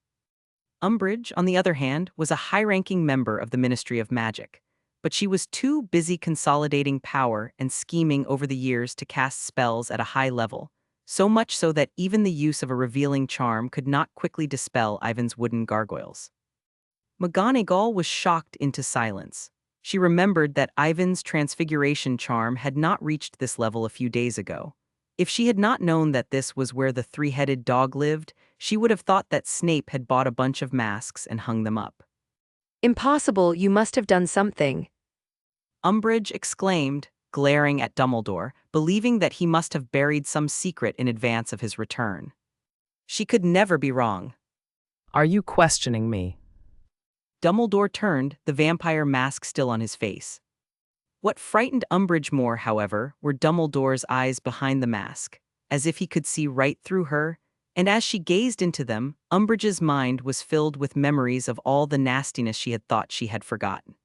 Umbridge, on the other hand, was a high-ranking member of the Ministry of Magic, but she was too busy consolidating power and scheming over the years to cast spells at a high level, so much so that even the use of a revealing charm could not quickly dispel Ivan's wooden gargoyles. McGonagall was shocked into silence. She remembered that Ivan's transfiguration charm had not reached this level a few days ago. If she had not known that this was where the three-headed dog lived, she would have thought that Snape had bought a bunch of masks and hung them up. Impossible, you must have done something. Umbridge exclaimed, glaring at Dumbledore, believing that he must have buried some secret in advance of his return. She could never be wrong. Are you questioning me? Dumbledore turned, the vampire mask still on his face. What frightened Umbridge more, however, were Dumbledore's eyes behind the mask, as if he could see right through her, and as she gazed into them, Umbridge's mind was filled with memories of all the nastiness she had thought she had forgotten.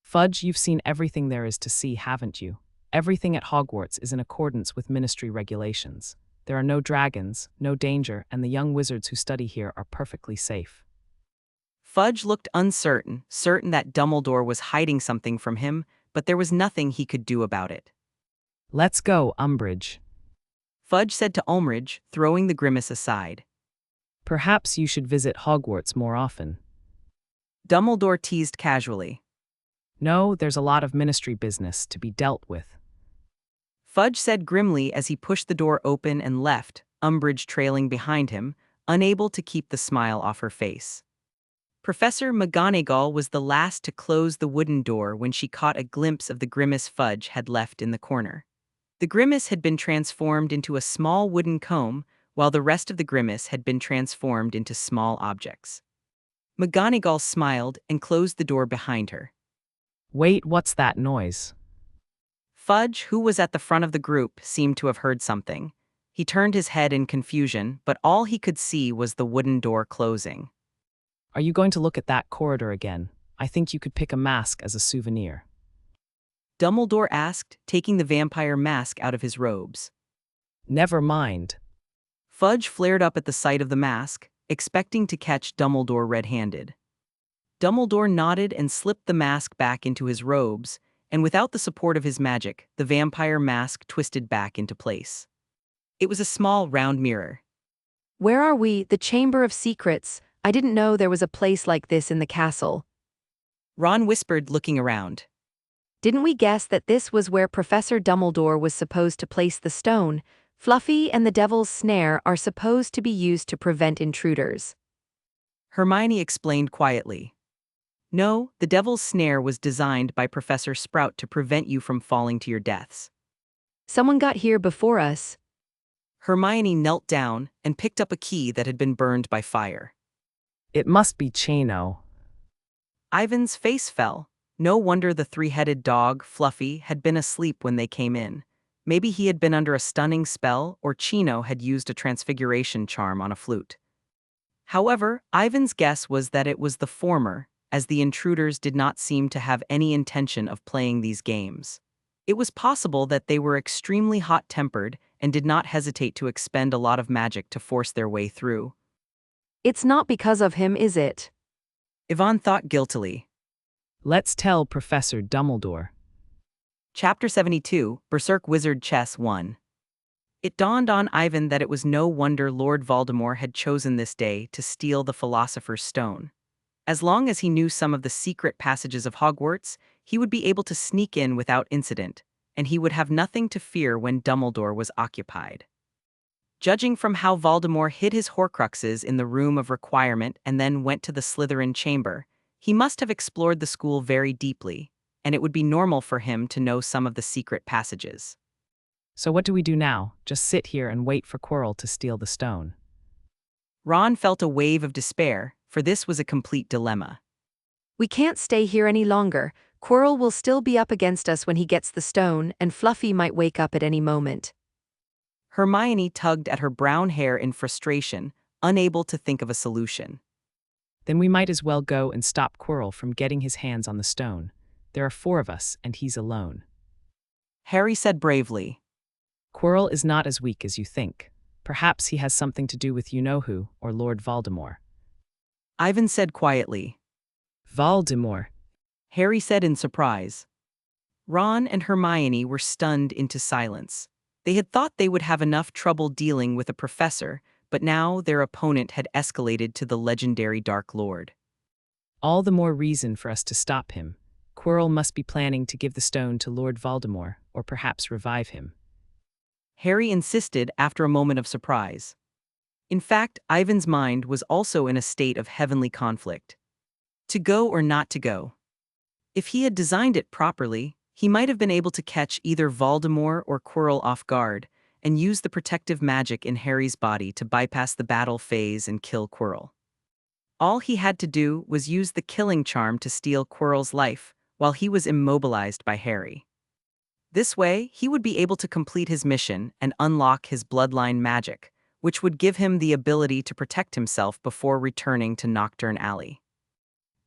Fudge, you've seen everything there is to see, haven't you? Everything at Hogwarts is in accordance with ministry regulations. There are no dragons, no danger, and the young wizards who study here are perfectly safe. Fudge looked uncertain, certain that Dumbledore was hiding something from him, but there was nothing he could do about it. Let's go, Umbridge. Fudge said to Umbridge, throwing the grimace aside. Perhaps you should visit Hogwarts more often. Dumbledore teased casually. No, there's a lot of ministry business to be dealt with. Fudge said grimly as he pushed the door open and left, Umbridge trailing behind him, unable to keep the smile off her face. Professor McGonagall was the last to close the wooden door when she caught a glimpse of the grimace Fudge had left in the corner. The grimace had been transformed into a small wooden comb, while the rest of the grimace had been transformed into small objects. McGonagall smiled and closed the door behind her. Wait, what's that noise? Fudge, who was at the front of the group, seemed to have heard something. He turned his head in confusion, but all he could see was the wooden door closing. Are you going to look at that corridor again? I think you could pick a mask as a souvenir. Dumbledore asked, taking the vampire mask out of his robes. Never mind. Fudge flared up at the sight of the mask, expecting to catch Dumbledore red-handed. Dumbledore nodded and slipped the mask back into his robes, and without the support of his magic, the vampire mask twisted back into place. It was a small, round mirror. Where are we? The Chamber of Secrets. I didn't know there was a place like this in the castle. Ron whispered, looking around. Didn't we guess that this was where Professor Dumbledore was supposed to place the stone? Fluffy and the Devil's Snare are supposed to be used to prevent intruders. Hermione explained quietly. No, the Devil's Snare was designed by Professor Sprout to prevent you from falling to your deaths. Someone got here before us. Hermione knelt down and picked up a key that had been burned by fire. It must be Chano. Ivan's face fell. No wonder the three-headed dog, Fluffy, had been asleep when they came in. Maybe he had been under a stunning spell, or Chino had used a transfiguration charm on a flute. However, Ivan's guess was that it was the former, as the intruders did not seem to have any intention of playing these games. It was possible that they were extremely hot-tempered and did not hesitate to expend a lot of magic to force their way through. It's not because of him, is it? Yvonne thought guiltily. Let's tell Professor Dumbledore. Chapter 72, Berserk Wizard Chess 1. It dawned on Ivan that it was no wonder Lord Voldemort had chosen this day to steal the Philosopher's Stone. As long as he knew some of the secret passages of Hogwarts, he would be able to sneak in without incident, and he would have nothing to fear when Dumbledore was occupied. Judging from how Voldemort hid his Horcruxes in the Room of Requirement and then went to the Slytherin chamber, he must have explored the school very deeply, and it would be normal for him to know some of the secret passages. So what do we do now? Just sit here and wait for Quirrell to steal the stone. Ron felt a wave of despair, for this was a complete dilemma. We can't stay here any longer. Quirrell will still be up against us when he gets the stone, and Fluffy might wake up at any moment. Hermione tugged at her brown hair in frustration, unable to think of a solution. Then we might as well go and stop Quirrell from getting his hands on the stone. There are 4 of us, and he's alone. Harry said bravely. Quirrell is not as weak as you think. Perhaps he has something to do with you-know-who, or Lord Voldemort. Ivan said quietly. Voldemort. Harry said in surprise. Ron and Hermione were stunned into silence. They had thought they would have enough trouble dealing with a professor, but now their opponent had escalated to the legendary Dark Lord. All the more reason for us to stop him. Quirrell must be planning to give the stone to Lord Voldemort, or perhaps revive him. Harry insisted after a moment of surprise. In fact, Ivan's mind was also in a state of heavenly conflict. To go or not to go? If he had designed it properly, he might have been able to catch either Voldemort or Quirrell off guard, and use the protective magic in Harry's body to bypass the battle phase and kill Quirrell. All he had to do was use the killing charm to steal Quirrell's life, while he was immobilized by Harry. This way, he would be able to complete his mission and unlock his bloodline magic, which would give him the ability to protect himself before returning to Knockoff Alley.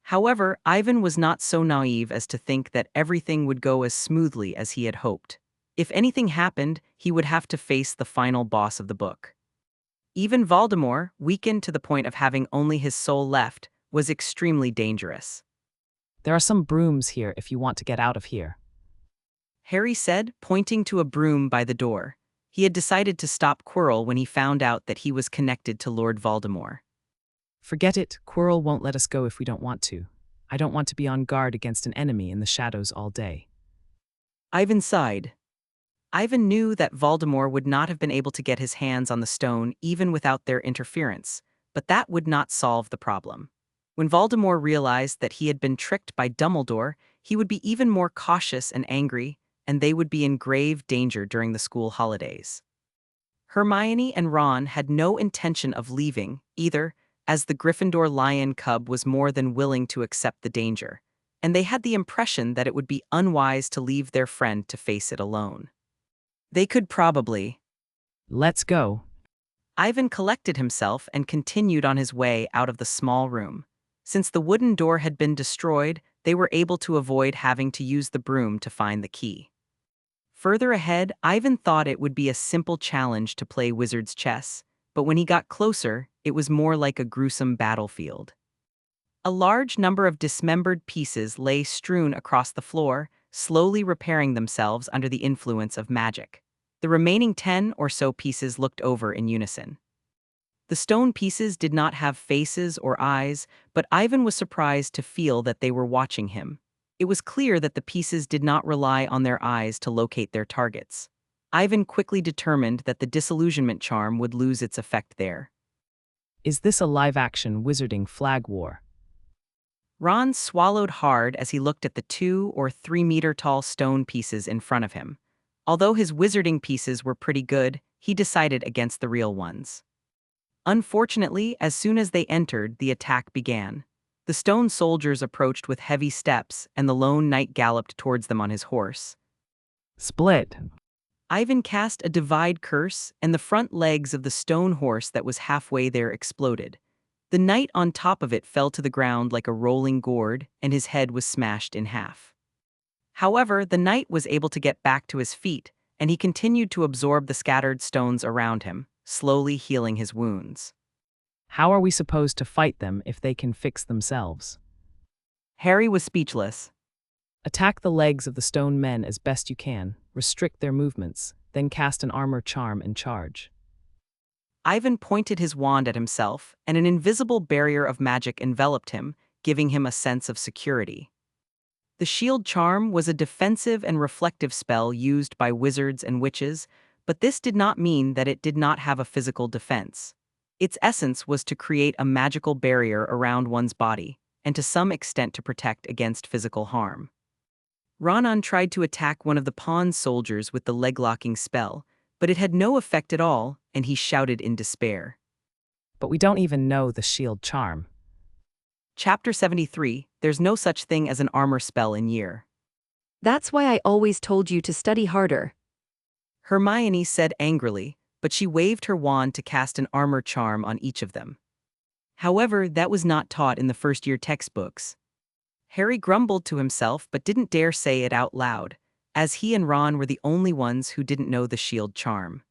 However, Ivan was not so naive as to think that everything would go as smoothly as he had hoped. If anything happened, he would have to face the final boss of the book. Even Voldemort, weakened to the point of having only his soul left, was extremely dangerous. There are some brooms here if you want to get out of here. Harry said, pointing to a broom by the door. He had decided to stop Quirrell when he found out that he was connected to Lord Voldemort. Forget it, Quirrell won't let us go if we don't want to. I don't want to be on guard against an enemy in the shadows all day. Ivan sighed. Ivan knew that Voldemort would not have been able to get his hands on the stone even without their interference, but that would not solve the problem. When Voldemort realized that he had been tricked by Dumbledore, he would be even more cautious and angry, and they would be in grave danger during the school holidays. Hermione and Ron had no intention of leaving, either, as the Gryffindor lion cub was more than willing to accept the danger, and they had the impression that it would be unwise to leave their friend to face it alone. They could probably. Let's go. Ivan collected himself and continued on his way out of the small room. Since the wooden door had been destroyed, they were able to avoid having to use the broom to find the key. Further ahead, Ivan thought it would be a simple challenge to play wizard's chess, but when he got closer, it was more like a gruesome battlefield. A large number of dismembered pieces lay strewn across the floor, slowly repairing themselves under the influence of magic. The remaining 10 or so pieces looked over in unison. The stone pieces did not have faces or eyes, but Ivan was surprised to feel that they were watching him. It was clear that the pieces did not rely on their eyes to locate their targets. Ivan quickly determined that the disillusionment charm would lose its effect there. Is this a live-action wizarding flag war? Ron swallowed hard as he looked at the 2 or 3 meter tall stone pieces in front of him. Although his wizarding pieces were pretty good, he decided against the real ones. Unfortunately, as soon as they entered, the attack began. The stone soldiers approached with heavy steps, and the lone knight galloped towards them on his horse. Split. Ivan cast a divide curse, and the front legs of the stone horse that was halfway there exploded. The knight on top of it fell to the ground like a rolling gourd, and his head was smashed in half. However, the knight was able to get back to his feet, and he continued to absorb the scattered stones around him, slowly healing his wounds. How are we supposed to fight them if they can fix themselves? Harry was speechless. Attack the legs of the stone men as best you can, restrict their movements, then cast an armor charm and charge. Ivan pointed his wand at himself, and an invisible barrier of magic enveloped him, giving him a sense of security. The shield charm was a defensive and reflective spell used by wizards and witches, but this did not mean that it did not have a physical defense. Its essence was to create a magical barrier around one's body, and to some extent to protect against physical harm. Ronan tried to attack one of the pawn soldiers with the leg-locking spell, but it had no effect at all, and he shouted in despair. But we don't even know the shield charm. Chapter 73, There's no such thing as an armor spell in year. That's why I always told you to study harder. Hermione said angrily, but she waved her wand to cast an armor charm on each of them. However, that was not taught in the first-year textbooks. Harry grumbled to himself but didn't dare say it out loud, as he and Ron were the only ones who didn't know the shield charm.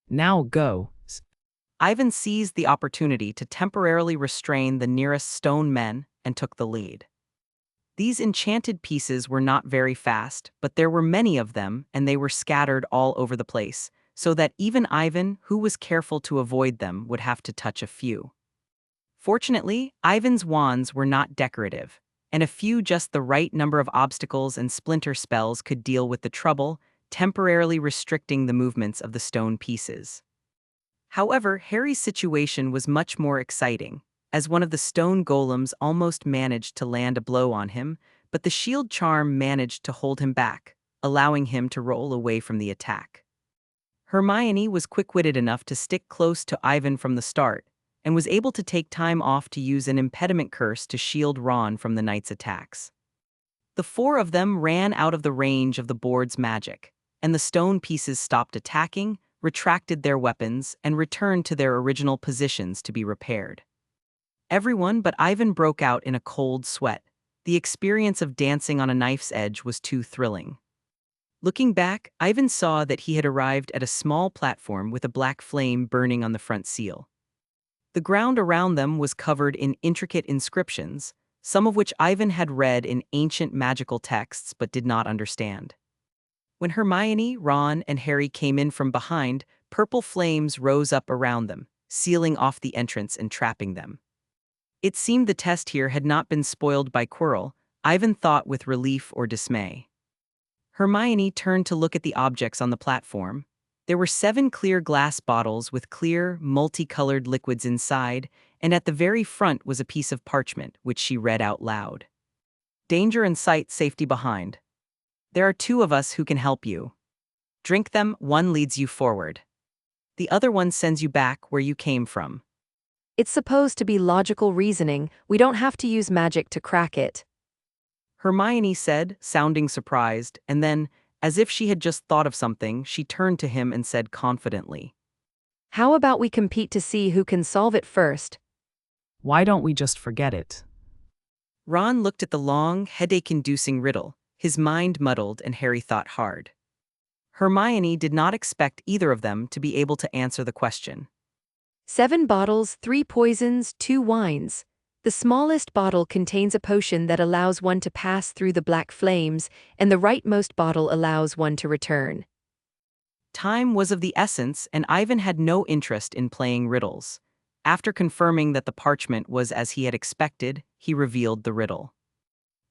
Now go. Ivan seized the opportunity to temporarily restrain the nearest stone men and took the lead. These enchanted pieces were not very fast, but there were many of them, and they were scattered all over the place, so that even Ivan, who was careful to avoid them, would have to touch a few. Fortunately, Ivan's wands were not decorative, and a few just the right number of obstacles and splinter spells could deal with the trouble, temporarily restricting the movements of the stone pieces. However, Harry's situation was much more exciting, as one of the stone golems almost managed to land a blow on him, but the shield charm managed to hold him back, allowing him to roll away from the attack. Hermione was quick-witted enough to stick close to Ivan from the start, and was able to take time off to use an impediment curse to shield Ron from the knight's attacks. The 4 of them ran out of the range of the board's magic, and the stone pieces stopped attacking, retracted their weapons, and returned to their original positions to be repaired. Everyone but Ivan broke out in a cold sweat. The experience of dancing on a knife's edge was too thrilling. Looking back, Ivan saw that he had arrived at a small platform with a black flame burning on the front seal. The ground around them was covered in intricate inscriptions, some of which Ivan had read in ancient magical texts but did not understand. When Hermione, Ron, and Harry came in from behind, purple flames rose up around them, sealing off the entrance and trapping them. It seemed the test here had not been spoiled by Quirrell, Ivan thought with relief or dismay. Hermione turned to look at the objects on the platform. There were 7 clear glass bottles with clear, multicolored liquids inside, and at the very front was a piece of parchment, which she read out loud. Danger in sight, safety behind. There are 2 of us who can help you. Drink them, one leads you forward. The other one sends you back where you came from. It's supposed to be logical reasoning. We don't have to use magic to crack it. Hermione said, sounding surprised, and then, as if she had just thought of something, she turned to him and said confidently, How about we compete to see who can solve it first? Why don't we just forget it? Ron looked at the long, headache-inducing riddle, his mind muddled, and Harry thought hard. Hermione did not expect either of them to be able to answer the question. 7 bottles, 3 poisons, 2 wines. The smallest bottle contains a potion that allows one to pass through the black flames, and the rightmost bottle allows one to return. Time was of the essence, and Ivan had no interest in playing riddles. After confirming that the parchment was as he had expected, he revealed the riddle.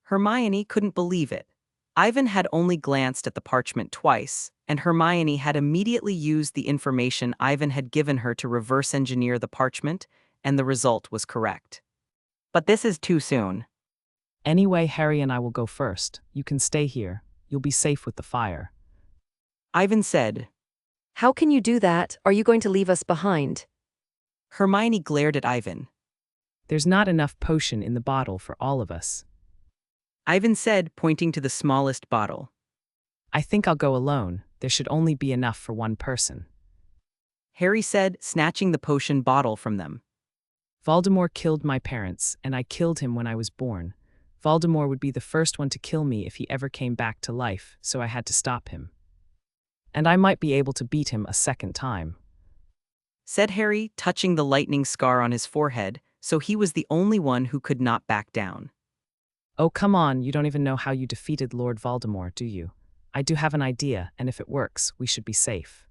Hermione couldn't believe it. Ivan had only glanced at the parchment twice, and Hermione had immediately used the information Ivan had given her to reverse engineer the parchment, and the result was correct. But this is too soon. Anyway, Harry and I will go first. You can stay here. You'll be safe with the fire. Ivan said. How can you do that? Are you going to leave us behind? Hermione glared at Ivan. There's not enough potion in the bottle for all of us. Ivan said, pointing to the smallest bottle. I think I'll go alone. There should only be enough for one person. Harry said, snatching the potion bottle from them. Voldemort killed my parents, and I killed him when I was born. Voldemort would be the first one to kill me if he ever came back to life, so I had to stop him. And I might be able to beat him a second time, said Harry, touching the lightning scar on his forehead, so he was the only one who could not back down. Oh, come on, you don't even know how you defeated Lord Voldemort, do you? I do have an idea, and if it works, we should be safe.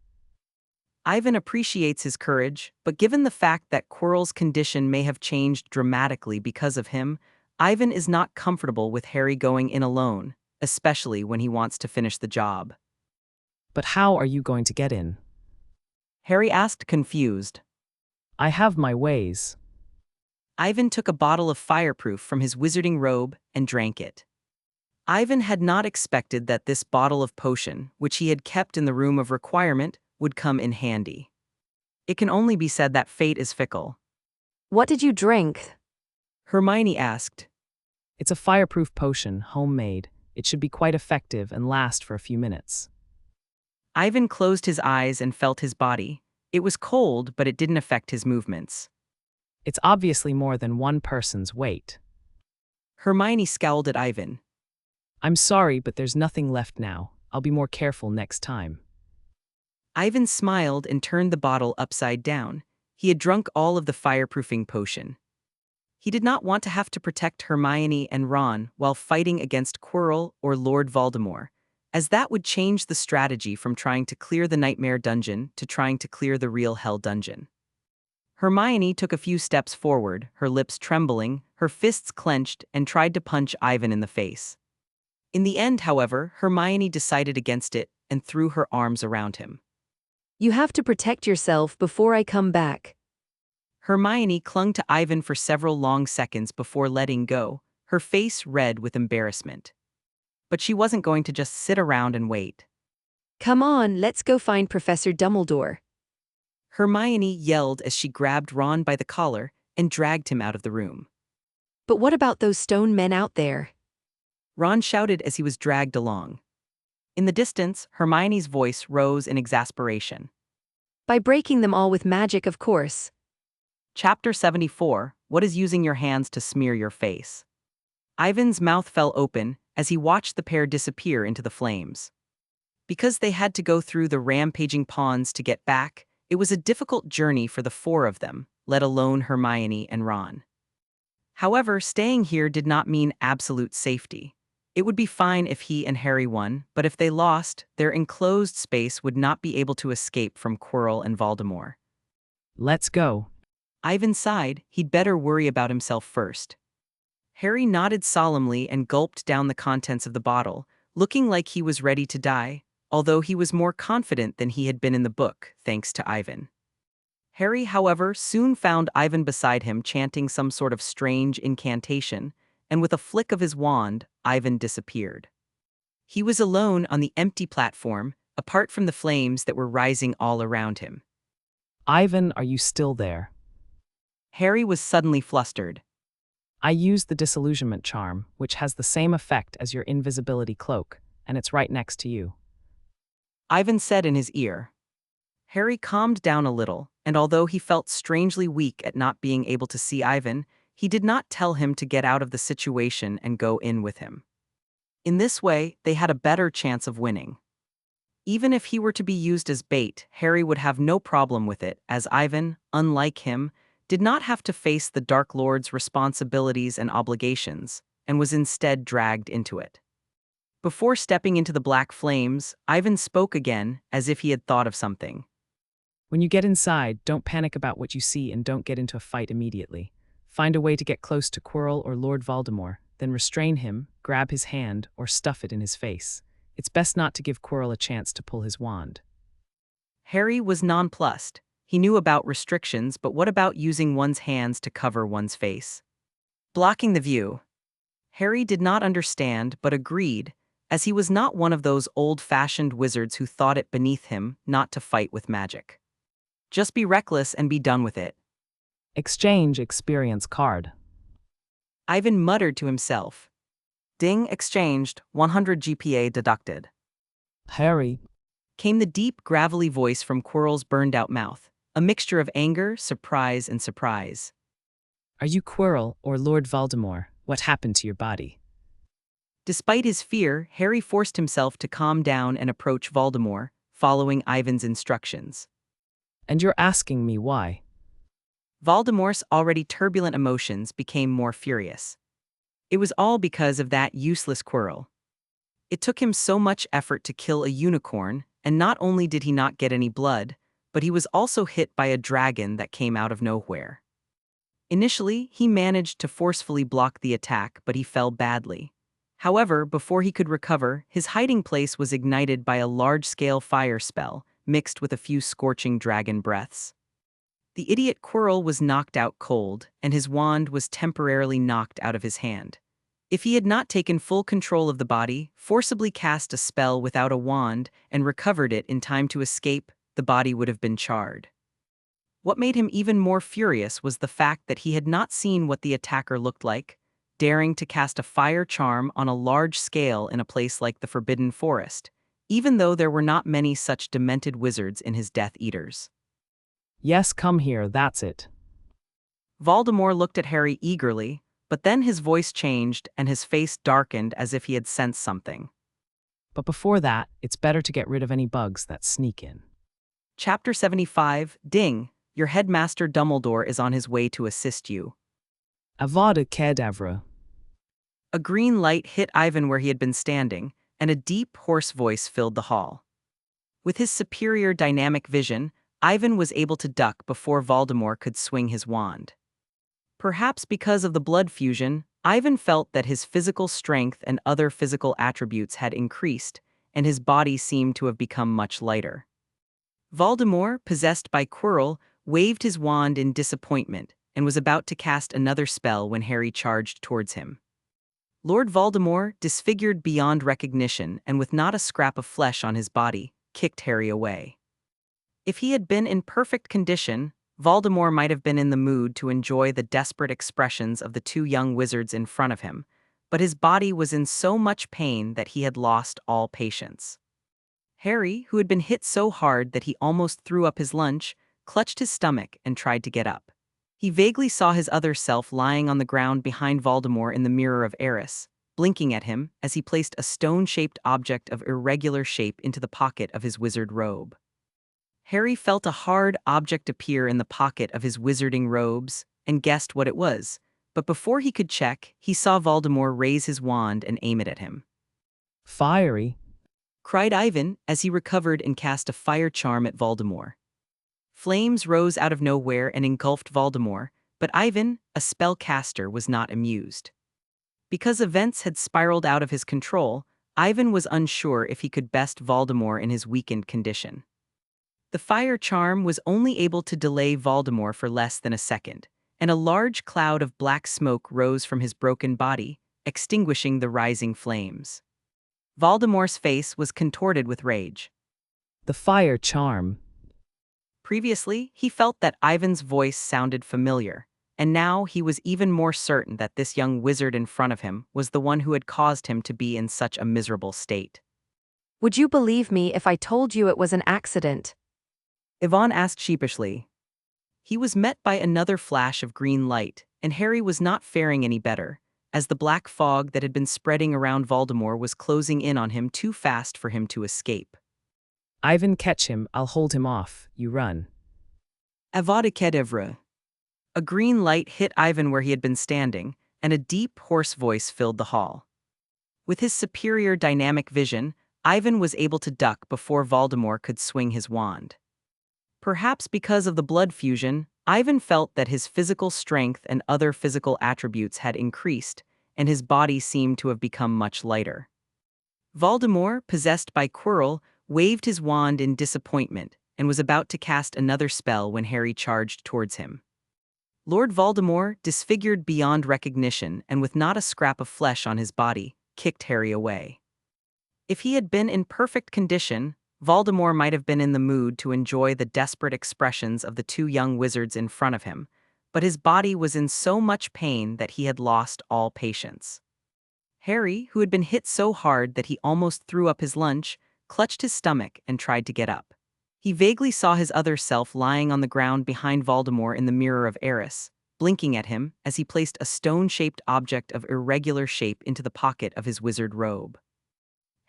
Ivan appreciates his courage, but given the fact that Quirrell's condition may have changed dramatically because of him, Ivan is not comfortable with Harry going in alone, especially when he wants to finish the job. But how are you going to get in? Harry asked, confused. I have my ways. Ivan took a bottle of fireproof from his wizarding robe and drank it. Ivan had not expected that this bottle of potion, which he had kept in the room of requirement, would come in handy. It can only be said that fate is fickle. What did you drink? Hermione asked. It's a fireproof potion, homemade. It should be quite effective and last for a few minutes. Ivan closed his eyes and felt his body. It was cold, but it didn't affect his movements. It's obviously more than one person's weight. Hermione scowled at Ivan. I'm sorry, but there's nothing left now. I'll be more careful next time. Ivan smiled and turned the bottle upside down. He had drunk all of the fireproofing potion. He did not want to have to protect Hermione and Ron while fighting against Quirrell or Lord Voldemort, as that would change the strategy from trying to clear the Nightmare Dungeon to trying to clear the real Hell Dungeon. Hermione took a few steps forward, her lips trembling, her fists clenched, and tried to punch Ivan in the face. In the end, however, Hermione decided against it and threw her arms around him. You have to protect yourself before I come back. Hermione clung to Ivan for several long seconds before letting go, her face red with embarrassment. But she wasn't going to just sit around and wait. Come on, let's go find Professor Dumbledore. Hermione yelled as she grabbed Ron by the collar and dragged him out of the room. But what about those stone men out there? Ron shouted as he was dragged along. In the distance, Hermione's voice rose in exasperation. By breaking them all with magic, of course. Chapter 74, What is using your hands to smear your face? Ivan's mouth fell open as he watched the pair disappear into the flames. Because they had to go through the rampaging pawns to get back, it was a difficult journey for the 4 of them, let alone Hermione and Ron. However, staying here did not mean absolute safety. It would be fine if he and Harry won, but if they lost, their enclosed space would not be able to escape from Quirrell and Voldemort. Let's go. Ivan sighed. He'd better worry about himself first. Harry nodded solemnly and gulped down the contents of the bottle, looking like he was ready to die, although he was more confident than he had been in the book, thanks to Ivan. Harry, however, soon found Ivan beside him chanting some sort of strange incantation, and with a flick of his wand, Ivan disappeared. He was alone on the empty platform, apart from the flames that were rising all around him. Ivan, are you still there? Harry was suddenly flustered. I used the disillusionment charm, which has the same effect as your invisibility cloak, and it's right next to you. Ivan said in his ear. Harry calmed down a little, and although he felt strangely weak at not being able to see Ivan, he did not tell him to get out of the situation and go in with him. In this way, they had a better chance of winning. Even if he were to be used as bait, Harry would have no problem with it, as Ivan, unlike him, did not have to face the Dark Lord's responsibilities and obligations, and was instead dragged into it. Before stepping into the black flames, Ivan spoke again, as if he had thought of something. When you get inside, don't panic about what you see and don't get into a fight immediately. Find a way to get close to Quirrell or Lord Voldemort, then restrain him, grab his hand, or stuff it in his face. It's best not to give Quirrell a chance to pull his wand. Harry was nonplussed. He knew about restrictions, but what about using one's hands to cover one's face? Blocking the view. Harry did not understand, but agreed, as he was not one of those old-fashioned wizards who thought it beneath him not to fight with magic. Just be reckless and be done with it. Exchange experience card. Ivan muttered to himself. Ding exchanged, 100 GPA deducted. Harry, Came the deep, gravelly voice from Quirrell's burned-out mouth, a mixture of anger, surprise, and surprise. are you Quirrell or Lord Voldemort? What happened to your body? Despite his fear, Harry forced himself to calm down and approach Voldemort, following Ivan's instructions. And you're asking me why? Voldemort's already turbulent emotions became more furious. It was all because of that useless Quirrell. It took him so much effort to kill a unicorn, and not only did he not get any blood, but he was also hit by a dragon that came out of nowhere. Initially, he managed to forcefully block the attack, but he fell badly. However, before he could recover, his hiding place was ignited by a large-scale fire spell, mixed with a few scorching dragon breaths. The idiot Quirrell was knocked out cold, and his wand was temporarily knocked out of his hand. If he had not taken full control of the body, forcibly cast a spell without a wand, and recovered it in time to escape, the body would have been charred. What made him even more furious was the fact that he had not seen what the attacker looked like, daring to cast a fire charm on a large scale in a place like the Forbidden Forest, even though there were not many such demented wizards in his Death Eaters. Yes, come here, that's it. Voldemort looked at Harry eagerly, but then his voice changed and his face darkened as if he had sensed something. But before that, it's better to get rid of any bugs that sneak in. Chapter 75, Ding, your headmaster Dumbledore is on his way to assist you. Avada Kedavra. A green light hit Ivan where he had been standing, and a deep, hoarse voice filled the hall. With his superior dynamic vision, Ivan was able to duck before Voldemort could swing his wand. Perhaps because of the blood fusion, Ivan felt that his physical strength and other physical attributes had increased, and his body seemed to have become much lighter. Voldemort, possessed by Quirrell, waved his wand in disappointment and was about to cast another spell when Harry charged towards him. Lord Voldemort, disfigured beyond recognition and with not a scrap of flesh on his body, kicked Harry away. If he had been in perfect condition, Voldemort might have been in the mood to enjoy the desperate expressions of the two young wizards in front of him, but his body was in so much pain that he had lost all patience. Harry, who had been hit so hard that he almost threw up his lunch, clutched his stomach and tried to get up. He vaguely saw his other self lying on the ground behind Voldemort in the Mirror of Eris, blinking at him as he placed a stone-shaped object of irregular shape into the pocket of his wizard robe. Harry felt a hard object appear in the pocket of his wizarding robes and guessed what it was, but before he could check, he saw Voldemort raise his wand and aim it at him. Fiery. Cried Ivan as he recovered and cast a fire charm at Voldemort. Flames rose out of nowhere and engulfed Voldemort, but Ivan, a spellcaster, was not amused. Because events had spiraled out of his control, Ivan was unsure if he could best Voldemort in his weakened condition. The fire charm was only able to delay Voldemort for less than a second, and a large cloud of black smoke rose from his broken body, extinguishing the rising flames. Voldemort's face was contorted with rage. The fire charm. Previously, he felt that Ivan's voice sounded familiar, and now he was even more certain that this young wizard in front of him was the one who had caused him to be in such a miserable state. Would you believe me if I told you it was an accident? Yvonne asked sheepishly. He was met by another flash of green light, and Harry was not faring any better, as the black fog that had been spreading around Voldemort was closing in on him too fast for him to escape. Ivan, catch him, I'll hold him off, you run. Avada Kedavra. A green light hit Ivan where he had been standing, and a deep, hoarse voice filled the hall. With his superior dynamic vision, Ivan was able to duck before Voldemort could swing his wand. Perhaps because of the blood fusion, Ivan felt that his physical strength and other physical attributes had increased, and his body seemed to have become much lighter. Voldemort, possessed by Quirrell, waved his wand in disappointment and was about to cast another spell when Harry charged towards him. Lord Voldemort, disfigured beyond recognition and with not a scrap of flesh on his body, kicked Harry away. If he had been in perfect condition, Voldemort might have been in the mood to enjoy the desperate expressions of the two young wizards in front of him, but his body was in so much pain that he had lost all patience. Harry, who had been hit so hard that he almost threw up his lunch, clutched his stomach and tried to get up. He vaguely saw his other self lying on the ground behind Voldemort in the Mirror of Eris, blinking at him as he placed a stone-shaped object of irregular shape into the pocket of his wizard robe.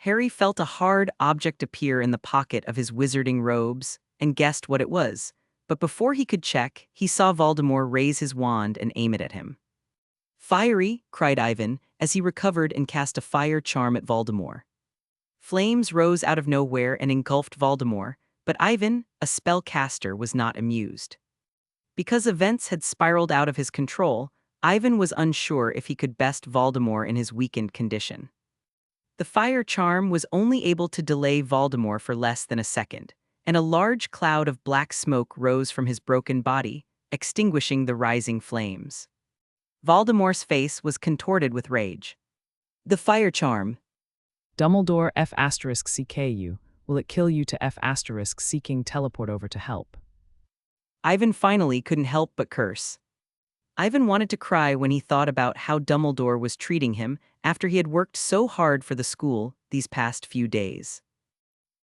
Harry felt a hard object appear in the pocket of his wizarding robes and guessed what it was, but before he could check, he saw Voldemort raise his wand and aim it at him. "Fiery!" cried Ivan as he recovered and cast a fire charm at Voldemort. Flames rose out of nowhere and engulfed Voldemort, but Ivan, a spellcaster, was not amused. Because events had spiraled out of his control, Ivan was unsure if he could best Voldemort in his weakened condition. The fire charm was only able to delay Voldemort for less than a second, and a large cloud of black smoke rose from his broken body, extinguishing the rising flames. Voldemort's face was contorted with rage. "The fire charm." Dumbledore F***CKU. Will it kill you to F** seeking teleport over to help? Ivan finally couldn't help but curse. Ivan wanted to cry when he thought about how Dumbledore was treating him after he had worked so hard for the school these past few days.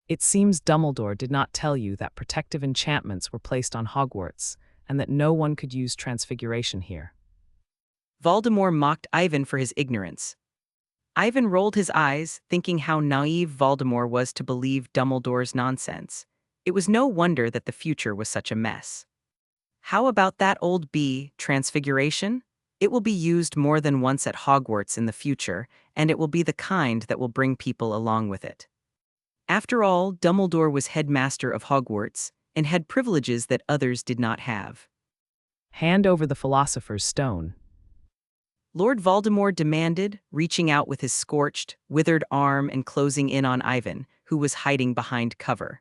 It seems Dumbledore did not tell you that protective enchantments were placed on Hogwarts, and that no one could use transfiguration here. Voldemort mocked Ivan for his ignorance. Ivan rolled his eyes, thinking how naive Voldemort was to believe Dumbledore's nonsense. It was no wonder that the future was such a mess. How about that old transfiguration? It will be used more than once at Hogwarts in the future, and it will be the kind that will bring people along with it. After all, Dumbledore was headmaster of Hogwarts, and had privileges that others did not have. Hand over the Philosopher's Stone. Lord Voldemort demanded, reaching out with his scorched, withered arm and closing in on Ivan, who was hiding behind cover.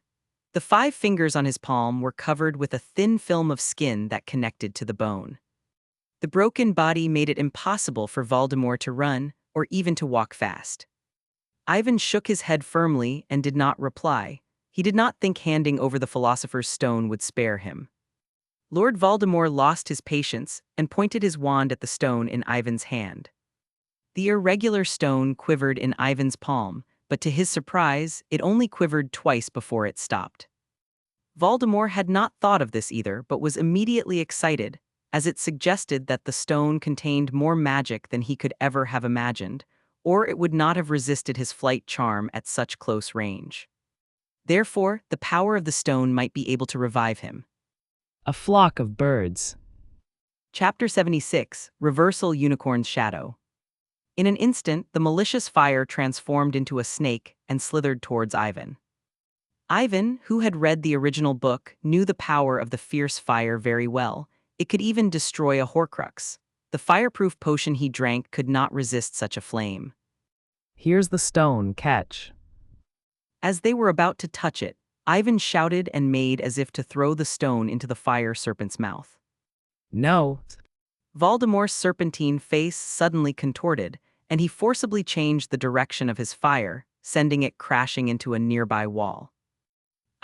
The 5 fingers on his palm were covered with a thin film of skin that connected to the bone. The broken body made it impossible for Voldemort to run, or even to walk fast. Ivan shook his head firmly and did not reply. He did not think handing over the Philosopher's Stone would spare him. Lord Voldemort lost his patience and pointed his wand at the stone in Ivan's hand. The irregular stone quivered in Ivan's palm, but to his surprise, it only quivered twice before it stopped. Voldemort had not thought of this either, but was immediately excited, as it suggested that the stone contained more magic than he could ever have imagined, or it would not have resisted his flight charm at such close range. Therefore, the power of the stone might be able to revive him. A flock of birds. Chapter 76, Reversal Unicorn's Shadow. In an instant, the malicious fire transformed into a snake and slithered towards Ivan. Ivan, who had read the original book, knew the power of the fierce fire very well. It could even destroy a Horcrux. The fireproof potion he drank could not resist such a flame. Here's the stone, catch. As they were about to touch it, Ivan shouted and made as if to throw the stone into the fire serpent's mouth. No. Voldemort's serpentine face suddenly contorted, and he forcibly changed the direction of his fire, sending it crashing into a nearby wall.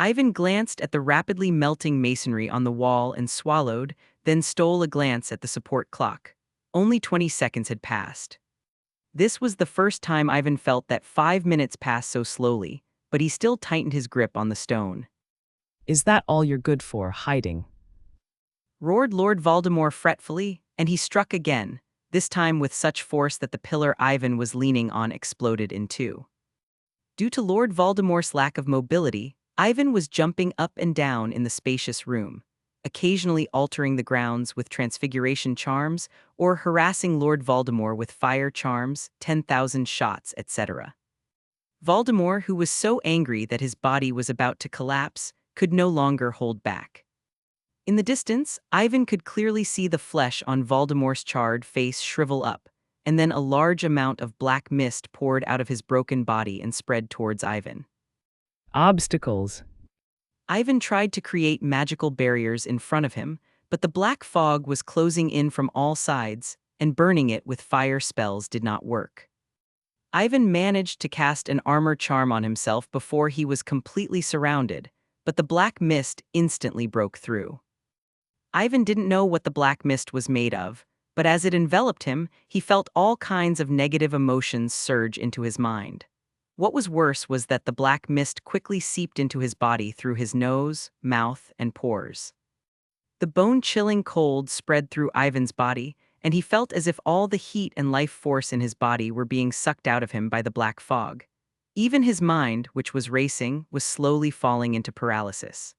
Ivan glanced at the rapidly melting masonry on the wall and swallowed, then stole a glance at the support clock. Only 20 seconds had passed. This was the first time Ivan felt that 5 minutes passed so slowly, but he still tightened his grip on the stone. Is that all you're good for, hiding? Roared Lord Voldemort fretfully, and he struck again, this time with such force that the pillar Ivan was leaning on exploded in two. Due to Lord Voldemort's lack of mobility, Ivan was jumping up and down in the spacious room, occasionally altering the grounds with transfiguration charms or harassing Lord Voldemort with fire charms, 10,000 shots, etc. Voldemort, who was so angry that his body was about to collapse, could no longer hold back. In the distance, Ivan could clearly see the flesh on Voldemort's charred face shrivel up, and then a large amount of black mist poured out of his broken body and spread towards Ivan. Obstacles. Ivan tried to create magical barriers in front of him, but the black fog was closing in from all sides, and burning it with fire spells did not work. Ivan managed to cast an armor charm on himself before he was completely surrounded, but the black mist instantly broke through. Ivan didn't know what the black mist was made of, but as it enveloped him, he felt all kinds of negative emotions surge into his mind. What was worse was that the black mist quickly seeped into his body through his nose, mouth, and pores. The bone-chilling cold spread through Ivan's body, and he felt as if all the heat and life force in his body were being sucked out of him by the black fog. Even his mind, which was racing, was slowly falling into paralysis.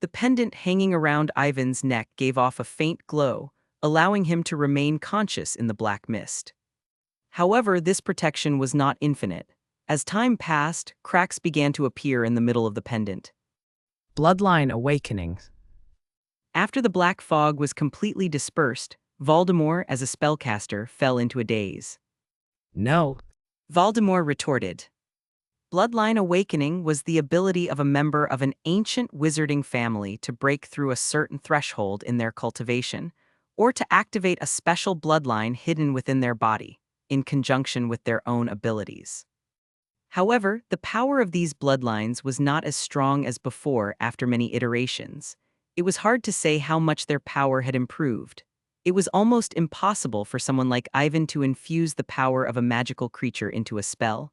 The pendant hanging around Ivan's neck gave off a faint glow, allowing him to remain conscious in the black mist. However, this protection was not infinite. As time passed, cracks began to appear in the middle of the pendant. Bloodline awakening. After the black fog was completely dispersed, Voldemort, as a spellcaster, fell into a daze. No. Voldemort retorted. Bloodline awakening was the ability of a member of an ancient wizarding family to break through a certain threshold in their cultivation, or to activate a special bloodline hidden within their body, in conjunction with their own abilities. However, the power of these bloodlines was not as strong as before after many iterations. It was hard to say how much their power had improved. It was almost impossible for someone like Ivan to infuse the power of a magical creature into a spell.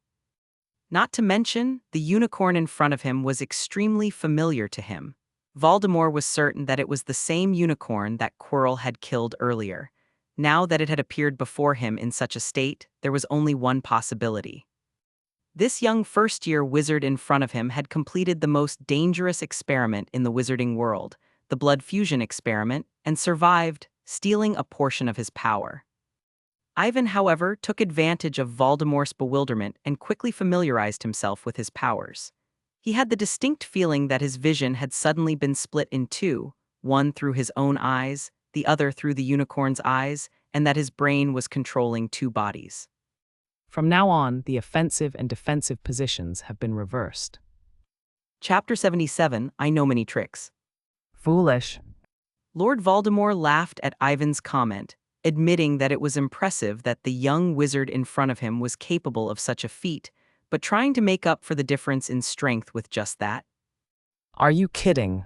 Not to mention, the unicorn in front of him was extremely familiar to him. Voldemort was certain that it was the same unicorn that Quirrell had killed earlier. Now that it had appeared before him in such a state, there was only one possibility. This young first-year wizard in front of him had completed the most dangerous experiment in the wizarding world, the blood fusion experiment, and survived, stealing a portion of his power. Ivan, however, took advantage of Voldemort's bewilderment and quickly familiarized himself with his powers. He had the distinct feeling that his vision had suddenly been split in two, one through his own eyes, the other through the unicorn's eyes, and that his brain was controlling two bodies. From now on, the offensive and defensive positions have been reversed. Chapter 77, I Know Many Tricks. Foolish. Lord Voldemort laughed at Ivan's comment, admitting that it was impressive that the young wizard in front of him was capable of such a feat, but trying to make up for the difference in strength with just that. Are you kidding?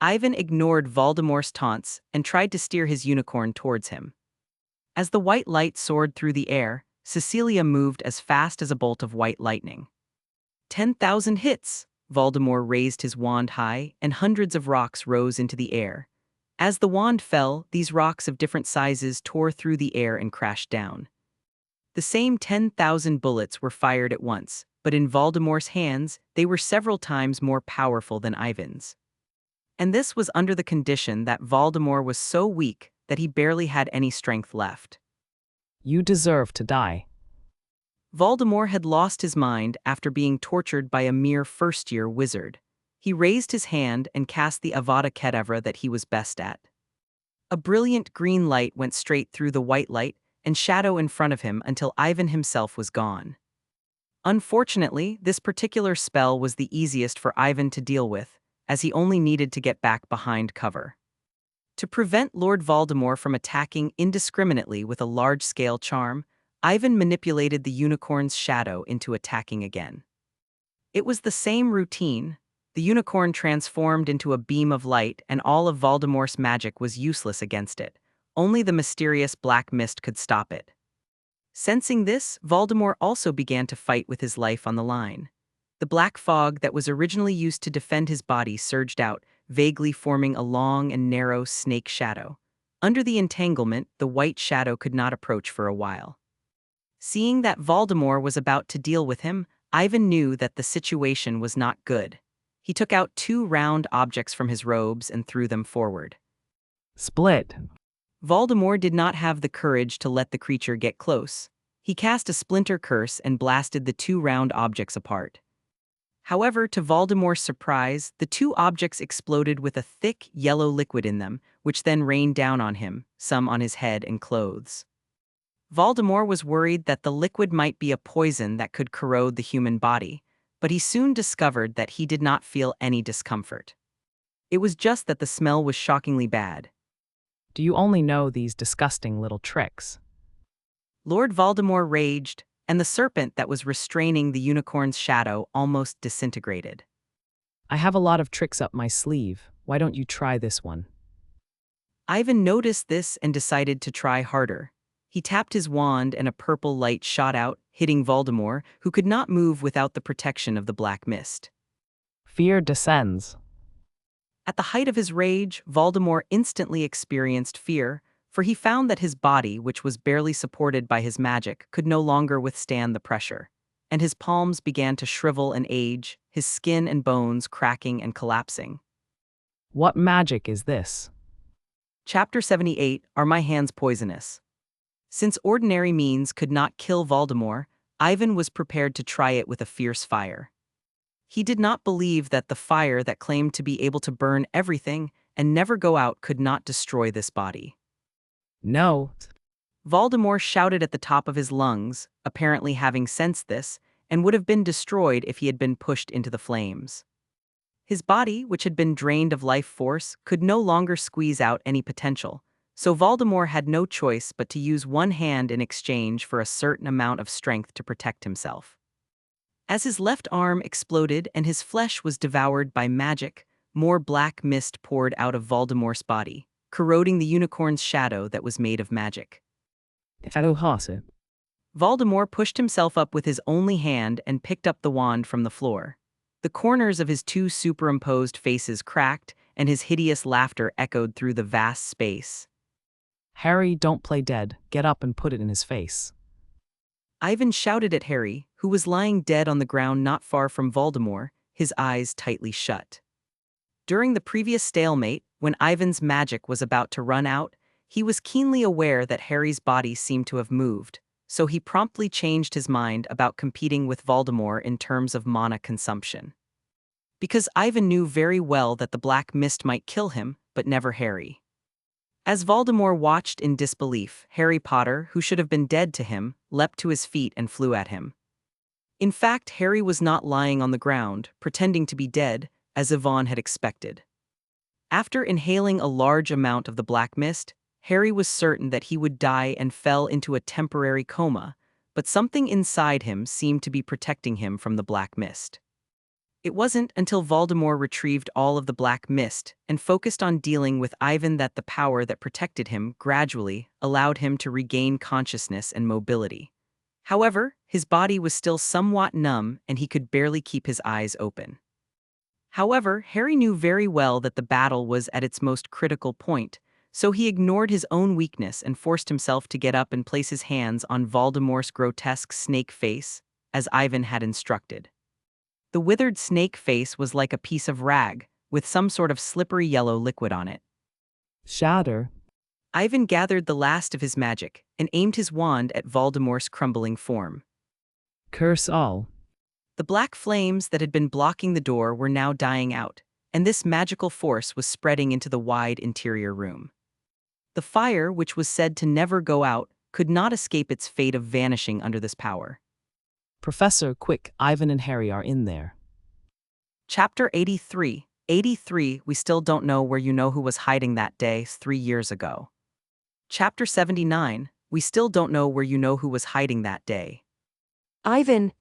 Ivan ignored Voldemort's taunts and tried to steer his unicorn towards him. As the white light soared through the air, Cecilia moved as fast as a bolt of white lightning. 10,000 hits! Voldemort raised his wand high, and hundreds of rocks rose into the air. As the wand fell, these rocks of different sizes tore through the air and crashed down. The same 10,000 bullets were fired at once, but in Voldemort's hands, they were several times more powerful than Ivan's. And this was under the condition that Voldemort was so weak that he barely had any strength left. You deserve to die. Voldemort had lost his mind after being tortured by a mere first-year wizard. He raised his hand and cast the Avada Kedavra that he was best at. A brilliant green light went straight through the white light and shadow in front of him until Ivan himself was gone. Unfortunately, this particular spell was the easiest for Ivan to deal with, as he only needed to get back behind cover. To prevent Lord Voldemort from attacking indiscriminately with a large-scale charm, Ivan manipulated the unicorn's shadow into attacking again. It was the same routine, The unicorn transformed into a beam of light, and all of Voldemort's magic was useless against it. Only the mysterious black mist could stop it. Sensing this, Voldemort also began to fight with his life on the line. The black fog that was originally used to defend his body surged out, vaguely forming a long and narrow snake shadow. Under the entanglement, the white shadow could not approach for a while. Seeing that Voldemort was about to deal with him, Ivan knew that the situation was not good. He took out 2 round objects from his robes and threw them forward. Split. Voldemort did not have the courage to let the creature get close. He cast a splinter curse and blasted the 2 round objects apart. However, to Voldemort's surprise, the 2 objects exploded with a thick, yellow liquid in them, which then rained down on him, some on his head and clothes. Voldemort was worried that the liquid might be a poison that could corrode the human body, but he soon discovered that he did not feel any discomfort. It was just that the smell was shockingly bad. Do you only know these disgusting little tricks? Lord Voldemort raged, and the serpent that was restraining the unicorn's shadow almost disintegrated. I have a lot of tricks up my sleeve. Why don't you try this one? Ivan noticed this and decided to try harder. He tapped his wand and a purple light shot out, hitting Voldemort, who could not move without the protection of the black mist. Fear descends. At the height of his rage, Voldemort instantly experienced fear, for he found that his body, which was barely supported by his magic, could no longer withstand the pressure, and his palms began to shrivel and age, his skin and bones cracking and collapsing. What magic is this? Chapter 78, Are My Hands Poisonous? Since ordinary means could not kill Voldemort, Ivan was prepared to try it with a fierce fire. He did not believe that the fire that claimed to be able to burn everything and never go out could not destroy this body. No. Voldemort shouted at the top of his lungs, apparently having sensed this, and would have been destroyed if he had been pushed into the flames. His body, which had been drained of life force, could no longer squeeze out any potential, so Voldemort had no choice but to use one hand in exchange for a certain amount of strength to protect himself. As his left arm exploded and his flesh was devoured by magic, more black mist poured out of Voldemort's body, corroding the unicorn's shadow that was made of magic. Voldemort pushed himself up with his only hand and picked up the wand from the floor. The corners of his 2 superimposed faces cracked, and his hideous laughter echoed through the vast space. Harry, don't play dead. Get up and put it in his face. Ivan shouted at Harry, who was lying dead on the ground not far from Voldemort, his eyes tightly shut. During the previous stalemate, when Ivan's magic was about to run out, he was keenly aware that Harry's body seemed to have moved, so he promptly changed his mind about competing with Voldemort in terms of mana consumption. Because Ivan knew very well that the black mist might kill him, but never Harry. As Voldemort watched in disbelief, Harry Potter, who should have been dead to him, leapt to his feet and flew at him. In fact, Harry was not lying on the ground, pretending to be dead, as Yvonne had expected. After inhaling a large amount of the black mist, Harry was certain that he would die and fell into a temporary coma, but something inside him seemed to be protecting him from the black mist. It wasn't until Voldemort retrieved all of the black mist and focused on dealing with Ivan that the power that protected him gradually allowed him to regain consciousness and mobility. However, his body was still somewhat numb and he could barely keep his eyes open. However, Harry knew very well that the battle was at its most critical point, so he ignored his own weakness and forced himself to get up and place his hands on Voldemort's grotesque snake face, as Ivan had instructed. The withered snake face was like a piece of rag, with some sort of slippery yellow liquid on it. Shatter. Ivan gathered the last of his magic and aimed his wand at Voldemort's crumbling form. Curse all. The black flames that had been blocking the door were now dying out, and this magical force was spreading into the wide interior room. The fire, which was said to never go out, could not escape its fate of vanishing under this power. Professor, quick, Ivan and Harry are in there. Chapter 83. 83, we still don't know where you know who was hiding that day 3 years ago. Chapter 79, we still don't know where you know who was hiding that day. Ivan.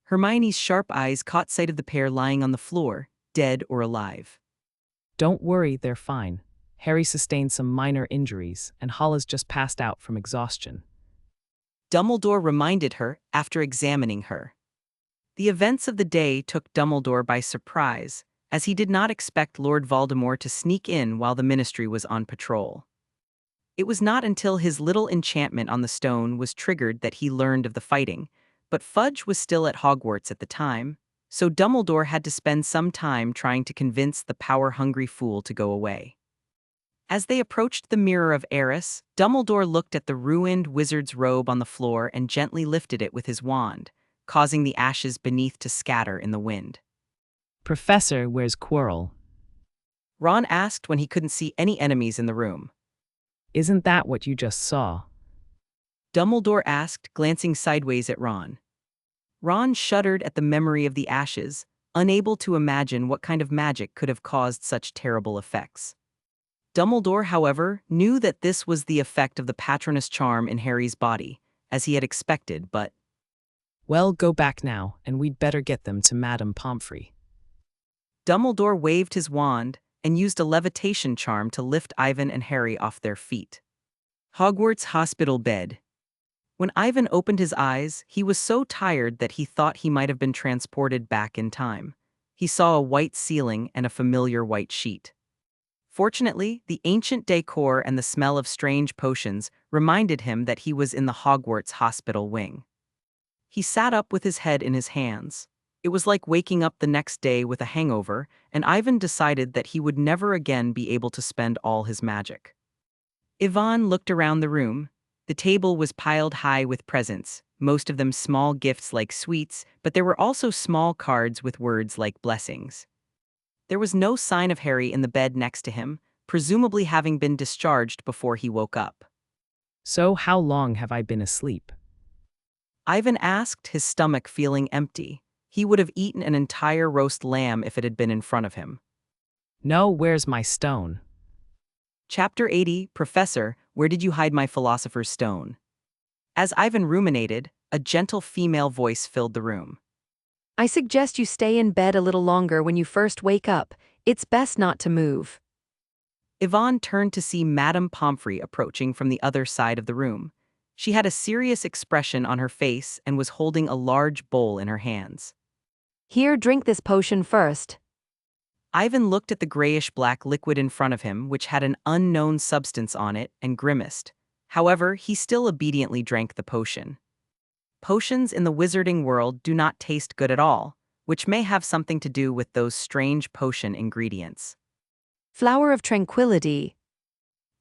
Hermione's sharp eyes caught sight of the pair lying on the floor, dead or alive. Don't worry, they're fine. Harry sustained some minor injuries, and Hala's just passed out from exhaustion. Dumbledore reminded her after examining her. The events of the day took Dumbledore by surprise, as he did not expect Lord Voldemort to sneak in while the Ministry was on patrol. It was not until his little enchantment on the stone was triggered that he learned of the fighting, but Fudge was still at Hogwarts at the time, so Dumbledore had to spend some time trying to convince the power-hungry fool to go away. As they approached the Mirror of Eris, Dumbledore looked at the ruined wizard's robe on the floor and gently lifted it with his wand, causing the ashes beneath to scatter in the wind. Professor, where's Quirrell? Ron asked when he couldn't see any enemies in the room. Isn't that what you just saw? Dumbledore asked, glancing sideways at Ron. Ron shuddered at the memory of the ashes, unable to imagine what kind of magic could have caused such terrible effects. Dumbledore, however, knew that this was the effect of the Patronus charm in Harry's body, as he had expected, but... Well, go back now, and we'd better get them to Madame Pomfrey. Dumbledore waved his wand and used a levitation charm to lift Ivan and Harry off their feet. Hogwarts hospital bed. When Ivan opened his eyes, he was so tired that he thought he might have been transported back in time. He saw a white ceiling and a familiar white sheet. Fortunately, the ancient decor and the smell of strange potions reminded him that he was in the Hogwarts hospital wing. He sat up with his head in his hands. It was like waking up the next day with a hangover, and Ivan decided that he would never again be able to spend all his magic. Ivan looked around the room. The table was piled high with presents, most of them small gifts like sweets, but there were also small cards with words like blessings. There was no sign of Harry in the bed next to him, presumably having been discharged before he woke up. So how long have I been asleep? Ivan asked, his stomach feeling empty. He would have eaten an entire roast lamb if it had been in front of him. No, where's my stone? Chapter 80, Professor, where did you hide my philosopher's stone? As Ivan ruminated, a gentle female voice filled the room. I suggest you stay in bed a little longer when you first wake up. It's best not to move. Ivan turned to see Madame Pomfrey approaching from the other side of the room. She had a serious expression on her face and was holding a large bowl in her hands. Here, drink this potion first. Ivan looked at the grayish-black liquid in front of him, which had an unknown substance on it, and grimaced. However, he still obediently drank the potion. Potions in the wizarding world do not taste good at all, which may have something to do with those strange potion ingredients. Flower of Tranquility.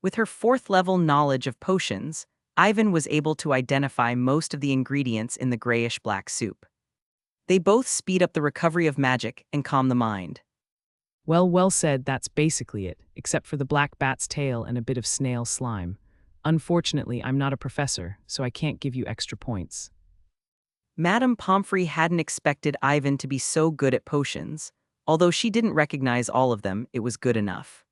With her fourth-level knowledge of potions, Ivan was able to identify most of the ingredients in the grayish-black soup. They both speed up the recovery of magic and calm the mind. Well said, that's basically it, except for the black bat's tail and a bit of snail slime. Unfortunately, I'm not a professor, so I can't give you extra points. Madame Pomfrey hadn't expected Ivan to be so good at potions. Although she didn't recognize all of them, it was good enough.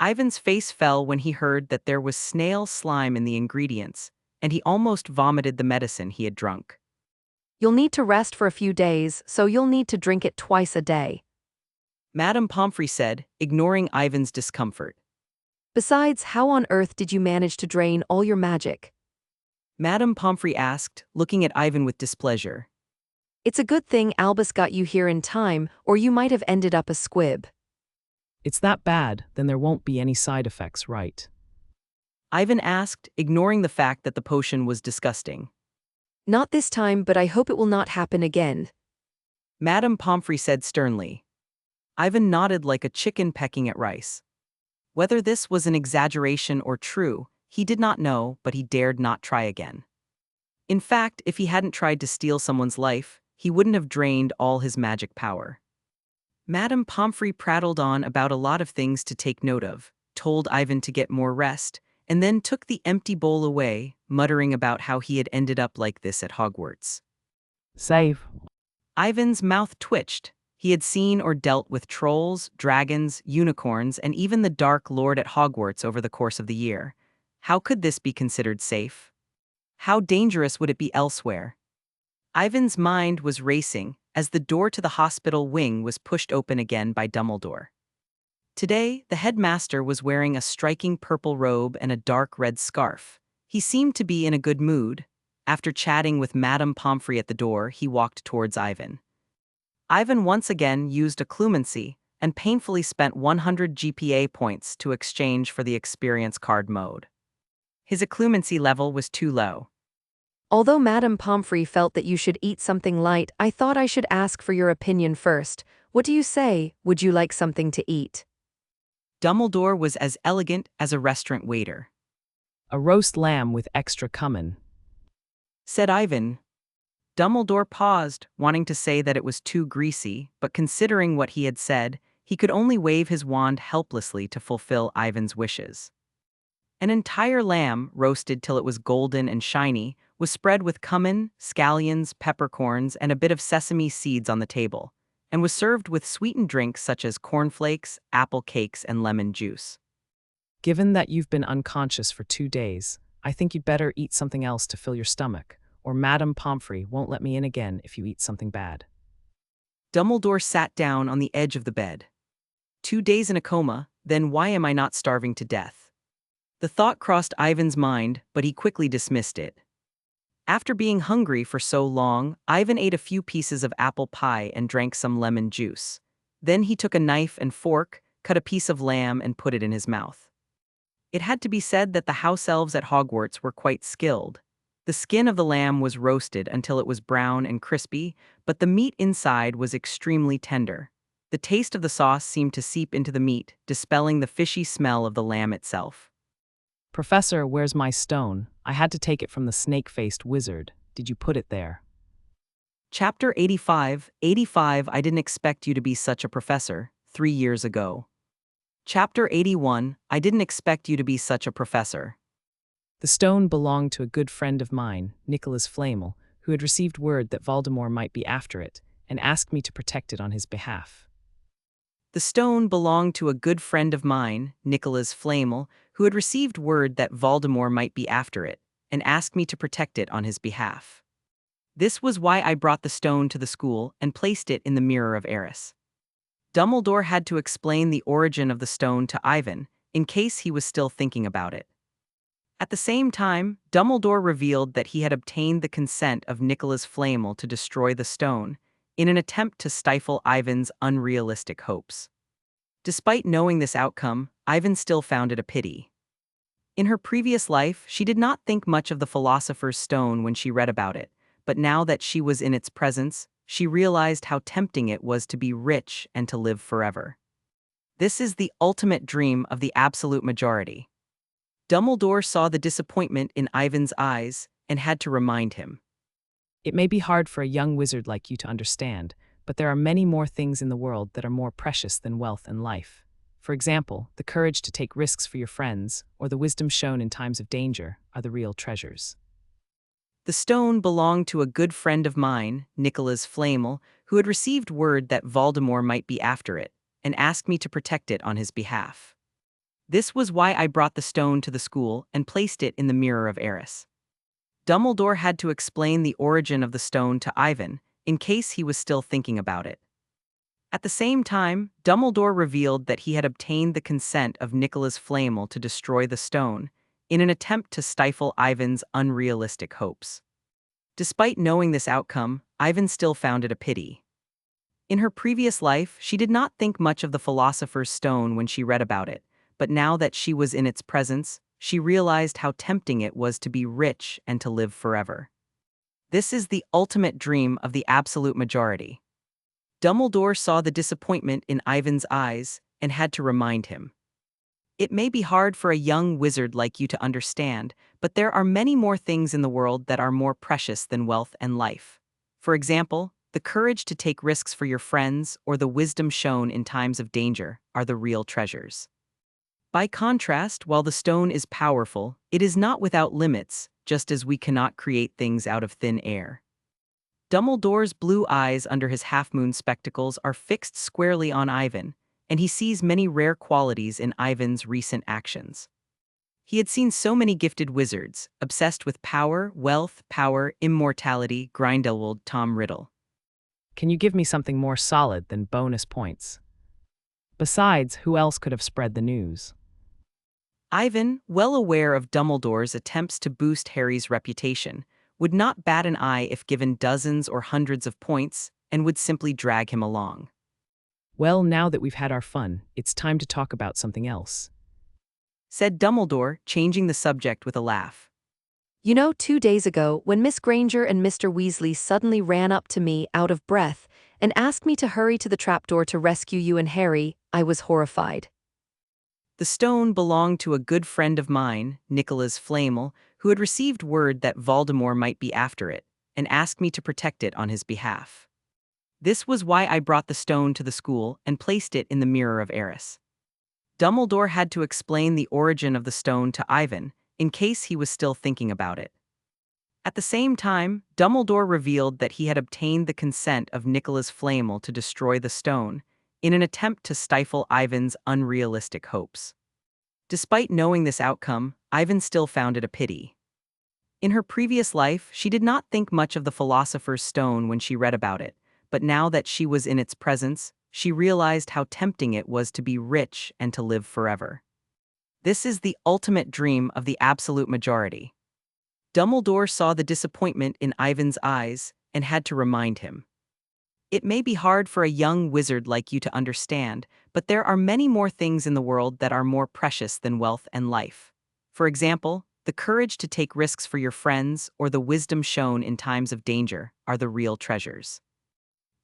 Ivan's face fell when he heard that there was snail slime in the ingredients, and he almost vomited the medicine he had drunk. You'll need to rest for a few days, so you'll need to drink it twice a day. Madame Pomfrey said, ignoring Ivan's discomfort. Besides, how on earth did you manage to drain all your magic? Madame Pomfrey asked, looking at Ivan with displeasure. It's a good thing Albus got you here in time, or you might have ended up a squib. It's that bad, then there won't be any side effects, right? Ivan asked, ignoring the fact that the potion was disgusting. Not this time, but I hope it will not happen again. Madame Pomfrey said sternly. Ivan nodded like a chicken pecking at rice. Whether this was an exaggeration or true, he did not know, but he dared not try again. In fact, if he hadn't tried to steal someone's life, he wouldn't have drained all his magic power. Madame Pomfrey prattled on about a lot of things to take note of, told Ivan to get more rest, and then took the empty bowl away, muttering about how he had ended up like this at Hogwarts. Save. Ivan's mouth twitched. He had seen or dealt with trolls, dragons, unicorns, and even the Dark Lord at Hogwarts over the course of the year. How could this be considered safe? How dangerous would it be elsewhere? Ivan's mind was racing, as the door to the hospital wing was pushed open again by Dumbledore. Today, the headmaster was wearing a striking purple robe and a dark red scarf. He seemed to be in a good mood. After chatting with Madame Pomfrey at the door, he walked towards Ivan. Ivan once again used occlumency and painfully spent 100 GPA points to exchange for the experience card mode. His occlumency level was too low. Although Madame Pomfrey felt that you should eat something light, I thought I should ask for your opinion first. What do you say? Would you like something to eat? Dumbledore was as elegant as a restaurant waiter. A roast lamb with extra cumin, Said Ivan. Dumbledore paused, wanting to say that it was too greasy, but considering what he had said, he could only wave his wand helplessly to fulfill Ivan's wishes. An entire lamb, roasted till it was golden and shiny, was spread with cumin, scallions, peppercorns, and a bit of sesame seeds on the table, and was served with sweetened drinks such as cornflakes, apple cakes, and lemon juice. Given that you've been unconscious for 2 days, I think you'd better eat something else to fill your stomach, or Madame Pomfrey won't let me in again if you eat something bad. Dumbledore sat down on the edge of the bed. 2 days in a coma, then why am I not starving to death? The thought crossed Ivan's mind, but he quickly dismissed it. After being hungry for so long, Ivan ate a few pieces of apple pie and drank some lemon juice. Then he took a knife and fork, cut a piece of lamb and put it in his mouth. It had to be said that the house elves at Hogwarts were quite skilled. The skin of the lamb was roasted until it was brown and crispy, but the meat inside was extremely tender. The taste of the sauce seemed to seep into the meat, dispelling the fishy smell of the lamb itself. Professor, where's my stone? I had to take it from the snake-faced wizard. Did you put it there? Chapter 85, 85 I didn't expect you to be such a professor, 3 years ago. Chapter 81, I didn't expect you to be such a professor. The stone belonged to a good friend of mine, Nicholas Flamel, who had received word that Voldemort might be after it, and asked me to protect it on his behalf. The stone belonged to a good friend of mine, Nicholas Flamel, who had received word that Voldemort might be after it, and asked me to protect it on his behalf. This was why I brought the stone to the school and placed it in the Mirror of Eris. Dumbledore had to explain the origin of the stone to Ivan, in case he was still thinking about it. At the same time, Dumbledore revealed that he had obtained the consent of Nicholas Flamel to destroy the stone, in an attempt to stifle Ivan's unrealistic hopes. Despite knowing this outcome, Ivan still found it a pity. In her previous life, she did not think much of the Philosopher's Stone when she read about it, but now that she was in its presence, she realized how tempting it was to be rich and to live forever. This is the ultimate dream of the absolute majority. Dumbledore saw the disappointment in Ivan's eyes and had to remind him. It may be hard for a young wizard like you to understand, but there are many more things in the world that are more precious than wealth and life. For example, the courage to take risks for your friends, or the wisdom shown in times of danger, are the real treasures. The stone belonged to a good friend of mine, Nicholas Flamel, who had received word that Voldemort might be after it, and asked me to protect it on his behalf. This was why I brought the stone to the school and placed it in the Mirror of Eris. Dumbledore had to explain the origin of the stone to Ivan, in case he was still thinking about it. At the same time, Dumbledore revealed that he had obtained the consent of Nicholas Flamel to destroy the stone, in an attempt to stifle Ivan's unrealistic hopes. Despite knowing this outcome, Ivan still found it a pity. In her previous life, she did not think much of the Philosopher's Stone when she read about it, but now that she was in its presence, she realized how tempting it was to be rich and to live forever. This is the ultimate dream of the absolute majority. Dumbledore saw the disappointment in Ivan's eyes and had to remind him. It may be hard for a young wizard like you to understand, but there are many more things in the world that are more precious than wealth and life. For example, the courage to take risks for your friends or the wisdom shown in times of danger are the real treasures. By contrast, while the stone is powerful, it is not without limits, just as we cannot create things out of thin air. Dumbledore's blue eyes under his half-moon spectacles are fixed squarely on Ivan, and he sees many rare qualities in Ivan's recent actions. He had seen so many gifted wizards, obsessed with power, wealth, power, immortality, Grindelwald, Tom Riddle. Can you give me something more solid than bonus points? Besides, who else could have spread the news? Ivan, well aware of Dumbledore's attempts to boost Harry's reputation, would not bat an eye if given dozens or hundreds of points and would simply drag him along. Well, now that we've had our fun, it's time to talk about something else. Said Dumbledore, changing the subject with a laugh. You know, 2 days ago, when Miss Granger and Mr. Weasley suddenly ran up to me, out of breath, and asked me to hurry to the trapdoor to rescue you and Harry, I was horrified. The stone belonged to a good friend of mine, Nicholas Flamel, who had received word that Voldemort might be after it, and asked me to protect it on his behalf. This was why I brought the stone to the school and placed it in the Mirror of Eris. Dumbledore had to explain the origin of the stone to Ivan, in case he was still thinking about it. At the same time, Dumbledore revealed that he had obtained the consent of Nicholas Flamel to destroy the stone, in an attempt to stifle Ivan's unrealistic hopes. Despite knowing this outcome, Ivan still found it a pity. In her previous life, she did not think much of the Philosopher's Stone when she read about it, but now that she was in its presence, she realized how tempting it was to be rich and to live forever. This is the ultimate dream of the absolute majority. Dumbledore saw the disappointment in Ivan's eyes and had to remind him. It may be hard for a young wizard like you to understand, but there are many more things in the world that are more precious than wealth and life. For example, the courage to take risks for your friends or the wisdom shown in times of danger are the real treasures.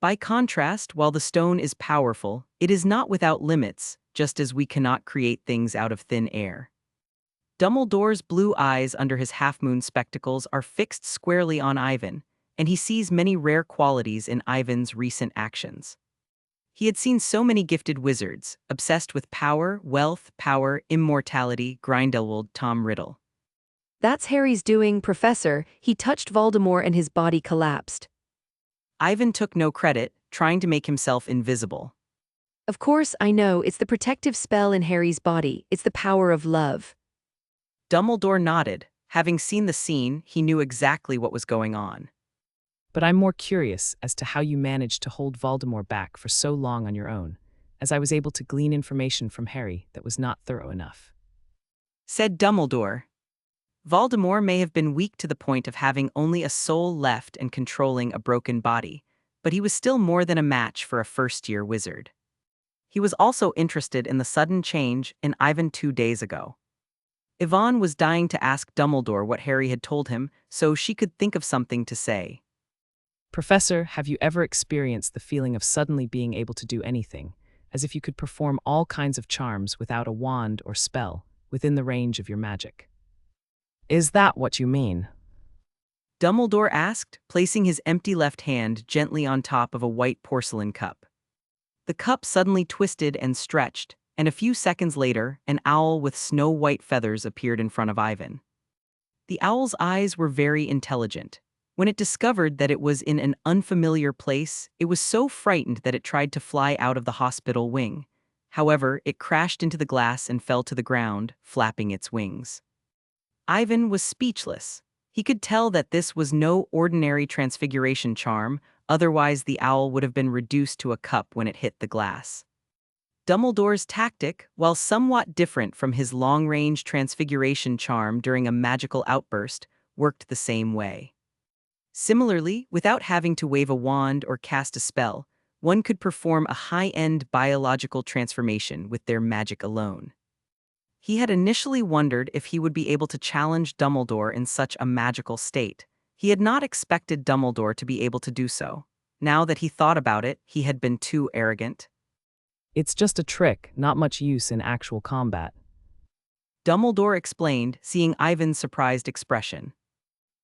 By contrast, while the stone is powerful, it is not without limits, just as we cannot create things out of thin air. Dumbledore's blue eyes under his half-moon spectacles are fixed squarely on Ivan, and he sees many rare qualities in Ivan's recent actions. He had seen so many gifted wizards, obsessed with power, immortality, Grindelwald, Tom Riddle. That's Harry's doing, Professor. He touched Voldemort and his body collapsed. Ivan took no credit, trying to make himself invisible. Of course, I know, it's the protective spell in Harry's body. It's the power of love. Dumbledore nodded. Having seen the scene, he knew exactly what was going on. But I'm more curious as to how you managed to hold Voldemort back for so long on your own, as I was able to glean information from Harry that was not thorough enough. Said Dumbledore. Voldemort may have been weak to the point of having only a soul left and controlling a broken body, but he was still more than a match for a first-year wizard. He was also interested in the sudden change in Ivan 2 days ago. Yvonne was dying to ask Dumbledore what Harry had told him so she could think of something to say. Professor, have you ever experienced the feeling of suddenly being able to do anything, as if you could perform all kinds of charms without a wand or spell, within the range of your magic? Is that what you mean? Dumbledore asked, placing his empty left hand gently on top of a white porcelain cup. The cup suddenly twisted and stretched, and a few seconds later, an owl with snow-white feathers appeared in front of Ivan. The owl's eyes were very intelligent. When it discovered that it was in an unfamiliar place, it was so frightened that it tried to fly out of the hospital wing. However, it crashed into the glass and fell to the ground, flapping its wings. Ivan was speechless. He could tell that this was no ordinary transfiguration charm, otherwise the owl would have been reduced to a cup when it hit the glass. Dumbledore's tactic, while somewhat different from his long-range transfiguration charm during a magical outburst, worked the same way. Similarly, without having to wave a wand or cast a spell, one could perform a high-end biological transformation with their magic alone. He had initially wondered if he would be able to challenge Dumbledore in such a magical state. He had not expected Dumbledore to be able to do so. Now that he thought about it, he had been too arrogant. It's just a trick, not much use in actual combat. Dumbledore explained, seeing Ivan's surprised expression.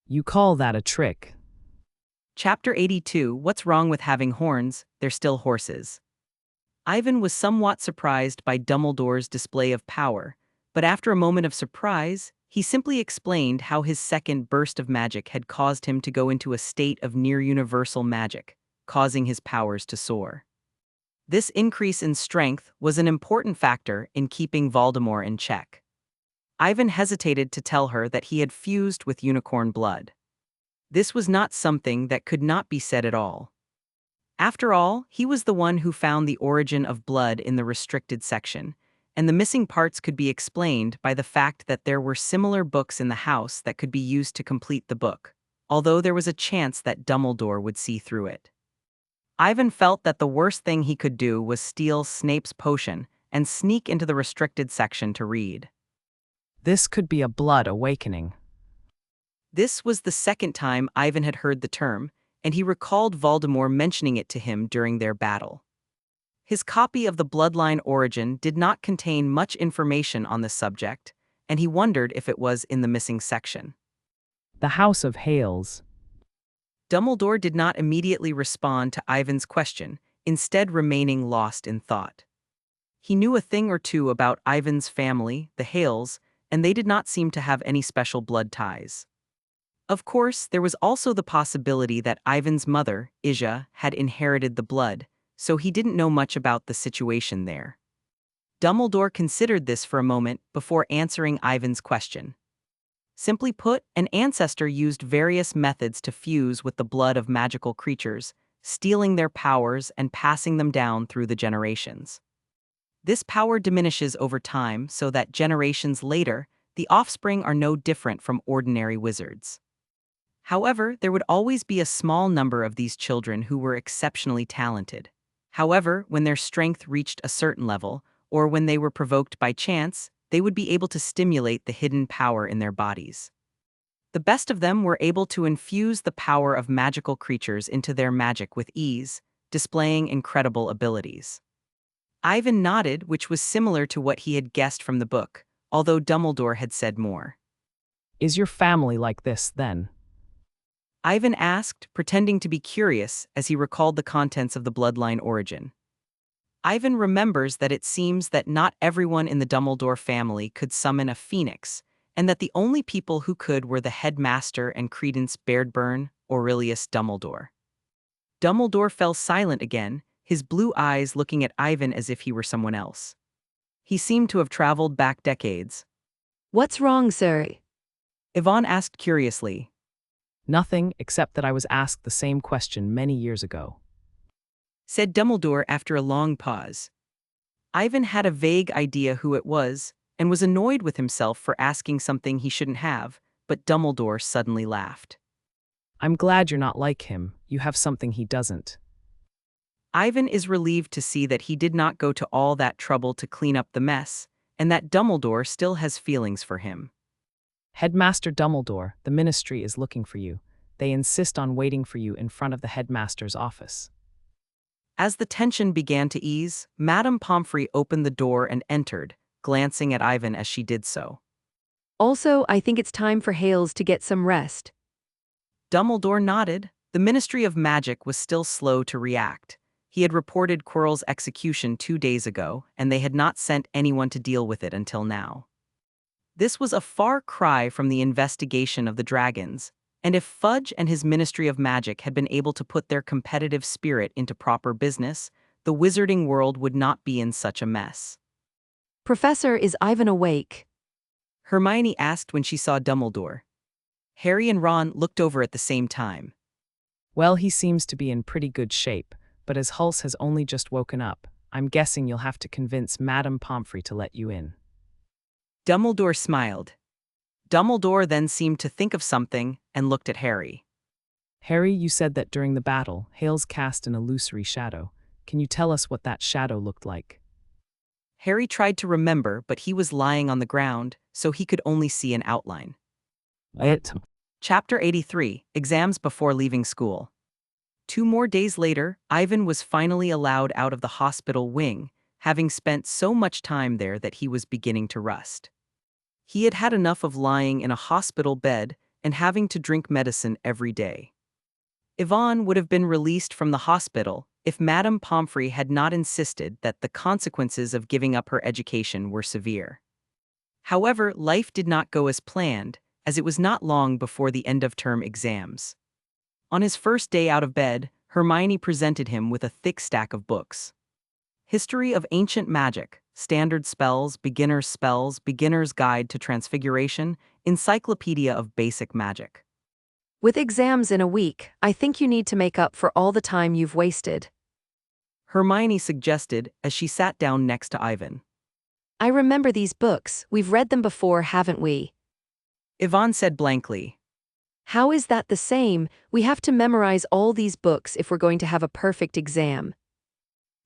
You call that a trick? Chapter 82, What's Wrong with Having Horns? They're Still Horses. Ivan was somewhat surprised by Dumbledore's display of power, but after a moment of surprise, he simply explained how his second burst of magic had caused him to go into a state of near-universal magic, causing his powers to soar. This increase in strength was an important factor in keeping Voldemort in check. Ivan hesitated to tell her that he had fused with unicorn blood. This was not something that could not be said at all. After all, he was the one who found the origin of blood in the restricted section, and the missing parts could be explained by the fact that there were similar books in the house that could be used to complete the book, although there was a chance that Dumbledore would see through it. Ivan felt that the worst thing he could do was steal Snape's potion and sneak into the restricted section to read. This could be a blood awakening. This was the second time Ivan had heard the term, and he recalled Voldemort mentioning it to him during their battle. His copy of the Bloodline origin did not contain much information on this subject, and he wondered if it was in the missing section. The House of Hales. Dumbledore did not immediately respond to Ivan's question, instead remaining lost in thought. He knew a thing or two about Ivan's family, the Hales, and they did not seem to have any special blood ties. Of course, there was also the possibility that Ivan's mother, Ija, had inherited the blood, so he didn't know much about the situation there. Dumbledore considered this for a moment before answering Ivan's question. Simply put, an ancestor used various methods to fuse with the blood of magical creatures, stealing their powers and passing them down through the generations. This power diminishes over time so that generations later, the offspring are no different from ordinary wizards. However, there would always be a small number of these children who were exceptionally talented. However, when their strength reached a certain level, or when they were provoked by chance, they would be able to stimulate the hidden power in their bodies. The best of them were able to infuse the power of magical creatures into their magic with ease, displaying incredible abilities. Ivan nodded, which was similar to what he had guessed from the book, although Dumbledore had said more. Is your family like this, then? Ivan asked, pretending to be curious as he recalled the contents of the Bloodline origin. Ivan remembers that it seems that not everyone in the Dumbledore family could summon a phoenix, and that the only people who could were the headmaster and Credence Bareburn's Aurelius Dumbledore. Dumbledore fell silent again, his blue eyes looking at Ivan as if he were someone else. He seemed to have traveled back decades. What's wrong, sir? Yvonne asked curiously. Nothing, except that I was asked the same question many years ago, Said Dumbledore after a long pause. Ivan had a vague idea who it was, and was annoyed with himself for asking something he shouldn't have, but Dumbledore suddenly laughed. I'm glad you're not like him. You have something he doesn't. Ivan is relieved to see that he did not go to all that trouble to clean up the mess, and that Dumbledore still has feelings for him. Headmaster Dumbledore, the ministry is looking for you. They insist on waiting for you in front of the headmaster's office. As the tension began to ease, Madame Pomfrey opened the door and entered, glancing at Ivan as she did so. Also, I think it's time for Hales to get some rest. Dumbledore nodded. The Ministry of Magic was still slow to react. He had reported Quirrell's execution 2 days ago, and they had not sent anyone to deal with it until now. This was a far cry from the investigation of the dragons, and if Fudge and his Ministry of Magic had been able to put their competitive spirit into proper business, the wizarding world would not be in such a mess. Professor, is Ivan awake? Hermione asked when she saw Dumbledore. Harry and Ron looked over at the same time. Well, he seems to be in pretty good shape, but as Hulse has only just woken up, I'm guessing you'll have to convince Madame Pomfrey to let you in. Dumbledore smiled. Dumbledore then seemed to think of something and looked at Harry. Harry, you said that during the battle, Hales cast an illusory shadow. Can you tell us what that shadow looked like? Harry tried to remember, but he was lying on the ground, so he could only see an outline. Chapter 83, Exams Before Leaving School. 2 more days later, Ivan was finally allowed out of the hospital wing, having spent so much time there that he was beginning to rust. He had had enough of lying in a hospital bed and having to drink medicine every day. Yvonne would have been released from the hospital if Madame Pomfrey had not insisted that the consequences of giving up her education were severe. However, life did not go as planned, as it was not long before the end-of-term exams. On his first day out of bed, Hermione presented him with a thick stack of books. History of Ancient Magic, Standard Spells, Beginner's Guide to Transfiguration, Encyclopedia of Basic Magic. With exams in a week, I think you need to make up for all the time you've wasted. Hermione suggested as she sat down next to Ivan. I remember these books, we've read them before, haven't we? Yvonne said blankly. How is that the same? We have to memorize all these books if we're going to have a perfect exam.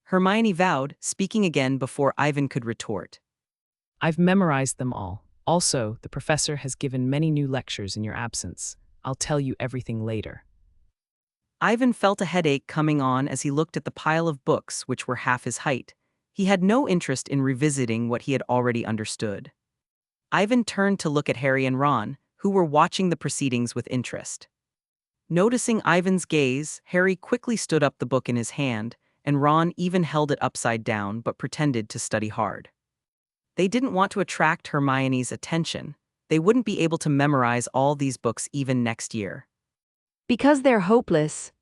Hermione vowed, speaking again before Ivan could retort. I've memorized them all. Also, the professor has given many new lectures in your absence. I'll tell you everything later. Ivan felt a headache coming on as he looked at the pile of books which were half his height. He had no interest in revisiting what he had already understood. Ivan turned to look at Harry and Ron, who were watching the proceedings with interest. Noticing Ivan's gaze, Harry quickly stood up the book in his hand, and Ron even held it upside down but pretended to study hard. They didn't want to attract Hermione's attention. They wouldn't be able to memorize all these books even next year. Because they're hopeless.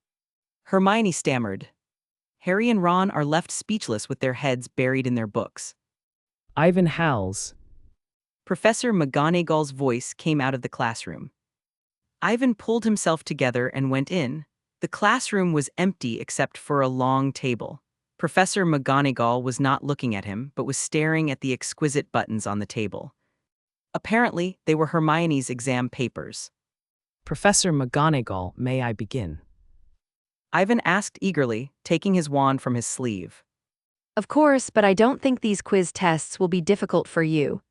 Hermione stammered. Harry and Ron are left speechless with their heads buried in their books. Ivan howls. Professor McGonagall's voice came out of the classroom. Ivan pulled himself together and went in. The classroom was empty except for a long table. Professor McGonagall was not looking at him, but was staring at the exquisite buttons on the table. Apparently, they were Hermione's exam papers. Professor McGonagall, may I begin? Ivan asked eagerly, taking his wand from his sleeve. Of course, but I don't think these quiz tests will be difficult for you.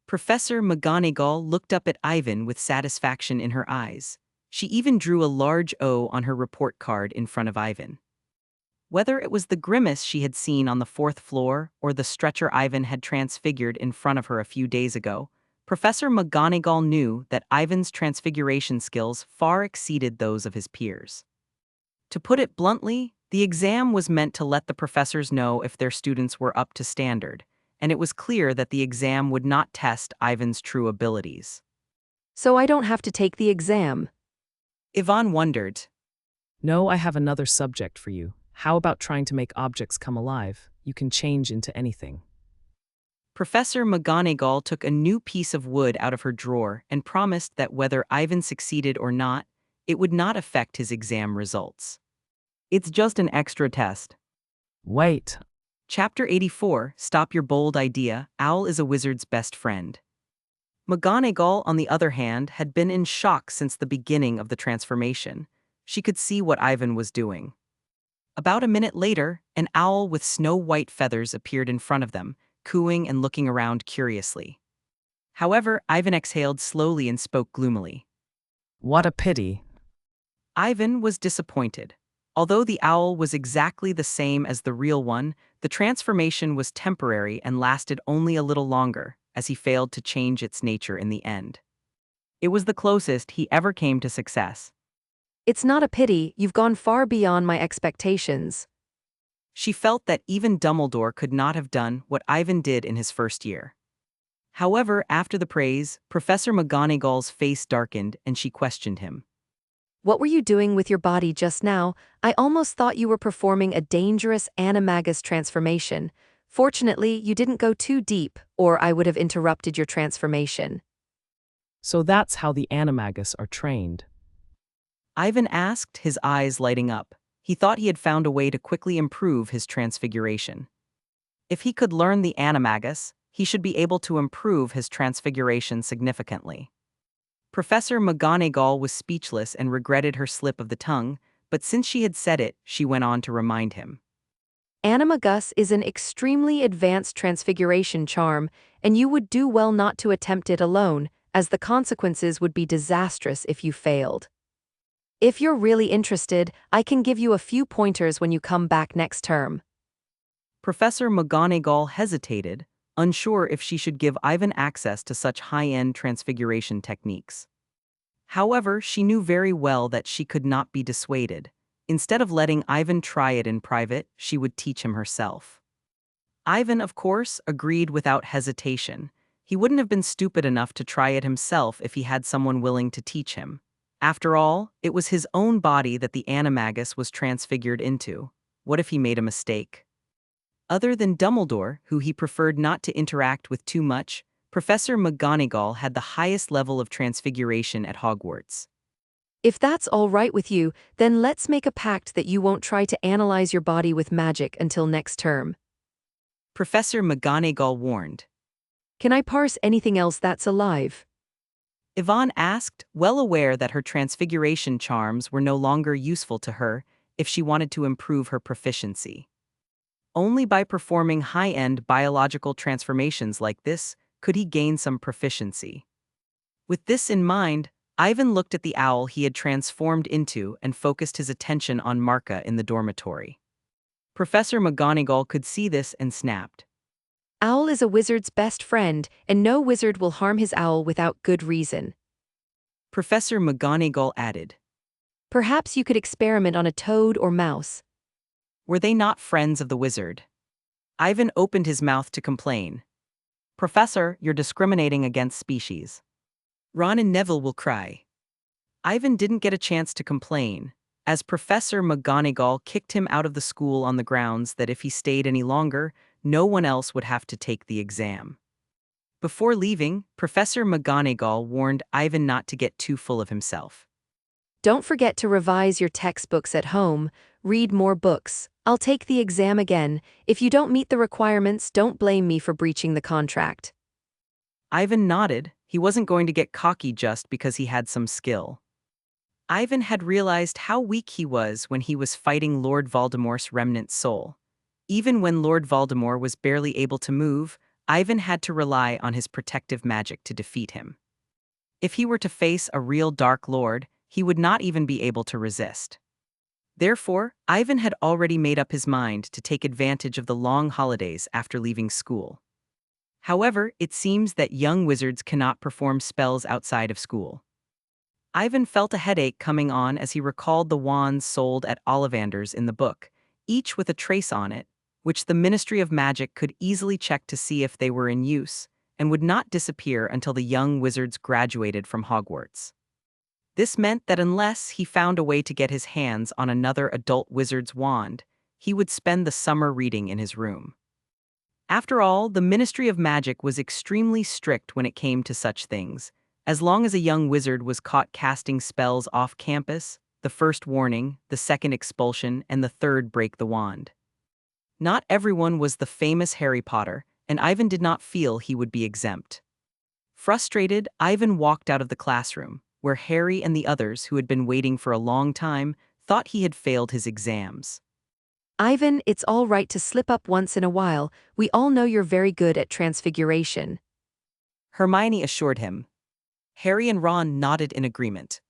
Professor McGonagall looked up at Ivan with satisfaction in her eyes. She even drew a large O on her report card in front of Ivan. Whether it was the grimace she had seen on the fourth floor or the stretcher Ivan had transfigured in front of her a few days ago, Professor McGonagall knew that Ivan's transfiguration skills far exceeded those of his peers. To put it bluntly, the exam was meant to let the professors know if their students were up to standard, and it was clear that the exam would not test Ivan's true abilities. So I don't have to take the exam. Yvonne wondered. No, I have another subject for you. How about trying to make objects come alive? You can change into anything. Professor McGonagall took a new piece of wood out of her drawer and promised that whether Ivan succeeded or not, it would not affect his exam results. It's just an extra test. Wait. Chapter 84, Stop Your Bold Idea, Owl is a Wizard's Best Friend. McGonagall, on the other hand, had been in shock since the beginning of the transformation. She could see what Ivan was doing. About a minute later, an owl with snow-white feathers appeared in front of them, cooing and looking around curiously. However, Ivan exhaled slowly and spoke gloomily. What a pity. Ivan was disappointed. Although the owl was exactly the same as the real one, the transformation was temporary and lasted only a little longer, as he failed to change its nature in the end. It was the closest he ever came to success. It's not a pity, you've gone far beyond my expectations. She felt that even Dumbledore could not have done what Ivan did in his first year. However, after the praise, Professor McGonagall's face darkened and she questioned him. What were you doing with your body just now? I almost thought you were performing a dangerous animagus transformation. Fortunately, you didn't go too deep, or I would have interrupted your transformation. So that's how the animagus are trained. Ivan asked, his eyes lighting up. He thought he had found a way to quickly improve his transfiguration. If he could learn the animagus, he should be able to improve his transfiguration significantly. Professor McGonagall was speechless and regretted her slip of the tongue, but since she had said it, she went on to remind him. Animagus is an extremely advanced transfiguration charm, and you would do well not to attempt it alone, as the consequences would be disastrous if you failed. If you're really interested, I can give you a few pointers when you come back next term. Professor McGonagall hesitated, unsure if she should give Ivan access to such high-end transfiguration techniques. However, she knew very well that she could not be dissuaded. Instead of letting Ivan try it in private, she would teach him herself. Ivan, of course, agreed without hesitation. He wouldn't have been stupid enough to try it himself if he had someone willing to teach him. After all, it was his own body that the animagus was transfigured into. What if he made a mistake? Other than Dumbledore, who he preferred not to interact with too much, Professor McGonagall had the highest level of transfiguration at Hogwarts. If that's all right with you, then let's make a pact that you won't try to analyze your body with magic until next term. Professor McGonagall warned. Can I parse anything else that's alive? Yvonne asked, well aware that her transfiguration charms were no longer useful to her if she wanted to improve her proficiency. Only by performing high-end biological transformations like this could he gain some proficiency. With this in mind, Ivan looked at the owl he had transformed into and focused his attention on Marka in the dormitory. Professor McGonagall could see this and snapped. Owl is a wizard's best friend, and no wizard will harm his owl without good reason. Professor McGonagall added. Perhaps you could experiment on a toad or mouse. Were they not friends of the wizard? Ivan opened his mouth to complain. Professor, you're discriminating against species. Ron and Neville will cry. Ivan didn't get a chance to complain, as Professor McGonagall kicked him out of the school on the grounds that if he stayed any longer, no one else would have to take the exam. Before leaving, Professor McGonagall warned Ivan not to get too full of himself. Don't forget to revise your textbooks at home, read more books. I'll take the exam again. If you don't meet the requirements, don't blame me for breaching the contract. Ivan nodded. He wasn't going to get cocky just because he had some skill. Ivan had realized how weak he was when he was fighting Lord Voldemort's remnant soul. Even when Lord Voldemort was barely able to move, Ivan had to rely on his protective magic to defeat him. If he were to face a real Dark Lord, he would not even be able to resist. Therefore, Ivan had already made up his mind to take advantage of the long holidays after leaving school. However, it seems that young wizards cannot perform spells outside of school. Ivan felt a headache coming on as he recalled the wands sold at Ollivander's in the book, each with a trace on it, which the Ministry of Magic could easily check to see if they were in use, and would not disappear until the young wizards graduated from Hogwarts. This meant that unless he found a way to get his hands on another adult wizard's wand, he would spend the summer reading in his room. After all, the Ministry of Magic was extremely strict when it came to such things. As long as a young wizard was caught casting spells off campus, the first warning, the second expulsion, and the third break the wand. Not everyone was the famous Harry Potter, and Ivan did not feel he would be exempt. Frustrated, Ivan walked out of the classroom, where Harry and the others who had been waiting for a long time thought he had failed his exams. Ivan, it's all right to slip up once in a while. We all know you're very good at transfiguration. Hermione assured him. Harry and Ron nodded in agreement.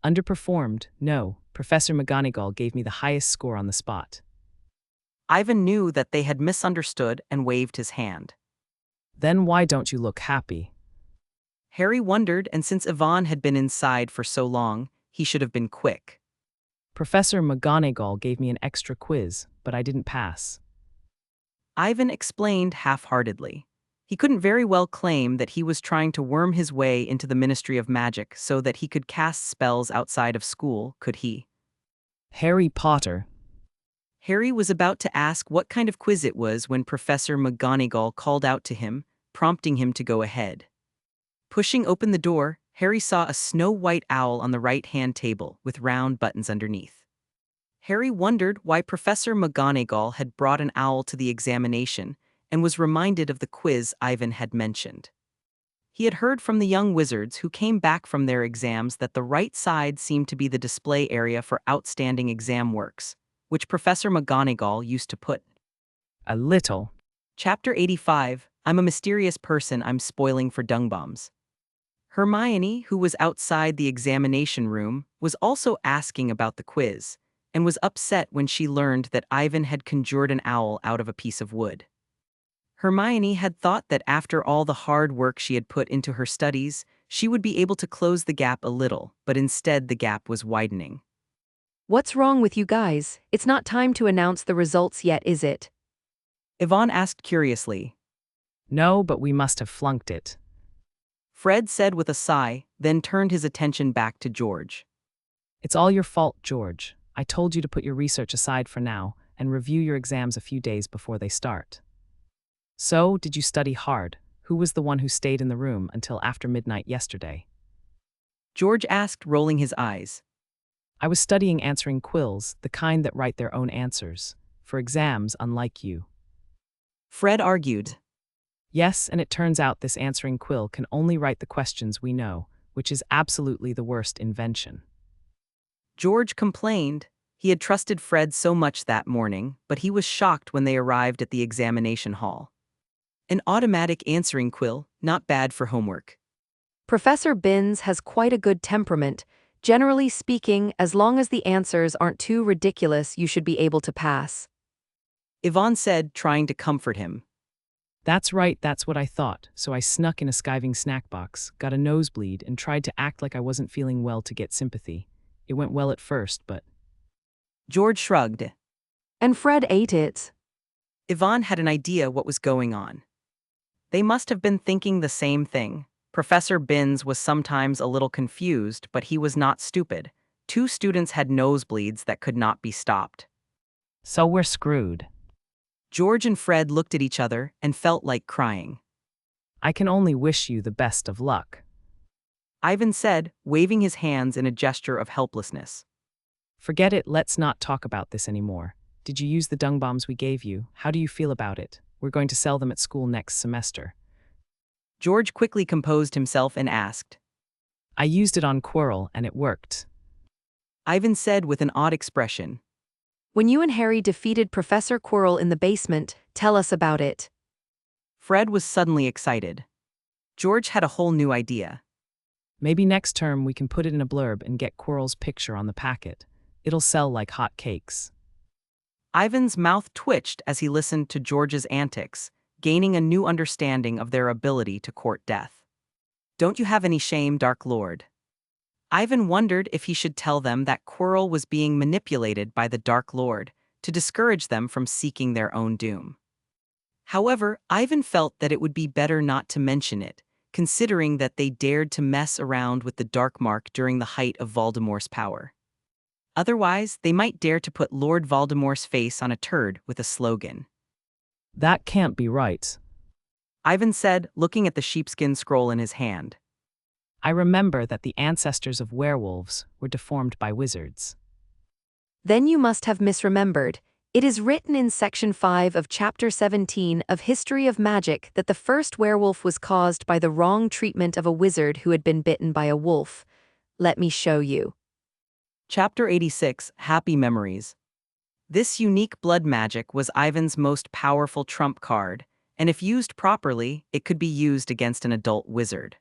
Underperformed, no. Professor McGonagall gave me the highest score on the spot. Ivan knew that they had misunderstood and waved his hand. Then why don't you look happy? Harry wondered, and since Yvonne had been inside for so long, he should have been quick. Professor McGonagall gave me an extra quiz, but I didn't pass. Ivan explained half-heartedly. He couldn't very well claim that he was trying to worm his way into the Ministry of Magic so that he could cast spells outside of school, could he? Harry Potter. Harry was about to ask what kind of quiz it was when Professor McGonagall called out to him, prompting him to go ahead. Pushing open the door, Harry saw a snow-white owl on the right-hand table with round buttons underneath. Harry wondered why Professor McGonagall had brought an owl to the examination and was reminded of the quiz Ivan had mentioned. He had heard from the young wizards who came back from their exams that the right side seemed to be the display area for outstanding exam works, which Professor McGonagall used to put. A little. Chapter 85, I'm a mysterious person I'm spoiling for dung bombs. Hermione, who was outside the examination room, was also asking about the quiz, and was upset when she learned that Ivan had conjured an owl out of a piece of wood. Hermione had thought that after all the hard work she had put into her studies, she would be able to close the gap a little, but instead the gap was widening. What's wrong with you guys? It's not time to announce the results yet, is it? Yvonne asked curiously. No, but we must have flunked it. Fred said with a sigh, then turned his attention back to George. It's all your fault, George. I told you to put your research aside for now and review your exams a few days before they start. So, did you study hard? Who was the one who stayed in the room until after midnight yesterday? George asked, rolling his eyes. I was studying answering quills, the kind that write their own answers. For exams, unlike you. Fred argued. Yes, and it turns out this answering quill can only write the questions we know, which is absolutely the worst invention. George complained. He had trusted Fred so much that morning, but he was shocked when they arrived at the examination hall. An automatic answering quill, not bad for homework. Professor Binns has quite a good temperament. Generally speaking, as long as the answers aren't too ridiculous, you should be able to pass. Yvonne said, trying to comfort him. That's right, that's what I thought, so I snuck in a skiving snack box, got a nosebleed, and tried to act like I wasn't feeling well to get sympathy. It went well at first, but... George shrugged. And Fred ate it. Yvonne had an idea what was going on. They must have been thinking the same thing. Professor Binns was sometimes a little confused, but he was not stupid. 2 students had nosebleeds that could not be stopped. So we're screwed. George and Fred looked at each other and felt like crying. I can only wish you the best of luck. Ivan said, waving his hands in a gesture of helplessness. Forget it, let's not talk about this anymore. Did you use the dung bombs we gave you? How do you feel about it? We're going to sell them at school next semester. George quickly composed himself and asked. I used it on Quirrell, and it worked. Ivan said with an odd expression. When you and Harry defeated Professor Quirrell in the basement, tell us about it. Fred was suddenly excited. George had a whole new idea. Maybe next term we can put it in a blurb and get Quirrell's picture on the packet. It'll sell like hot cakes. Ivan's mouth twitched as he listened to George's antics, gaining a new understanding of their ability to court death. Don't you have any shame, Dark Lord? Ivan wondered if he should tell them that Quirrell was being manipulated by the Dark Lord to discourage them from seeking their own doom. However, Ivan felt that it would be better not to mention it, considering that they dared to mess around with the Dark Mark during the height of Voldemort's power. Otherwise, they might dare to put Lord Voldemort's face on a turd with a slogan. That can't be right. Ivan said, looking at the sheepskin scroll in his hand. I remember that the ancestors of werewolves were deformed by wizards. Then you must have misremembered. It is written in Section 5 of Chapter 17 of History of Magic that the first werewolf was caused by the wrong treatment of a wizard who had been bitten by a wolf. Let me show you. Chapter 86, Happy Memories. This unique blood magic was Ivan's most powerful trump card, and if used properly, it could be used against an adult wizard.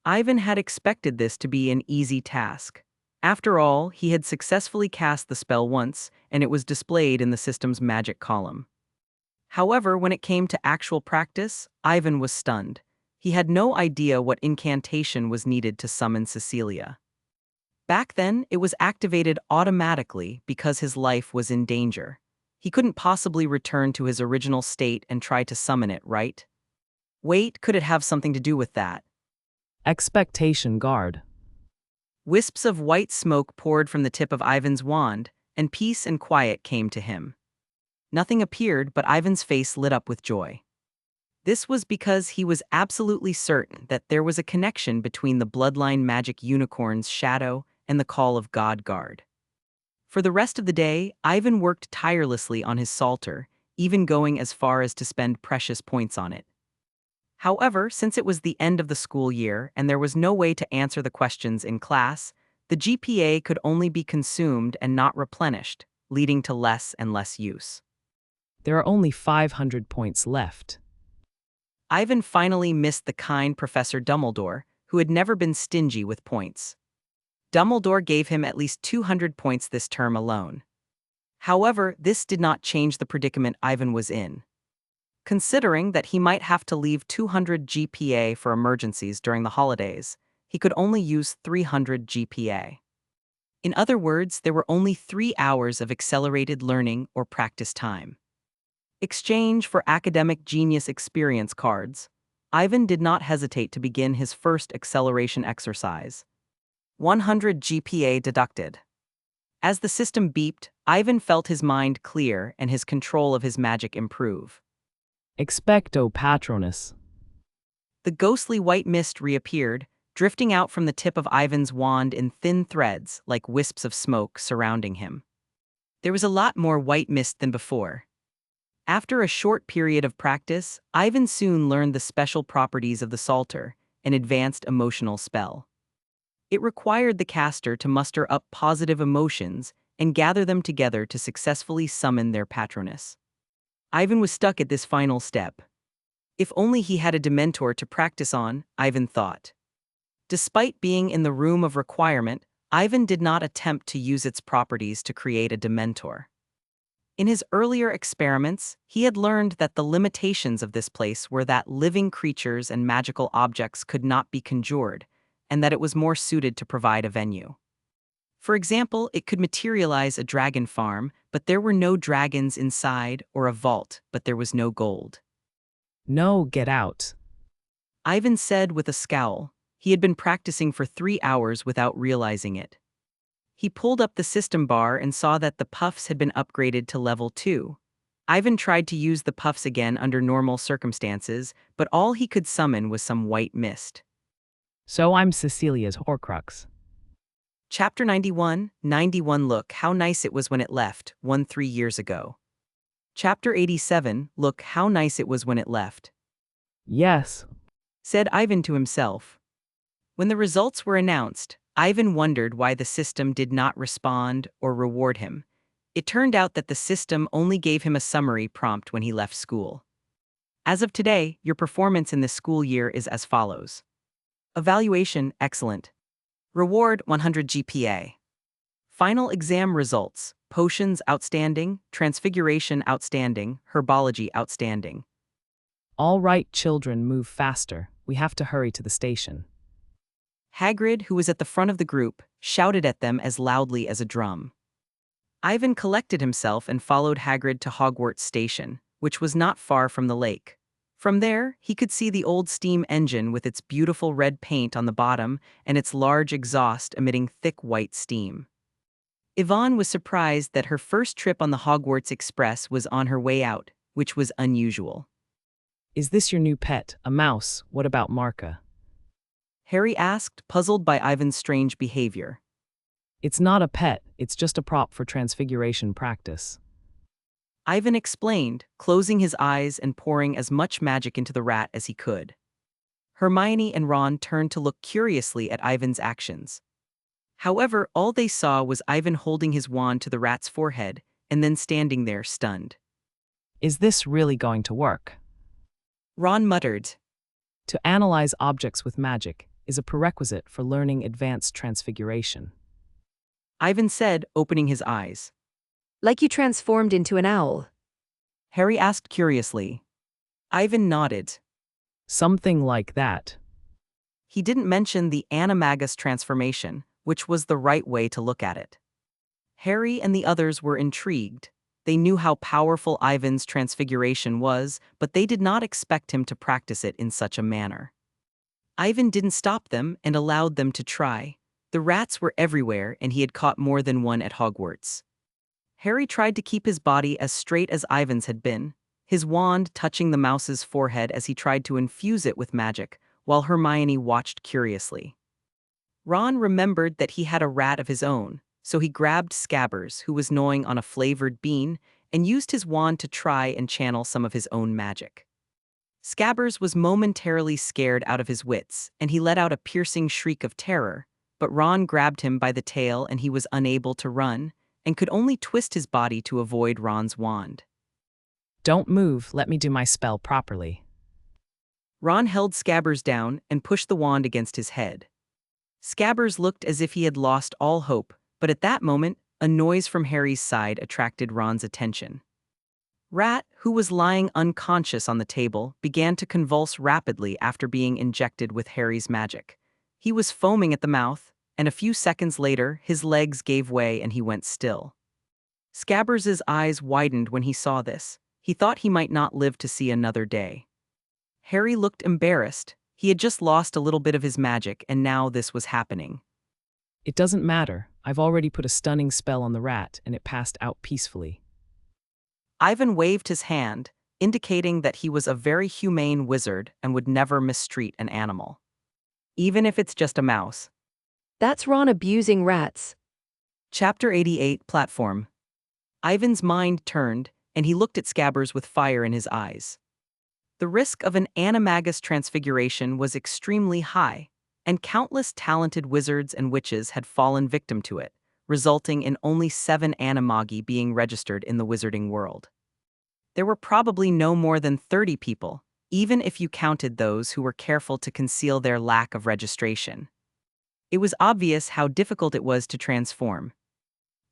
Ivan had expected this to be an easy task. After all, he had successfully cast the spell once, and it was displayed in the system's magic column. However, when it came to actual practice, Ivan was stunned. He had no idea what incantation was needed to summon Cecilia. Back then, it was activated automatically because his life was in danger. He couldn't possibly return to his original state and try to summon it, right? Wait, could it have something to do with that? Expectation guard. Wisps of white smoke poured from the tip of Ivan's wand, and peace and quiet came to him. Nothing appeared, but Ivan's face lit up with joy. This was because he was absolutely certain that there was a connection between the Bloodline magic unicorn's shadow and the call of God Guard. For the rest of the day, Ivan worked tirelessly on his psalter, even going as far as to spend precious points on it. However, since it was the end of the school year and there was no way to answer the questions in class, the GPA could only be consumed and not replenished, leading to less and less use. There are only 500 points left. Ivan finally missed the kind Professor Dumbledore, who had never been stingy with points. Dumbledore gave him at least 200 points this term alone. However, this did not change the predicament Ivan was in. Considering that he might have to leave 200 GPA for emergencies during the holidays, he could only use 300 GPA. In other words, there were only 3 hours of accelerated learning or practice time. Exchange for academic genius experience cards, Ivan did not hesitate to begin his first acceleration exercise. 100 GPA deducted. As the system beeped, Ivan felt his mind clear and his control of his magic improve. Expecto Patronus. The ghostly white mist reappeared, drifting out from the tip of Ivan's wand in thin threads like wisps of smoke surrounding him. There was a lot more white mist than before. After a short period of practice, Ivan soon learned the special properties of the Psalter, an advanced emotional spell. It required the caster to muster up positive emotions and gather them together to successfully summon their patroness. Ivan was stuck at this final step. If only he had a Dementor to practice on, Ivan thought. Despite being in the room of requirement, Ivan did not attempt to use its properties to create a Dementor. In his earlier experiments, he had learned that the limitations of this place were that living creatures and magical objects could not be conjured, and that it was more suited to provide a venue. For example, it could materialize a dragon farm, but there were no dragons inside, or a vault, but there was no gold. No, get out. Ivan said with a scowl. He had been practicing for 3 hours without realizing it. He pulled up the system bar and saw that the puffs had been upgraded to level 2. Ivan tried to use the puffs again under normal circumstances, but all he could summon was some white mist. So I'm Cecilia's Horcrux. Chapter 91, 91 Look how nice it was when it left, 3 years ago. Chapter 87, Look how nice it was when it left, Yes. said Ivan to himself. When the results were announced, Ivan wondered why the system did not respond or reward him. It turned out that the system only gave him a summary prompt when he left school. As of today, your performance in this school year is as follows. Evaluation, excellent. Reward, 100 GPA. Final exam results, potions outstanding, transfiguration outstanding, herbology outstanding. All right, children, move faster. We have to hurry to the station. Hagrid, who was at the front of the group, shouted at them as loudly as a drum. Ivan collected himself and followed Hagrid to Hogwarts Station, which was not far from the lake. From there, he could see the old steam engine with its beautiful red paint on the bottom and its large exhaust emitting thick white steam. Yvonne was surprised that her first trip on the Hogwarts Express was on her way out, which was unusual. Is this your new pet, a mouse? What about Marka? Harry asked, puzzled by Ivan's strange behavior. It's not a pet, it's just a prop for transfiguration practice. Ivan explained, closing his eyes and pouring as much magic into the rat as he could. Hermione and Ron turned to look curiously at Ivan's actions. However, all they saw was Ivan holding his wand to the rat's forehead and then standing there stunned. Is this really going to work? Ron muttered. To analyze objects with magic is a prerequisite for learning advanced transfiguration. Ivan said, opening his eyes. Like you transformed into an owl. Harry asked curiously. Ivan nodded. Something like that. He didn't mention the animagus transformation, which was the right way to look at it. Harry and the others were intrigued. They knew how powerful Ivan's transfiguration was, but they did not expect him to practice it in such a manner. Ivan didn't stop them and allowed them to try. The rats were everywhere, and he had caught more than one at Hogwarts. Harry tried to keep his body as straight as Ivan's had been, his wand touching the mouse's forehead as he tried to infuse it with magic, while Hermione watched curiously. Ron remembered that he had a rat of his own, so he grabbed Scabbers, who was gnawing on a flavored bean, and used his wand to try and channel some of his own magic. Scabbers was momentarily scared out of his wits, and he let out a piercing shriek of terror, but Ron grabbed him by the tail and he was unable to run, and could only twist his body to avoid Ron's wand. Don't move, let me do my spell properly. Ron held Scabbers down and pushed the wand against his head. Scabbers looked as if he had lost all hope, but at that moment, a noise from Harry's side attracted Ron's attention. Rat, who was lying unconscious on the table, began to convulse rapidly after being injected with Harry's magic. He was foaming at the mouth, and a few seconds later, his legs gave way and he went still. Scabbers' eyes widened when he saw this. He thought he might not live to see another day. Harry looked embarrassed. He had just lost a little bit of his magic, and now this was happening. It doesn't matter. I've already put a stunning spell on the rat, and it passed out peacefully. Ivan waved his hand, indicating that he was a very humane wizard and would never mistreat an animal. even if it's just a mouse. That's Ron abusing rats. Chapter 88 Platform. Ivan's mind turned, and he looked at Scabbers with fire in his eyes. The risk of an animagus transfiguration was extremely high, and countless talented wizards and witches had fallen victim to it, resulting in only 7 animagi being registered in the wizarding world. There were probably no more than 30 people, even if you counted those who were careful to conceal their lack of registration. It was obvious how difficult it was to transform.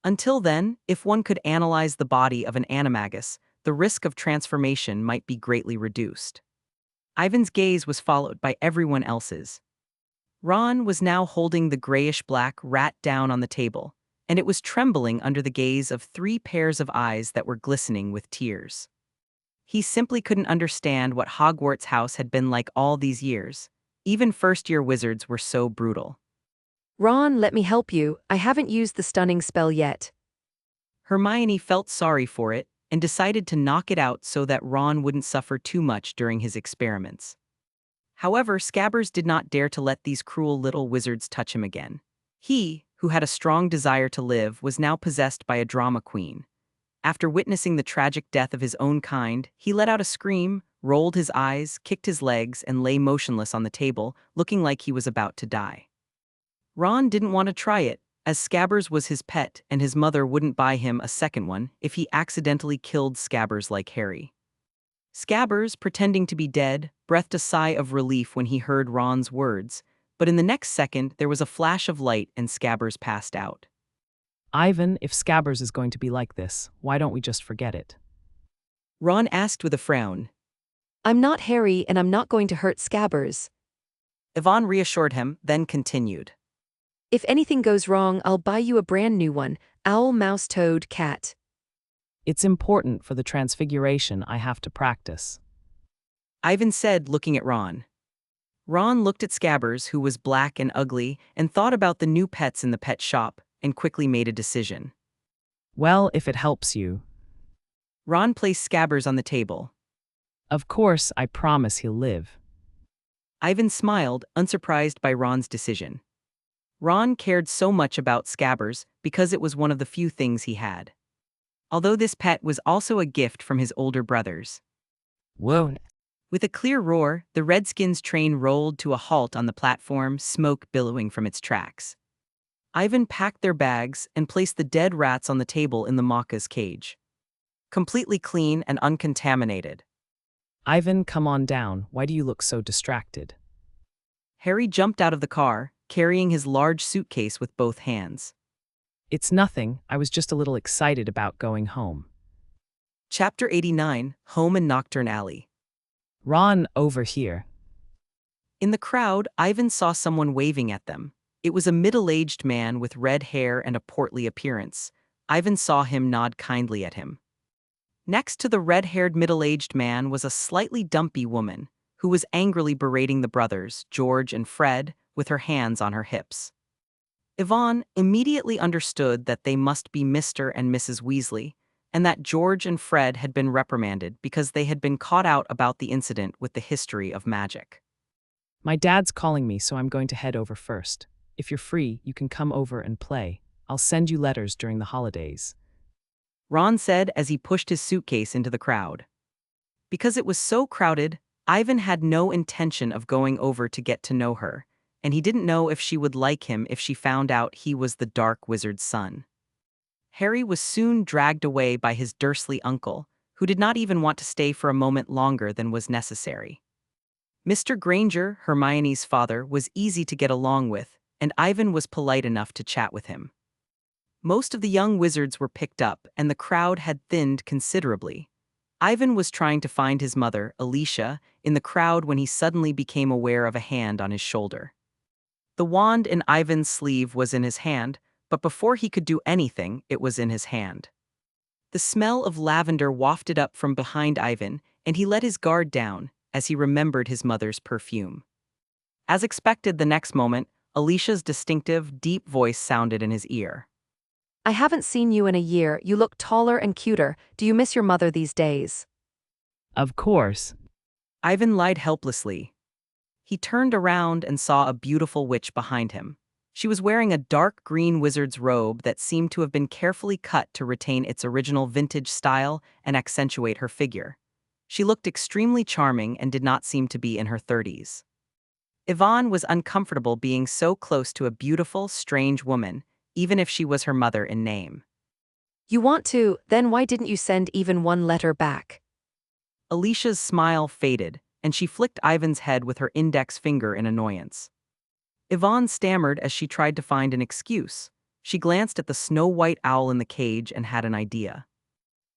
Until then, if one could analyze the body of an animagus, the risk of transformation might be greatly reduced. Ivan's gaze was followed by everyone else's. Ron was now holding the grayish-black rat down on the table, and it was trembling under the gaze of 3 pairs of eyes that were glistening with tears. He simply couldn't understand what Hogwarts house had been like all these years. Even first-year wizards were so brutal. Ron, let me help you. I haven't used the stunning spell yet. Hermione felt sorry for it and decided to knock it out so that Ron wouldn't suffer too much during his experiments. However, Scabbers did not dare to let these cruel little wizards touch him again. He, who had a strong desire to live, was now possessed by a drama queen. After witnessing the tragic death of his own kind, he let out a scream, rolled his eyes, kicked his legs, and lay motionless on the table, looking like he was about to die. Ron didn't want to try it, as Scabbers was his pet and his mother wouldn't buy him a second one if he accidentally killed Scabbers like Harry. Scabbers, pretending to be dead, breathed a sigh of relief when he heard Ron's words, but in the next second there was a flash of light and Scabbers passed out. Ivan, if Scabbers is going to be like this, why don't we just forget it? Ron asked with a frown. I'm not Harry and I'm not going to hurt Scabbers. Ivan reassured him, then continued. If anything goes wrong, I'll buy you a brand new one. Owl, mouse, toad, cat. It's important for the transfiguration I have to practice. Ivan said, looking at Ron. Ron looked at Scabbers, who was black and ugly, and thought about the new pets in the pet shop, and quickly made a decision. Well, if it helps you. Ron placed Scabbers on the table. Of course, I promise he'll live. Ivan smiled, unsurprised by Ron's decision. Ron cared so much about Scabbers because it was one of the few things he had. Although this pet was also a gift from his older brothers. Whoa. With a clear roar, the Redskins' train rolled to a halt on the platform, smoke billowing from its tracks. Ivan packed their bags and placed the dead rats on the table in the Maka's cage. Completely clean and uncontaminated. Ivan, come on down. Why do you look so distracted? Harry jumped out of the car, carrying his large suitcase with both hands. It's nothing, I was just a little excited about going home. Chapter 89, Home in Knockturn Alley. Ron, over here. In the crowd, Ivan saw someone waving at them. It was a middle-aged man with red hair and a portly appearance. Ivan saw him nod kindly at him. Next to the red-haired middle-aged man was a slightly dumpy woman, who was angrily berating the brothers, George and Fred, with her hands on her hips. Yvonne immediately understood that they must be Mr. and Mrs. Weasley, and that George and Fred had been reprimanded because they had been caught out about the incident with the history of magic. My dad's calling me, so I'm going to head over first. If you're free, you can come over and play. I'll send you letters during the holidays. Ron said as he pushed his suitcase into the crowd. Because it was so crowded, Ivan had no intention of going over to get to know her, and he didn't know if she would like him if she found out he was the Dark Wizard's son. Harry was soon dragged away by his Dursley uncle, who did not even want to stay for a moment longer than was necessary. Mr. Granger, Hermione's father, was easy to get along with, and Ivan was polite enough to chat with him. Most of the young wizards were picked up, and the crowd had thinned considerably. Ivan was trying to find his mother, Alicia, in the crowd when he suddenly became aware of a hand on his shoulder. The wand in Ivan's sleeve was in his hand, but before he could do anything, it was in his hand. The smell of lavender wafted up from behind Ivan, and he let his guard down as he remembered his mother's perfume. As expected, the next moment, Alicia's distinctive, deep voice sounded in his ear. I haven't seen you in a year. You look taller and cuter. Do you miss your mother these days? Of course. Ivan lied helplessly. He turned around and saw a beautiful witch behind him. She was wearing a dark green wizard's robe that seemed to have been carefully cut to retain its original vintage style and accentuate her figure. She looked extremely charming and did not seem to be in her 30s. Yvonne was uncomfortable being so close to a beautiful, strange woman, even if she was her mother in name. You want to, then why didn't you send even one letter back? Alicia's smile faded, and she flicked Ivan's head with her index finger in annoyance. Yvonne stammered as she tried to find an excuse. She glanced at the snow-white owl in the cage and had an idea.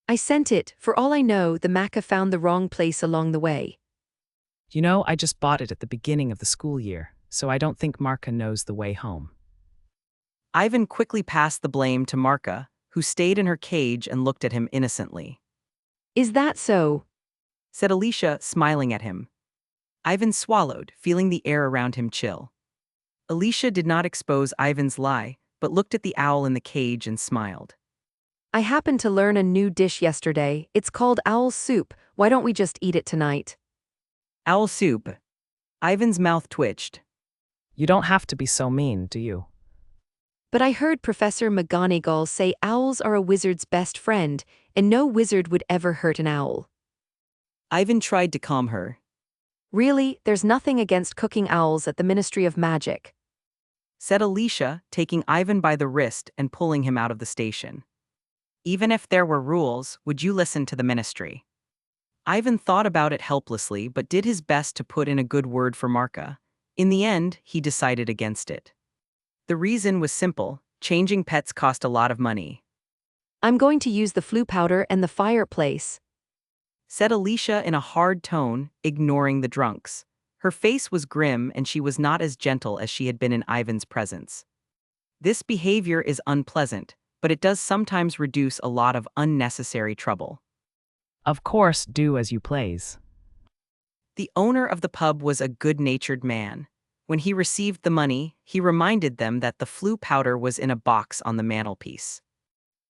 I sent it. For all I know, the Maca found the wrong place along the way. You know, I just bought it at the beginning of the school year, so I don't think Marka knows the way home. Ivan quickly passed the blame to Marka, who stayed in her cage and looked at him innocently. Is that so? Said Alicia, smiling at him. Ivan swallowed, feeling the air around him chill. Alicia did not expose Ivan's lie, but looked at the owl in the cage and smiled. I happened to learn a new dish yesterday. It's called owl soup. Why don't we just eat it tonight? Owl soup. Ivan's mouth twitched. You don't have to be so mean, do you? But I heard Professor McGonagall say owls are a wizard's best friend, and no wizard would ever hurt an owl. Ivan tried to calm her. Really, there's nothing against cooking owls at the Ministry of Magic, Said Alicia, taking Ivan by the wrist and pulling him out of the station. Even if there were rules, would you listen to the ministry? Ivan thought about it helplessly but did his best to put in a good word for Marka. In the end, he decided against it. The reason was simple: changing pets cost a lot of money. I'm going to use the flu powder and the fireplace, Said Alicia in a hard tone, ignoring the drunks. Her face was grim and she was not as gentle as she had been in Ivan's presence. This behavior is unpleasant, but it does sometimes reduce a lot of unnecessary trouble. Of course, do as you please. The owner of the pub was a good-natured man. When he received the money, he reminded them that the flu powder was in a box on the mantelpiece.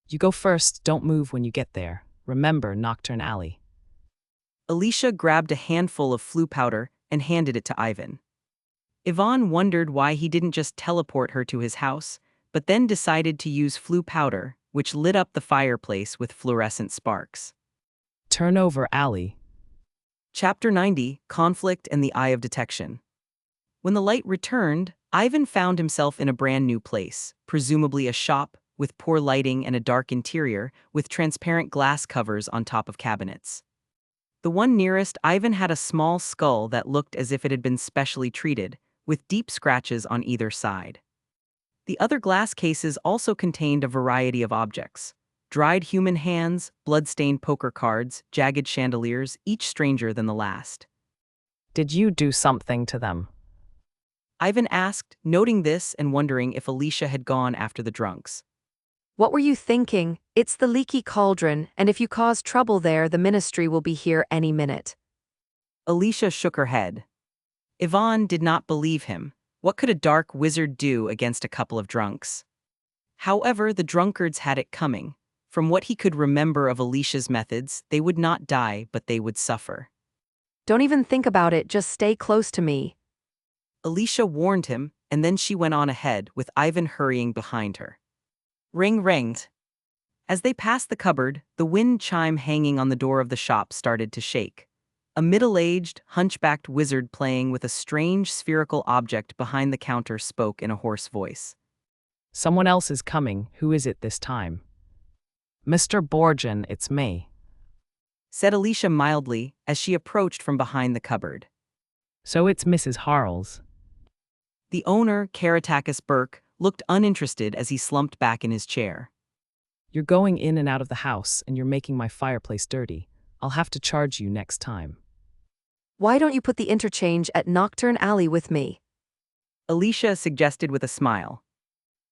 You go first, don't move when you get there. Remember Knockoff Alley. Alicia grabbed a handful of flu powder and handed it to Ivan. Yvonne wondered why he didn't just teleport her to his house, but then decided to use flu powder, which lit up the fireplace with fluorescent sparks. Turnover Alley. Chapter 90, Conflict and the Eye of Detection. When the light returned, Ivan found himself in a brand new place, presumably a shop, with poor lighting and a dark interior, with transparent glass covers on top of cabinets. The one nearest Ivan had a small skull that looked as if it had been specially treated, with deep scratches on either side. The other glass cases also contained a variety of objects: dried human hands, blood-stained poker cards, jagged chandeliers, each stranger than the last. Did you do something to them? Ivan asked, noting this and wondering if Alicia had gone after the drunks. What were you thinking? It's the leaky cauldron, and if you cause trouble there, the ministry will be here any minute. Alicia shook her head. Yvonne did not believe him. What could a dark wizard do against a couple of drunks? However, the drunkards had it coming. From what he could remember of Alicia's methods, they would not die, but they would suffer. Don't even think about it, just stay close to me. Alicia warned him, and then she went on ahead, with Ivan hurrying behind her. Ring ringed. As they passed the cupboard, the wind chime hanging on the door of the shop started to shake. A middle-aged, hunchbacked wizard playing with a strange spherical object behind the counter spoke in a hoarse voice. Someone else is coming. Who is it this time? Mr. Borgin, it's me. Said Alicia mildly, as she approached from behind the cupboard. So it's Mrs. Harles. The owner, Caratakis Burke, looked uninterested as he slumped back in his chair. You're going in and out of the house, and you're making my fireplace dirty. I'll have to charge you next time. Why don't you put the interchange at Knockoff Alley with me? Alicia suggested with a smile.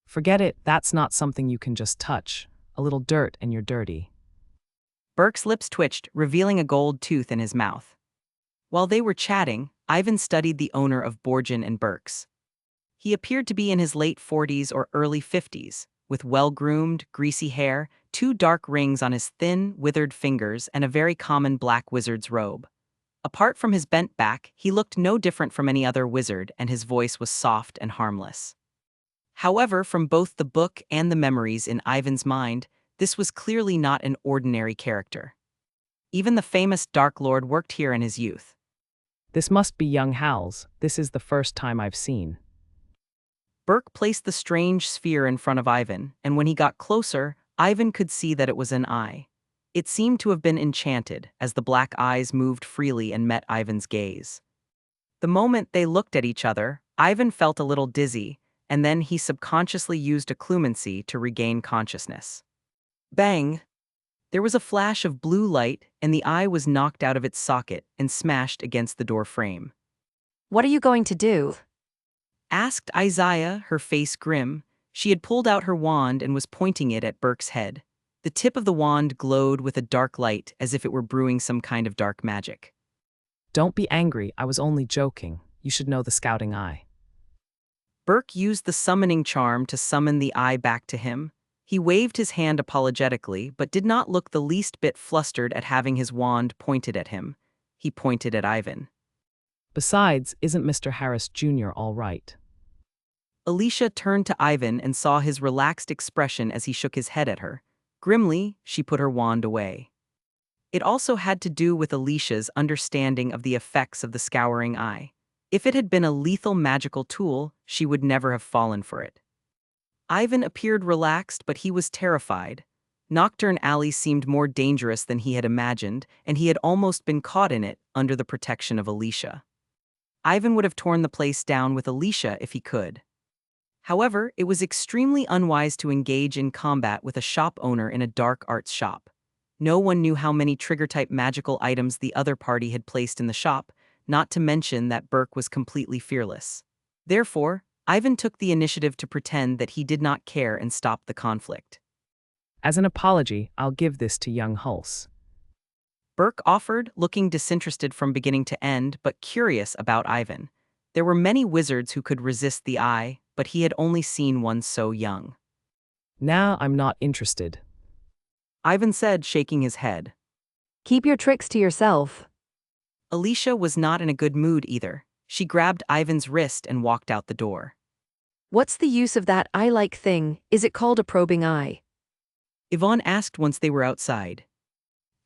Forget it, that's not something you can just touch. A little dirt and you're dirty. Burke's lips twitched, revealing a gold tooth in his mouth. While they were chatting, Ivan studied the owner of Borgin and Burke's. He appeared to be in his late 40s or early 50s, with well-groomed, greasy hair, 2 dark rings on his thin, withered fingers, and a very common black wizard's robe. Apart from his bent back, he looked no different from any other wizard, and his voice was soft and harmless. However, from both the book and the memories in Ivan's mind, this was clearly not an ordinary character. Even the famous Dark Lord worked here in his youth. This must be young Hal's. This is the first time I've seen. Burke placed the strange sphere in front of Ivan, and when he got closer, Ivan could see that it was an eye. It seemed to have been enchanted, as the black eyes moved freely and met Ivan's gaze. The moment they looked at each other, Ivan felt a little dizzy, and then he subconsciously used occlumency to regain consciousness. Bang! There was a flash of blue light, and the eye was knocked out of its socket and smashed against the door frame. What are you going to do? Asked Isaiah, her face grim. She had pulled out her wand and was pointing it at Burke's head. The tip of the wand glowed with a dark light, as if it were brewing some kind of dark magic. Don't be angry, I was only joking. You should know the scouting eye. Burke used the summoning charm to summon the eye back to him. He waved his hand apologetically, but did not look the least bit flustered at having his wand pointed at him. He pointed at Ivan. Besides, isn't Mr. Harris Jr. all right? Alicia turned to Ivan and saw his relaxed expression as he shook his head at her. Grimly, she put her wand away. It also had to do with Alicia's understanding of the effects of the scouring eye. If it had been a lethal magical tool, she would never have fallen for it. Ivan appeared relaxed, but he was terrified. Knockoff Alley seemed more dangerous than he had imagined, and he had almost been caught in it under the protection of Alicia. Ivan would have torn the place down with Alicia if he could. However, it was extremely unwise to engage in combat with a shop owner in a dark arts shop. No one knew how many trigger-type magical items the other party had placed in the shop, not to mention that Burke was completely fearless. Therefore, Ivan took the initiative to pretend that he did not care and stop the conflict. As an apology, I'll give this to young Hulse. Burke offered, looking disinterested from beginning to end, but curious about Ivan. There were many wizards who could resist the eye, but he had only seen one so young. Now I'm not interested. Ivan said, shaking his head. Keep your tricks to yourself. Alicia was not in a good mood either. She grabbed Ivan's wrist and walked out the door. What's the use of that eye-like thing? Is it called a probing eye? Yvonne asked once they were outside.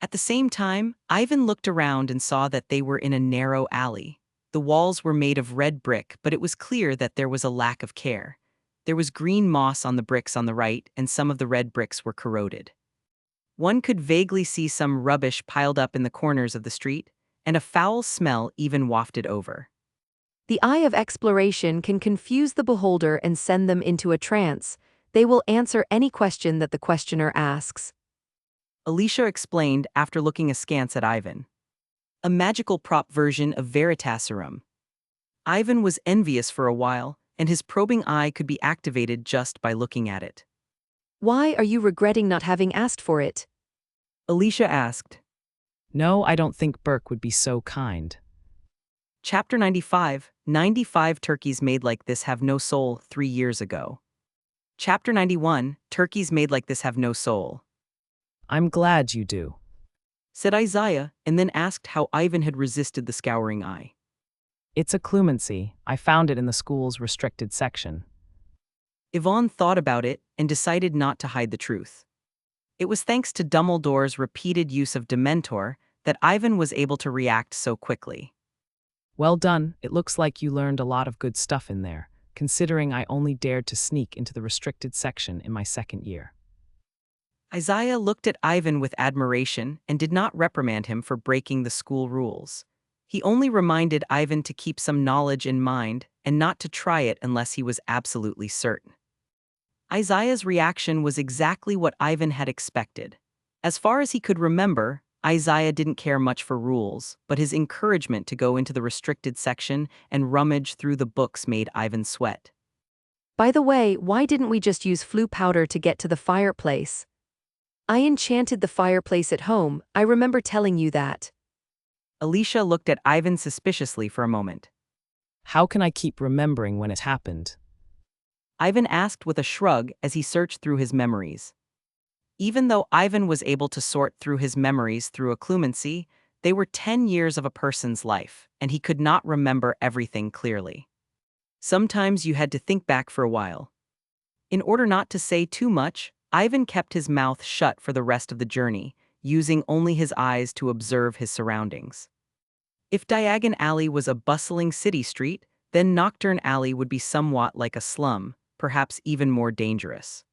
At the same time, Ivan looked around and saw that they were in a narrow alley. The walls were made of red brick, but it was clear that there was a lack of care. There was green moss on the bricks on the right, and some of the red bricks were corroded. One could vaguely see some rubbish piled up in the corners of the street, and a foul smell even wafted over. The eye of exploration can confuse the beholder and send them into a trance. They will answer any question that the questioner asks. Alicia explained after looking askance at Ivan. A magical prop version of Veritaserum. Ivan was envious for a while, and his probing eye could be activated just by looking at it. Why are you regretting not having asked for it? Alicia asked. No, I don't think Burke would be so kind. Chapter 95, 95 turkeys made like this have no soul 3 years ago. Chapter 91, turkeys made like this have no soul. I'm glad you do, Said Isaiah, and then asked how Ivan had resisted the scouring eye. It's occlumency. I found it in the school's restricted section. Yvonne thought about it and decided not to hide the truth. It was thanks to Dumbledore's repeated use of Dementor that Ivan was able to react so quickly. Well done, it looks like you learned a lot of good stuff in there, considering I only dared to sneak into the restricted section in my second year. Isaiah looked at Ivan with admiration and did not reprimand him for breaking the school rules. He only reminded Ivan to keep some knowledge in mind and not to try it unless he was absolutely certain. Isaiah's reaction was exactly what Ivan had expected. As far as he could remember, Isaiah didn't care much for rules, but his encouragement to go into the restricted section and rummage through the books made Ivan sweat. By the way, why didn't we just use flue powder to get to the fireplace? I enchanted the fireplace at home, I remember telling you that. Alicia looked at Ivan suspiciously for a moment. How can I keep remembering when it happened? Ivan asked with a shrug as he searched through his memories. Even though Ivan was able to sort through his memories through occlumency, They were 10 years of a person's life, and he could not remember everything clearly. Sometimes you had to think back for a while. In order not to say too much, Ivan kept his mouth shut for the rest of the journey, using only his eyes to observe his surroundings. If Diagon Alley was a bustling city street, then Knockturn Alley would be somewhat like a slum, perhaps even more dangerous.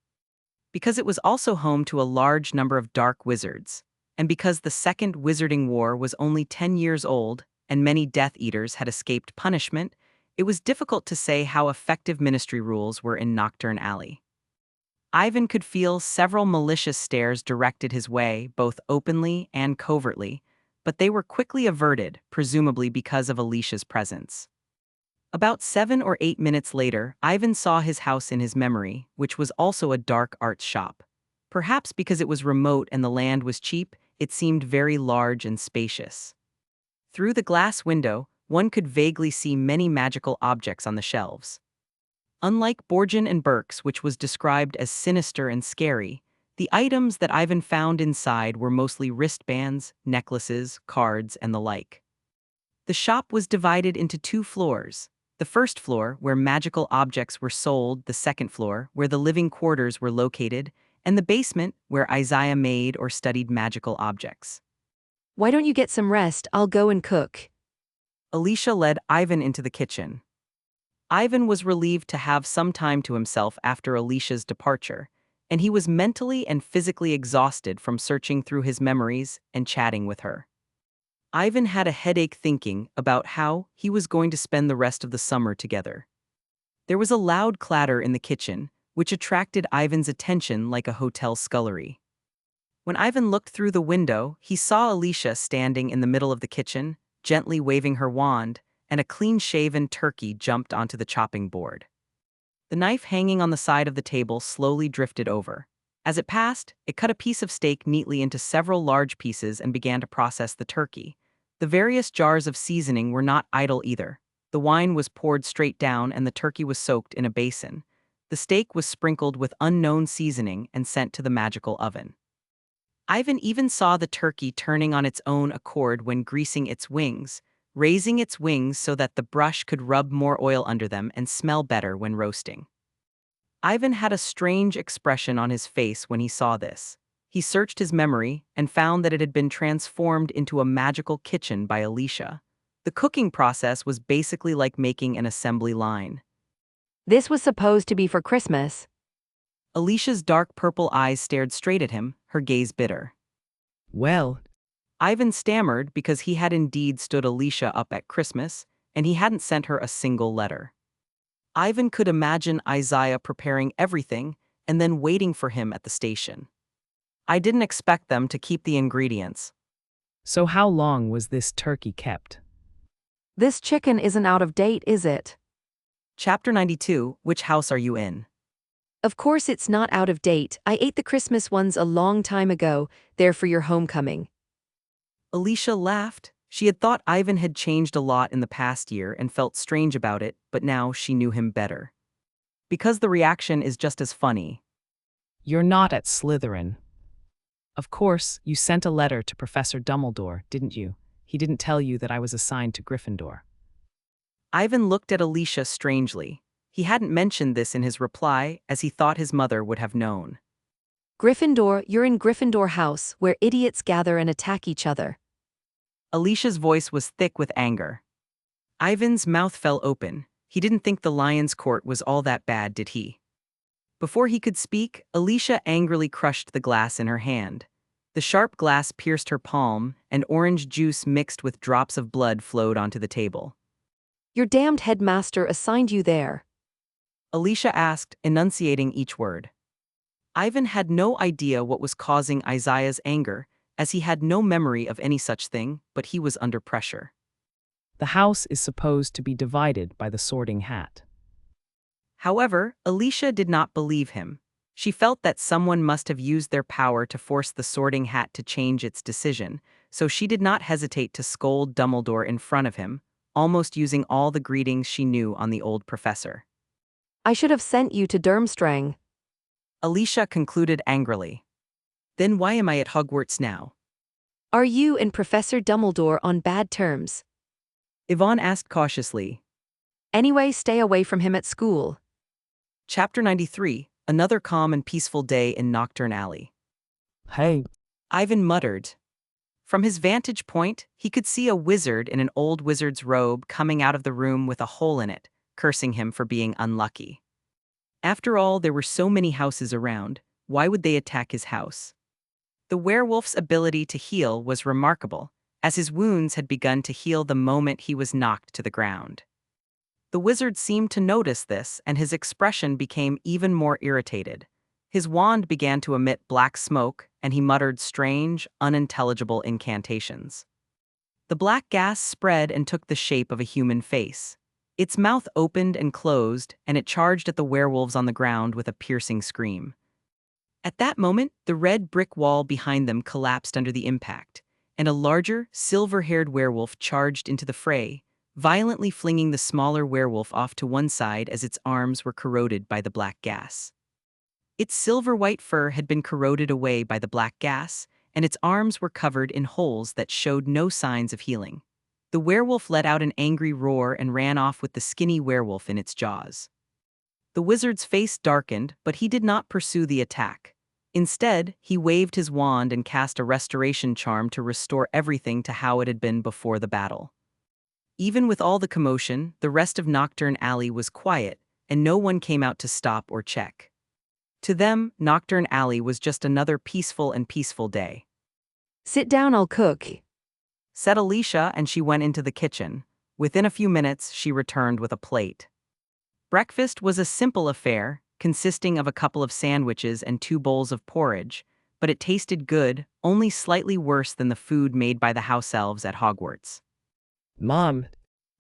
Because it was also home to a large number of dark wizards, and because the Second Wizarding War was only 10 years old and many Death Eaters had escaped punishment, it was difficult to say how effective ministry rules were in Knockturn Alley. Ivan could feel several malicious stares directed his way, both openly and covertly, but they were quickly averted, presumably because of Alicia's presence. About 7 or 8 minutes later, Ivan saw his house in his memory, which was also a dark arts shop. Perhaps because it was remote and the land was cheap, it seemed very large and spacious. Through the glass window, one could vaguely see many magical objects on the shelves. Unlike Borgin and Burke's, which was described as sinister and scary, the items that Ivan found inside were mostly wristbands, necklaces, cards, and the like. The shop was divided into 2 floors. The first floor, where magical objects were sold, the second floor, where the living quarters were located, and the basement, where Isaiah made or studied magical objects. Why don't you get some rest? I'll go and cook. Alicia led Ivan into the kitchen. Ivan was relieved to have some time to himself after Alicia's departure, and he was mentally and physically exhausted from searching through his memories and chatting with her. Ivan had a headache thinking about how he was going to spend the rest of the summer together. There was a loud clatter in the kitchen, which attracted Ivan's attention like a hotel scullery. When Ivan looked through the window, he saw Alicia standing in the middle of the kitchen, gently waving her wand, and a clean-shaven turkey jumped onto the chopping board. The knife hanging on the side of the table slowly drifted over. As it passed, it cut a piece of steak neatly into several large pieces and began to process the turkey. The various jars of seasoning were not idle either. The wine was poured straight down and the turkey was soaked in a basin. The steak was sprinkled with unknown seasoning and sent to the magical oven. Ivan even saw the turkey turning on its own accord when greasing its wings, raising its wings so that the brush could rub more oil under them and smell better when roasting. Ivan had a strange expression on his face when he saw this. He searched his memory and found that it had been transformed into a magical kitchen by Alicia. The cooking process was basically like making an assembly line. This was supposed to be for Christmas. Alicia's dark purple eyes stared straight at him, her gaze bitter. Well, Ivan stammered because he had indeed stood Alicia up at Christmas, and he hadn't sent her a single letter. Ivan could imagine Isaiah preparing everything and then waiting for him at the station. I didn't expect them to keep the ingredients. so how long was this turkey kept? This chicken isn't out of date, is it? Chapter 92, Which House Are You In? Of course it's not out of date. I ate the Christmas ones a long time ago. They're for your homecoming. Alicia laughed. She had thought Ivan had changed a lot in the past year and felt strange about it, but now she knew him better. Because the reaction is just as funny. You're not at Slytherin. Of course, you sent a letter to Professor Dumbledore, didn't you? He didn't tell you that I was assigned to Gryffindor. Ivan looked at Alicia strangely. He hadn't mentioned this in his reply, as he thought his mother would have known. Gryffindor, you're in Gryffindor House, where idiots gather and attack each other. Alicia's voice was thick with anger. Ivan's mouth fell open. He didn't think the Lion's Court was all that bad, did he? Before he could speak, Alicia angrily crushed the glass in her hand. The sharp glass pierced her palm, and orange juice mixed with drops of blood flowed onto the table. Your damned headmaster assigned you there. Alicia asked, enunciating each word. Ivan had no idea what was causing Isaiah's anger, as he had no memory of any such thing, but he was under pressure. The house is supposed to be divided by the Sorting Hat. However, Alicia did not believe him. She felt that someone must have used their power to force the Sorting Hat to change its decision, so she did not hesitate to scold Dumbledore in front of him, almost using all the greetings she knew on the old professor. I should have sent you to Durmstrang. Alicia concluded angrily. Then why am I at Hogwarts now? Are you and Professor Dumbledore on bad terms? Yvonne asked cautiously. Anyway, stay away from him at school. Chapter 93, Another Calm and Peaceful Day in Knockturn Alley. Hey, Ivan muttered. From his vantage point, he could see a wizard in an old wizard's robe coming out of the room with a hole in it, cursing him for being unlucky. After all, there were so many houses around. Why would they attack his house? The werewolf's ability to heal was remarkable, as his wounds had begun to heal the moment he was knocked to the ground. The wizard seemed to notice this, and his expression became even more irritated. His wand began to emit black smoke, and he muttered strange, unintelligible incantations. The black gas spread and took the shape of a human face. Its mouth opened and closed, and it charged at the werewolves on the ground with a piercing scream. At that moment, the red brick wall behind them collapsed under the impact, and a larger, silver-haired werewolf charged into the fray, violently flinging the smaller werewolf off to one side as its arms were corroded by the black gas. Its silver-white fur had been corroded away by the black gas, and its arms were covered in holes that showed no signs of healing. The werewolf let out an angry roar and ran off with the skinny werewolf in its jaws. The wizard's face darkened, but he did not pursue the attack. Instead, he waved his wand and cast a restoration charm to restore everything to how it had been before the battle. Even with all the commotion, the rest of Knockturn Alley was quiet, and no one came out to stop or check. To them, Knockturn Alley was just another peaceful day. Sit down, I'll cook. Said Alicia, and she went into the kitchen. Within a few minutes, she returned with a plate. Breakfast was a simple affair, consisting of a couple of sandwiches and 2 bowls of porridge, but it tasted good, only slightly worse than the food made by the house elves at Hogwarts. Mom,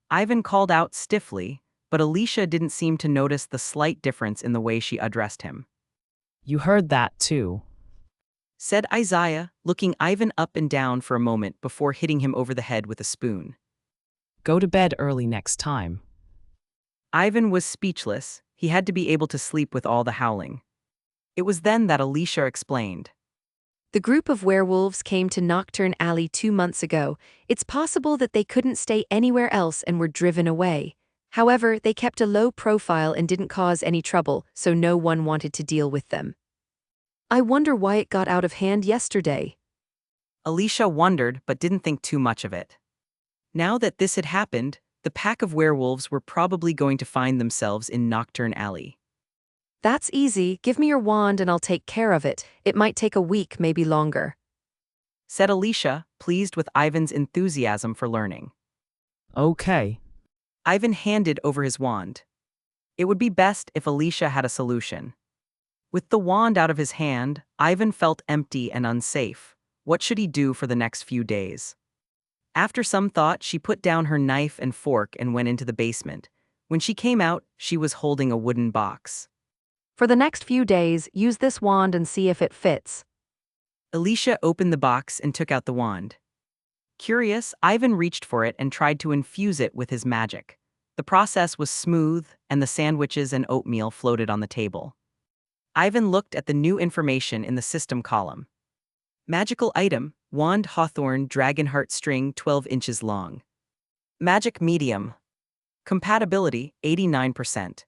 Ivan called out stiffly, but Alicia didn't seem to notice the slight difference in the way she addressed him. you heard that too. Said Isaiah, looking Ivan up and down for a moment before hitting him over the head with a spoon. Go to bed early next time. Ivan was speechless. He had to be able to sleep with all the howling. It was then that Alicia explained. The group of werewolves came to Knockturn Alley 2 months ago. It's possible that they couldn't stay anywhere else and were driven away. However, they kept a low profile and didn't cause any trouble, so no one wanted to deal with them. I wonder why it got out of hand yesterday. Alicia wondered but didn't think too much of it. Now that this had happened, the pack of werewolves were probably going to find themselves in Knockturn Alley. That's easy, give me your wand and I'll take care of it. It might take a week, maybe longer. Said Alicia, pleased with Ivan's enthusiasm for learning. Okay. Ivan handed over his wand. It would be best if Alicia had a solution. With the wand out of his hand, Ivan felt empty and unsafe. What should he do for the next few days? After some thought, she put down her knife and fork and went into the basement. When she came out, she was holding a wooden box. For the next few days, use this wand and see if it fits. Alicia opened the box and took out the wand. Curious, Ivan reached for it and tried to infuse it with his magic. The process was smooth, and the sandwiches and oatmeal floated on the table. Ivan looked at the new information in the system column. Magical item, wand hawthorn dragonheart string 12 inches long. Magic medium. Compatibility 89%.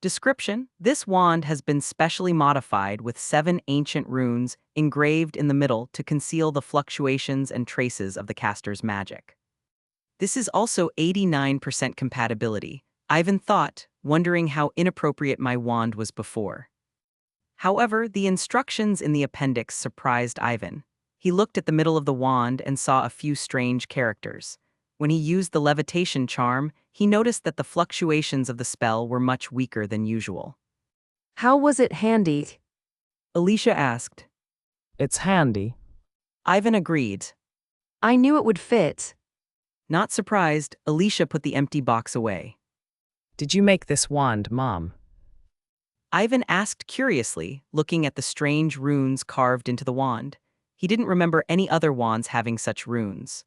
Description: this wand has been specially modified with 7 ancient runes engraved in the middle to conceal the fluctuations and traces of the caster's magic. This is also 89% compatibility, Ivan thought, wondering how inappropriate my wand was before. However, the instructions in the appendix surprised Ivan. He looked at the middle of the wand and saw a few strange characters. When he used the levitation charm, he noticed that the fluctuations of the spell were much weaker than usual. How was it handy? Alicia asked. It's handy. Ivan agreed. I knew it would fit. Not surprised, Alicia put the empty box away. Did you make this wand, Mom? Ivan asked curiously, looking at the strange runes carved into the wand. He didn't remember any other wands having such runes.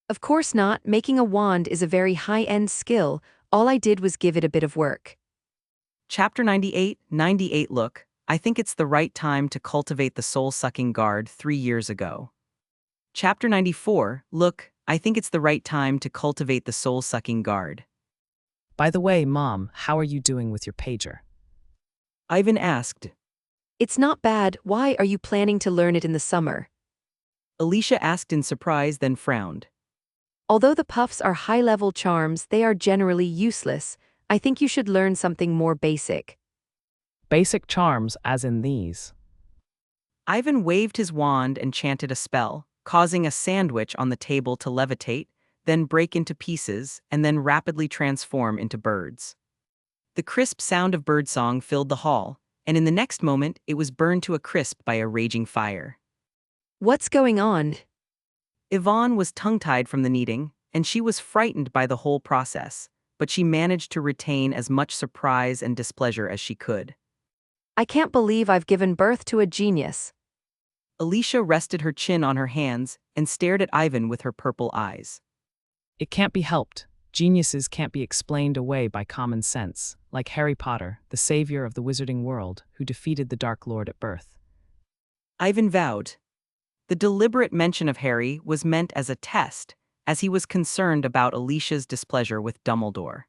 Of course not, making a wand is a very high-end skill. All I did was give it a bit of work. Chapter 98 Look, I think it's the right time to cultivate the soul-sucking guard 3 years ago. Chapter 94. Look, I think it's the right time to cultivate the soul-sucking guard. By the way, Mom, how are you doing with your pager? Ivan asked. It's not bad, why are you planning to learn it in the summer? Alicia asked in surprise, then frowned. Although the puffs are high-level charms, they are generally useless. I think you should learn something more basic. Basic charms, as in these. Ivan waved his wand and chanted a spell, causing a sandwich on the table to levitate, then break into pieces, and then rapidly transform into birds. The crisp sound of birdsong filled the hall, and in the next moment it was burned to a crisp by a raging fire. What's going on? Yvonne was tongue-tied from the kneading, and she was frightened by the whole process, but she managed to retain as much surprise and displeasure as she could. I can't believe I've given birth to a genius. Alicia rested her chin on her hands and stared at Ivan with her purple eyes. It can't be helped. Geniuses can't be explained away by common sense, like Harry Potter, the savior of the wizarding world, who defeated the Dark Lord at birth. Ivan vowed. The deliberate mention of Harry was meant as a test, as he was concerned about Alicia's displeasure with Dumbledore.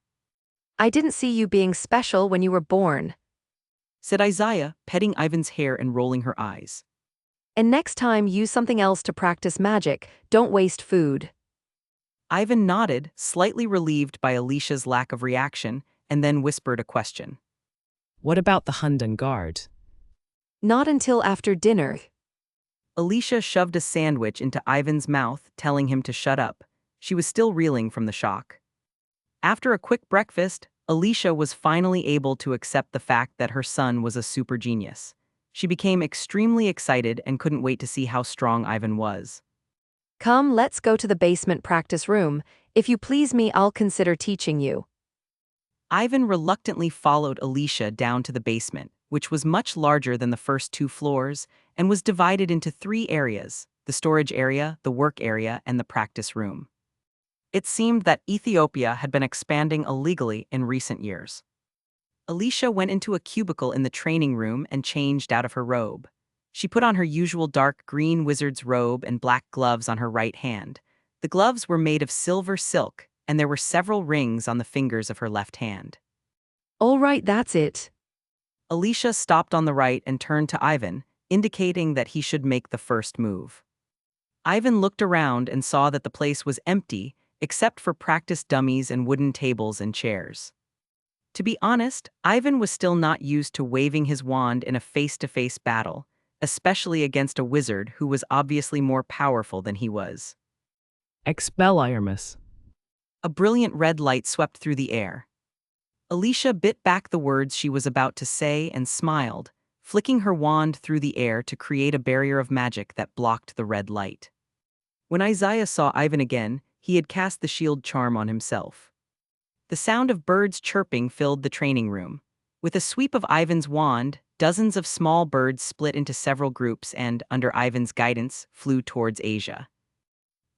I didn't see you being special when you were born. Said Isaiah, petting Ivan's hair and rolling her eyes. And next time use something else to practice magic, don't waste food. Ivan nodded, slightly relieved by Alicia's lack of reaction, and then whispered a question. What about the Hundan Guard? Not until after dinner. Alicia shoved a sandwich into Ivan's mouth, telling him to shut up. She was still reeling from the shock. After a quick breakfast, Alicia was finally able to accept the fact that her son was a super genius. She became extremely excited and couldn't wait to see how strong Ivan was. Come, let's go to the basement practice room. If you please me, I'll consider teaching you. Ivan reluctantly followed Alicia down to the basement, which was much larger than the first 2 floors, and was divided into 3 areas: the storage area, the work area, and the practice room. It seemed that Ethiopia had been expanding illegally in recent years. Alicia went into a cubicle in the training room and changed out of her robe. She put on her usual dark green wizard's robe and black gloves on her right hand. The gloves were made of silver silk, and there were several rings on the fingers of her left hand. All right, that's it. Alicia stopped on the right and turned to Ivan, indicating that he should make the first move. Ivan looked around and saw that the place was empty, except for practice dummies and wooden tables and chairs. To be honest, Ivan was still not used to waving his wand in a face-to-face battle, especially against a wizard who was obviously more powerful than he was. Expel Irmus. A brilliant red light swept through the air. Alicia bit back the words she was about to say and smiled, flicking her wand through the air to create a barrier of magic that blocked the red light. When Isaiah saw Ivan again, he had cast the shield charm on himself. The sound of birds chirping filled the training room. With a sweep of Ivan's wand, dozens of small birds split into several groups and, under Ivan's guidance, flew towards Asia.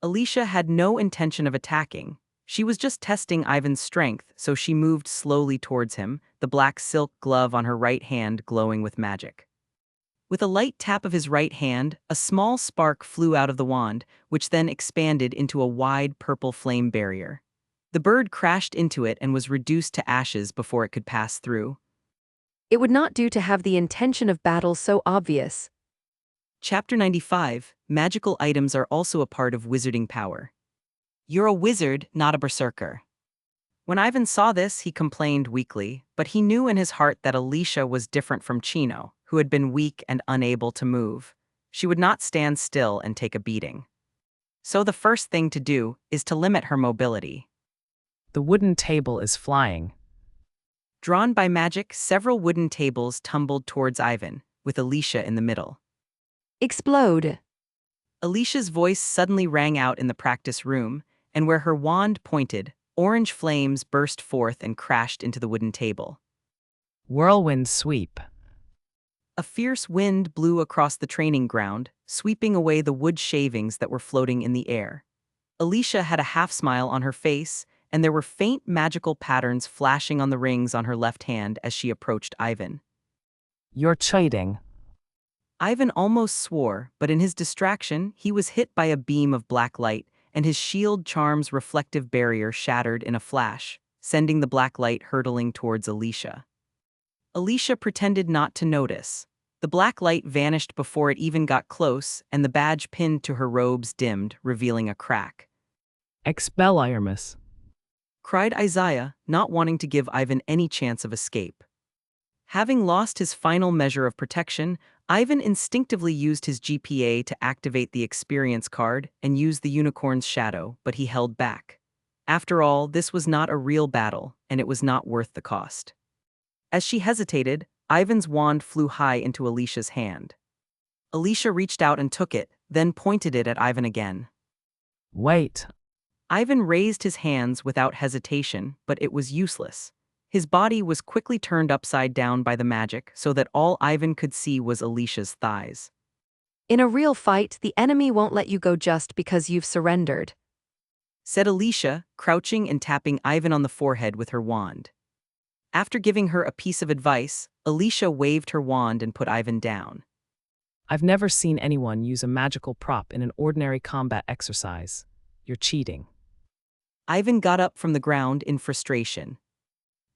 Alicia had no intention of attacking. She was just testing Ivan's strength, so she moved slowly towards him, the black silk glove on her right hand glowing with magic. With a light tap of his right hand, a small spark flew out of the wand, which then expanded into a wide purple flame barrier. The bird crashed into it and was reduced to ashes before it could pass through. It would not do to have the intention of battle so obvious. Chapter 95. Magical items are also a part of wizarding power. You're a wizard, not a berserker. When Ivan saw this, he complained weakly, but he knew in his heart that Alicia was different from Chino, who had been weak and unable to move. She would not stand still and take a beating. So the first thing to do is to limit her mobility. The wooden table is flying. Drawn by magic, several wooden tables tumbled towards Ivan, with Alicia in the middle. Explode. Alicia's voice suddenly rang out in the practice room, and where her wand pointed, orange flames burst forth and crashed into the wooden table. Whirlwind sweep. A fierce wind blew across the training ground, sweeping away the wood shavings that were floating in the air. Alicia had a half-smile on her face, and there were faint magical patterns flashing on the rings on her left hand as she approached Ivan. You're cheating. Ivan almost swore, but in his distraction, he was hit by a beam of black light, and his shield charm's reflective barrier shattered in a flash, sending the black light hurtling towards Alicia. Alicia pretended not to notice. The black light vanished before it even got close, and the badge pinned to her robes dimmed, revealing a crack. Expel Irmus, Cried Isaiah, not wanting to give Ivan any chance of escape. Having lost his final measure of protection, Ivan instinctively used his GPA to activate the experience card and use the unicorn's shadow, but he held back. After all, this was not a real battle, and it was not worth the cost. As she hesitated, Ivan's wand flew high into Alicia's hand. Alicia reached out and took it, then pointed it at Ivan again. Wait. Ivan raised his hands without hesitation, but it was useless. His body was quickly turned upside down by the magic so that all Ivan could see was Alicia's thighs. In a real fight, the enemy won't let you go just because you've surrendered, Said Alicia, crouching and tapping Ivan on the forehead with her wand. After giving her a piece of advice, Alicia waved her wand and put Ivan down. I've never seen anyone use a magical prop in an ordinary combat exercise. You're cheating. Ivan got up from the ground in frustration.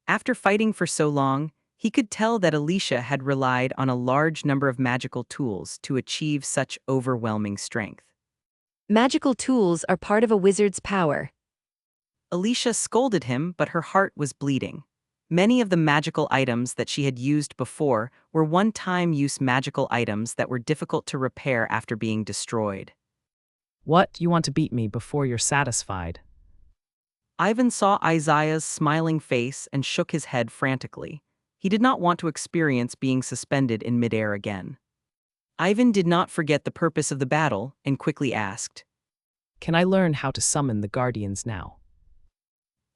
After fighting for so long, he could tell that Alicia had relied on a large number of magical tools to achieve such overwhelming strength. Magical tools are part of a wizard's power. Alicia scolded him, but her heart was bleeding. Many of the magical items that she had used before were one-time use magical items that were difficult to repair after being destroyed. What? You want to beat me before you're satisfied? Ivan saw Isaiah's smiling face and shook his head frantically. He did not want to experience being suspended in midair again. Ivan did not forget the purpose of the battle and quickly asked. Can I learn how to summon the guardians now?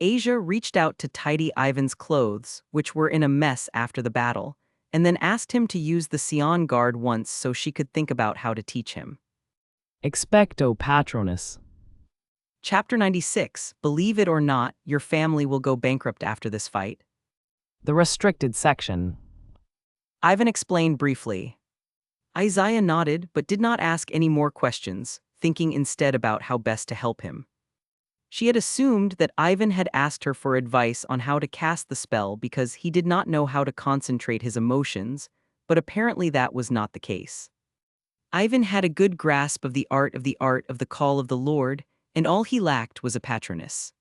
Asia reached out to tidy Ivan's clothes, which were in a mess after the battle, and then asked him to use the Sion guard once so she could think about how to teach him. Expecto Patronus. Chapter 96, Believe it or not, your family will go bankrupt after this fight. The restricted section. Ivan explained briefly. Isaiah nodded but did not ask any more questions, thinking instead about how best to help him. She had assumed that Ivan had asked her for advice on how to cast the spell because he did not know how to concentrate his emotions, but apparently that was not the case. Ivan had a good grasp of the art of the call of the Lord, and all he lacked was a patroness.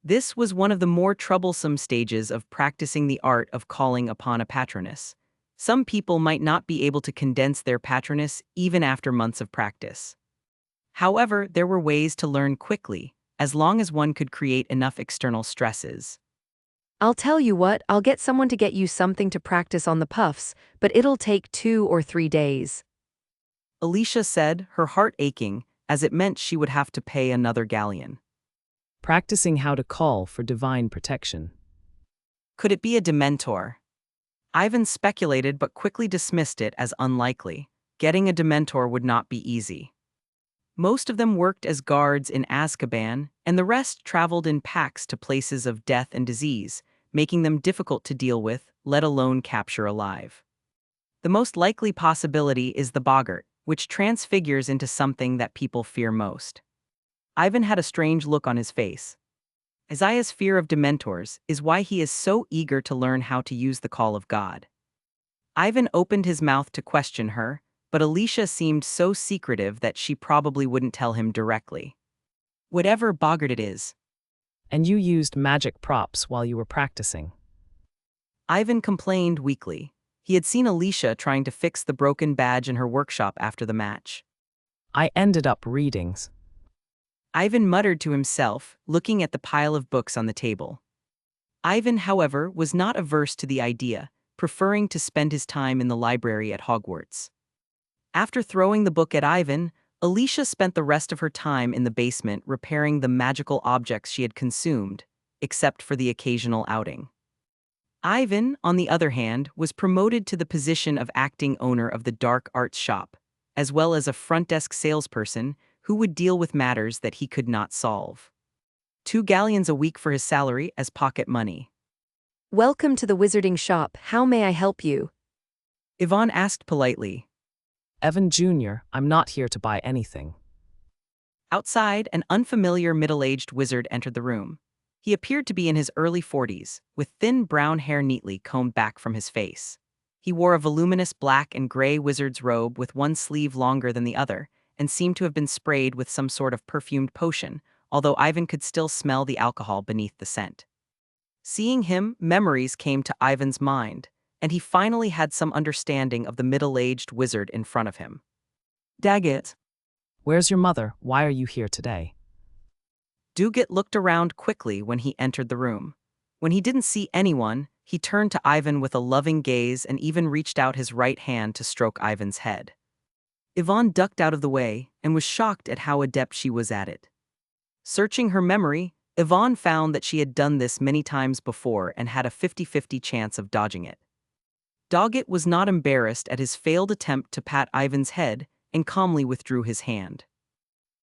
This was one of the more troublesome stages of practicing the art of calling upon a patroness. Some people might not be able to condense their patroness even after months of practice. However, there were ways to learn quickly, as long as one could create enough external stresses. I'll tell you what, I'll get someone to get you something to practice on the puffs, but it'll take 2 or 3 days. Alicia said, her heart aching, as it meant she would have to pay another galleon. Practicing how to call for divine protection. Could it be a Dementor? Ivan speculated but quickly dismissed it as unlikely. Getting a Dementor would not be easy. Most of them worked as guards in Azkaban, and the rest traveled in packs to places of death and disease, making them difficult to deal with, let alone capture alive. The most likely possibility is the boggart, which transfigures into something that people fear most. Ivan had a strange look on his face. Isaiah's fear of Dementors is why he is so eager to learn how to use the call of God. Ivan opened his mouth to question her, but Alicia seemed so secretive that she probably wouldn't tell him directly. Whatever boggart it is. And you used magic props while you were practicing. Ivan complained weakly. He had seen Alicia trying to fix the broken badge in her workshop after the match. I ended up readings. Ivan muttered to himself, looking at the pile of books on the table. Ivan, however, was not averse to the idea, preferring to spend his time in the library at Hogwarts. After throwing the book at Ivan, Alicia spent the rest of her time in the basement repairing the magical objects she had consumed, except for the occasional outing. Ivan, on the other hand, was promoted to the position of acting owner of the dark arts shop, as well as a front desk salesperson who would deal with matters that he could not solve. 2 galleons a week for his salary as pocket money. Welcome to the wizarding shop, how may I help you? Yvonne asked politely. Evan Jr., I'm not here to buy anything. Outside, an unfamiliar middle-aged wizard entered the room. He appeared to be in his early 40s, with thin brown hair neatly combed back from his face. He wore a voluminous black and gray wizard's robe with one sleeve longer than the other, and seemed to have been sprayed with some sort of perfumed potion, although Ivan could still smell the alcohol beneath the scent. Seeing him, memories came to Ivan's mind, and he finally had some understanding of the middle-aged wizard in front of him. Daggett. Where's your mother? Why are you here today? Dugat looked around quickly when he entered the room. When he didn't see anyone, he turned to Ivan with a loving gaze and even reached out his right hand to stroke Ivan's head. Yvonne ducked out of the way and was shocked at how adept she was at it. Searching her memory, Yvonne found that she had done this many times before and had a 50-50 chance of dodging it. Doggett was not embarrassed at his failed attempt to pat Ivan's head and calmly withdrew his hand.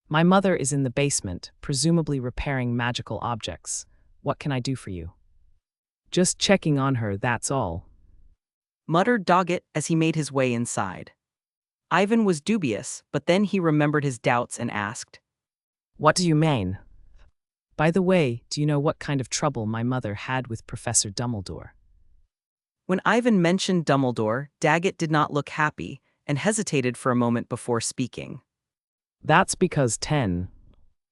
My mother is in the basement, presumably repairing magical objects. What can I do for you? Just checking on her, that's all. Muttered Doggett as he made his way inside. Ivan was dubious, but then he remembered his doubts and asked, What do you mean? By the way, do you know what kind of trouble my mother had with Professor Dumbledore? When Ivan mentioned Dumbledore, Daggett did not look happy and hesitated for a moment before speaking. That's because 10.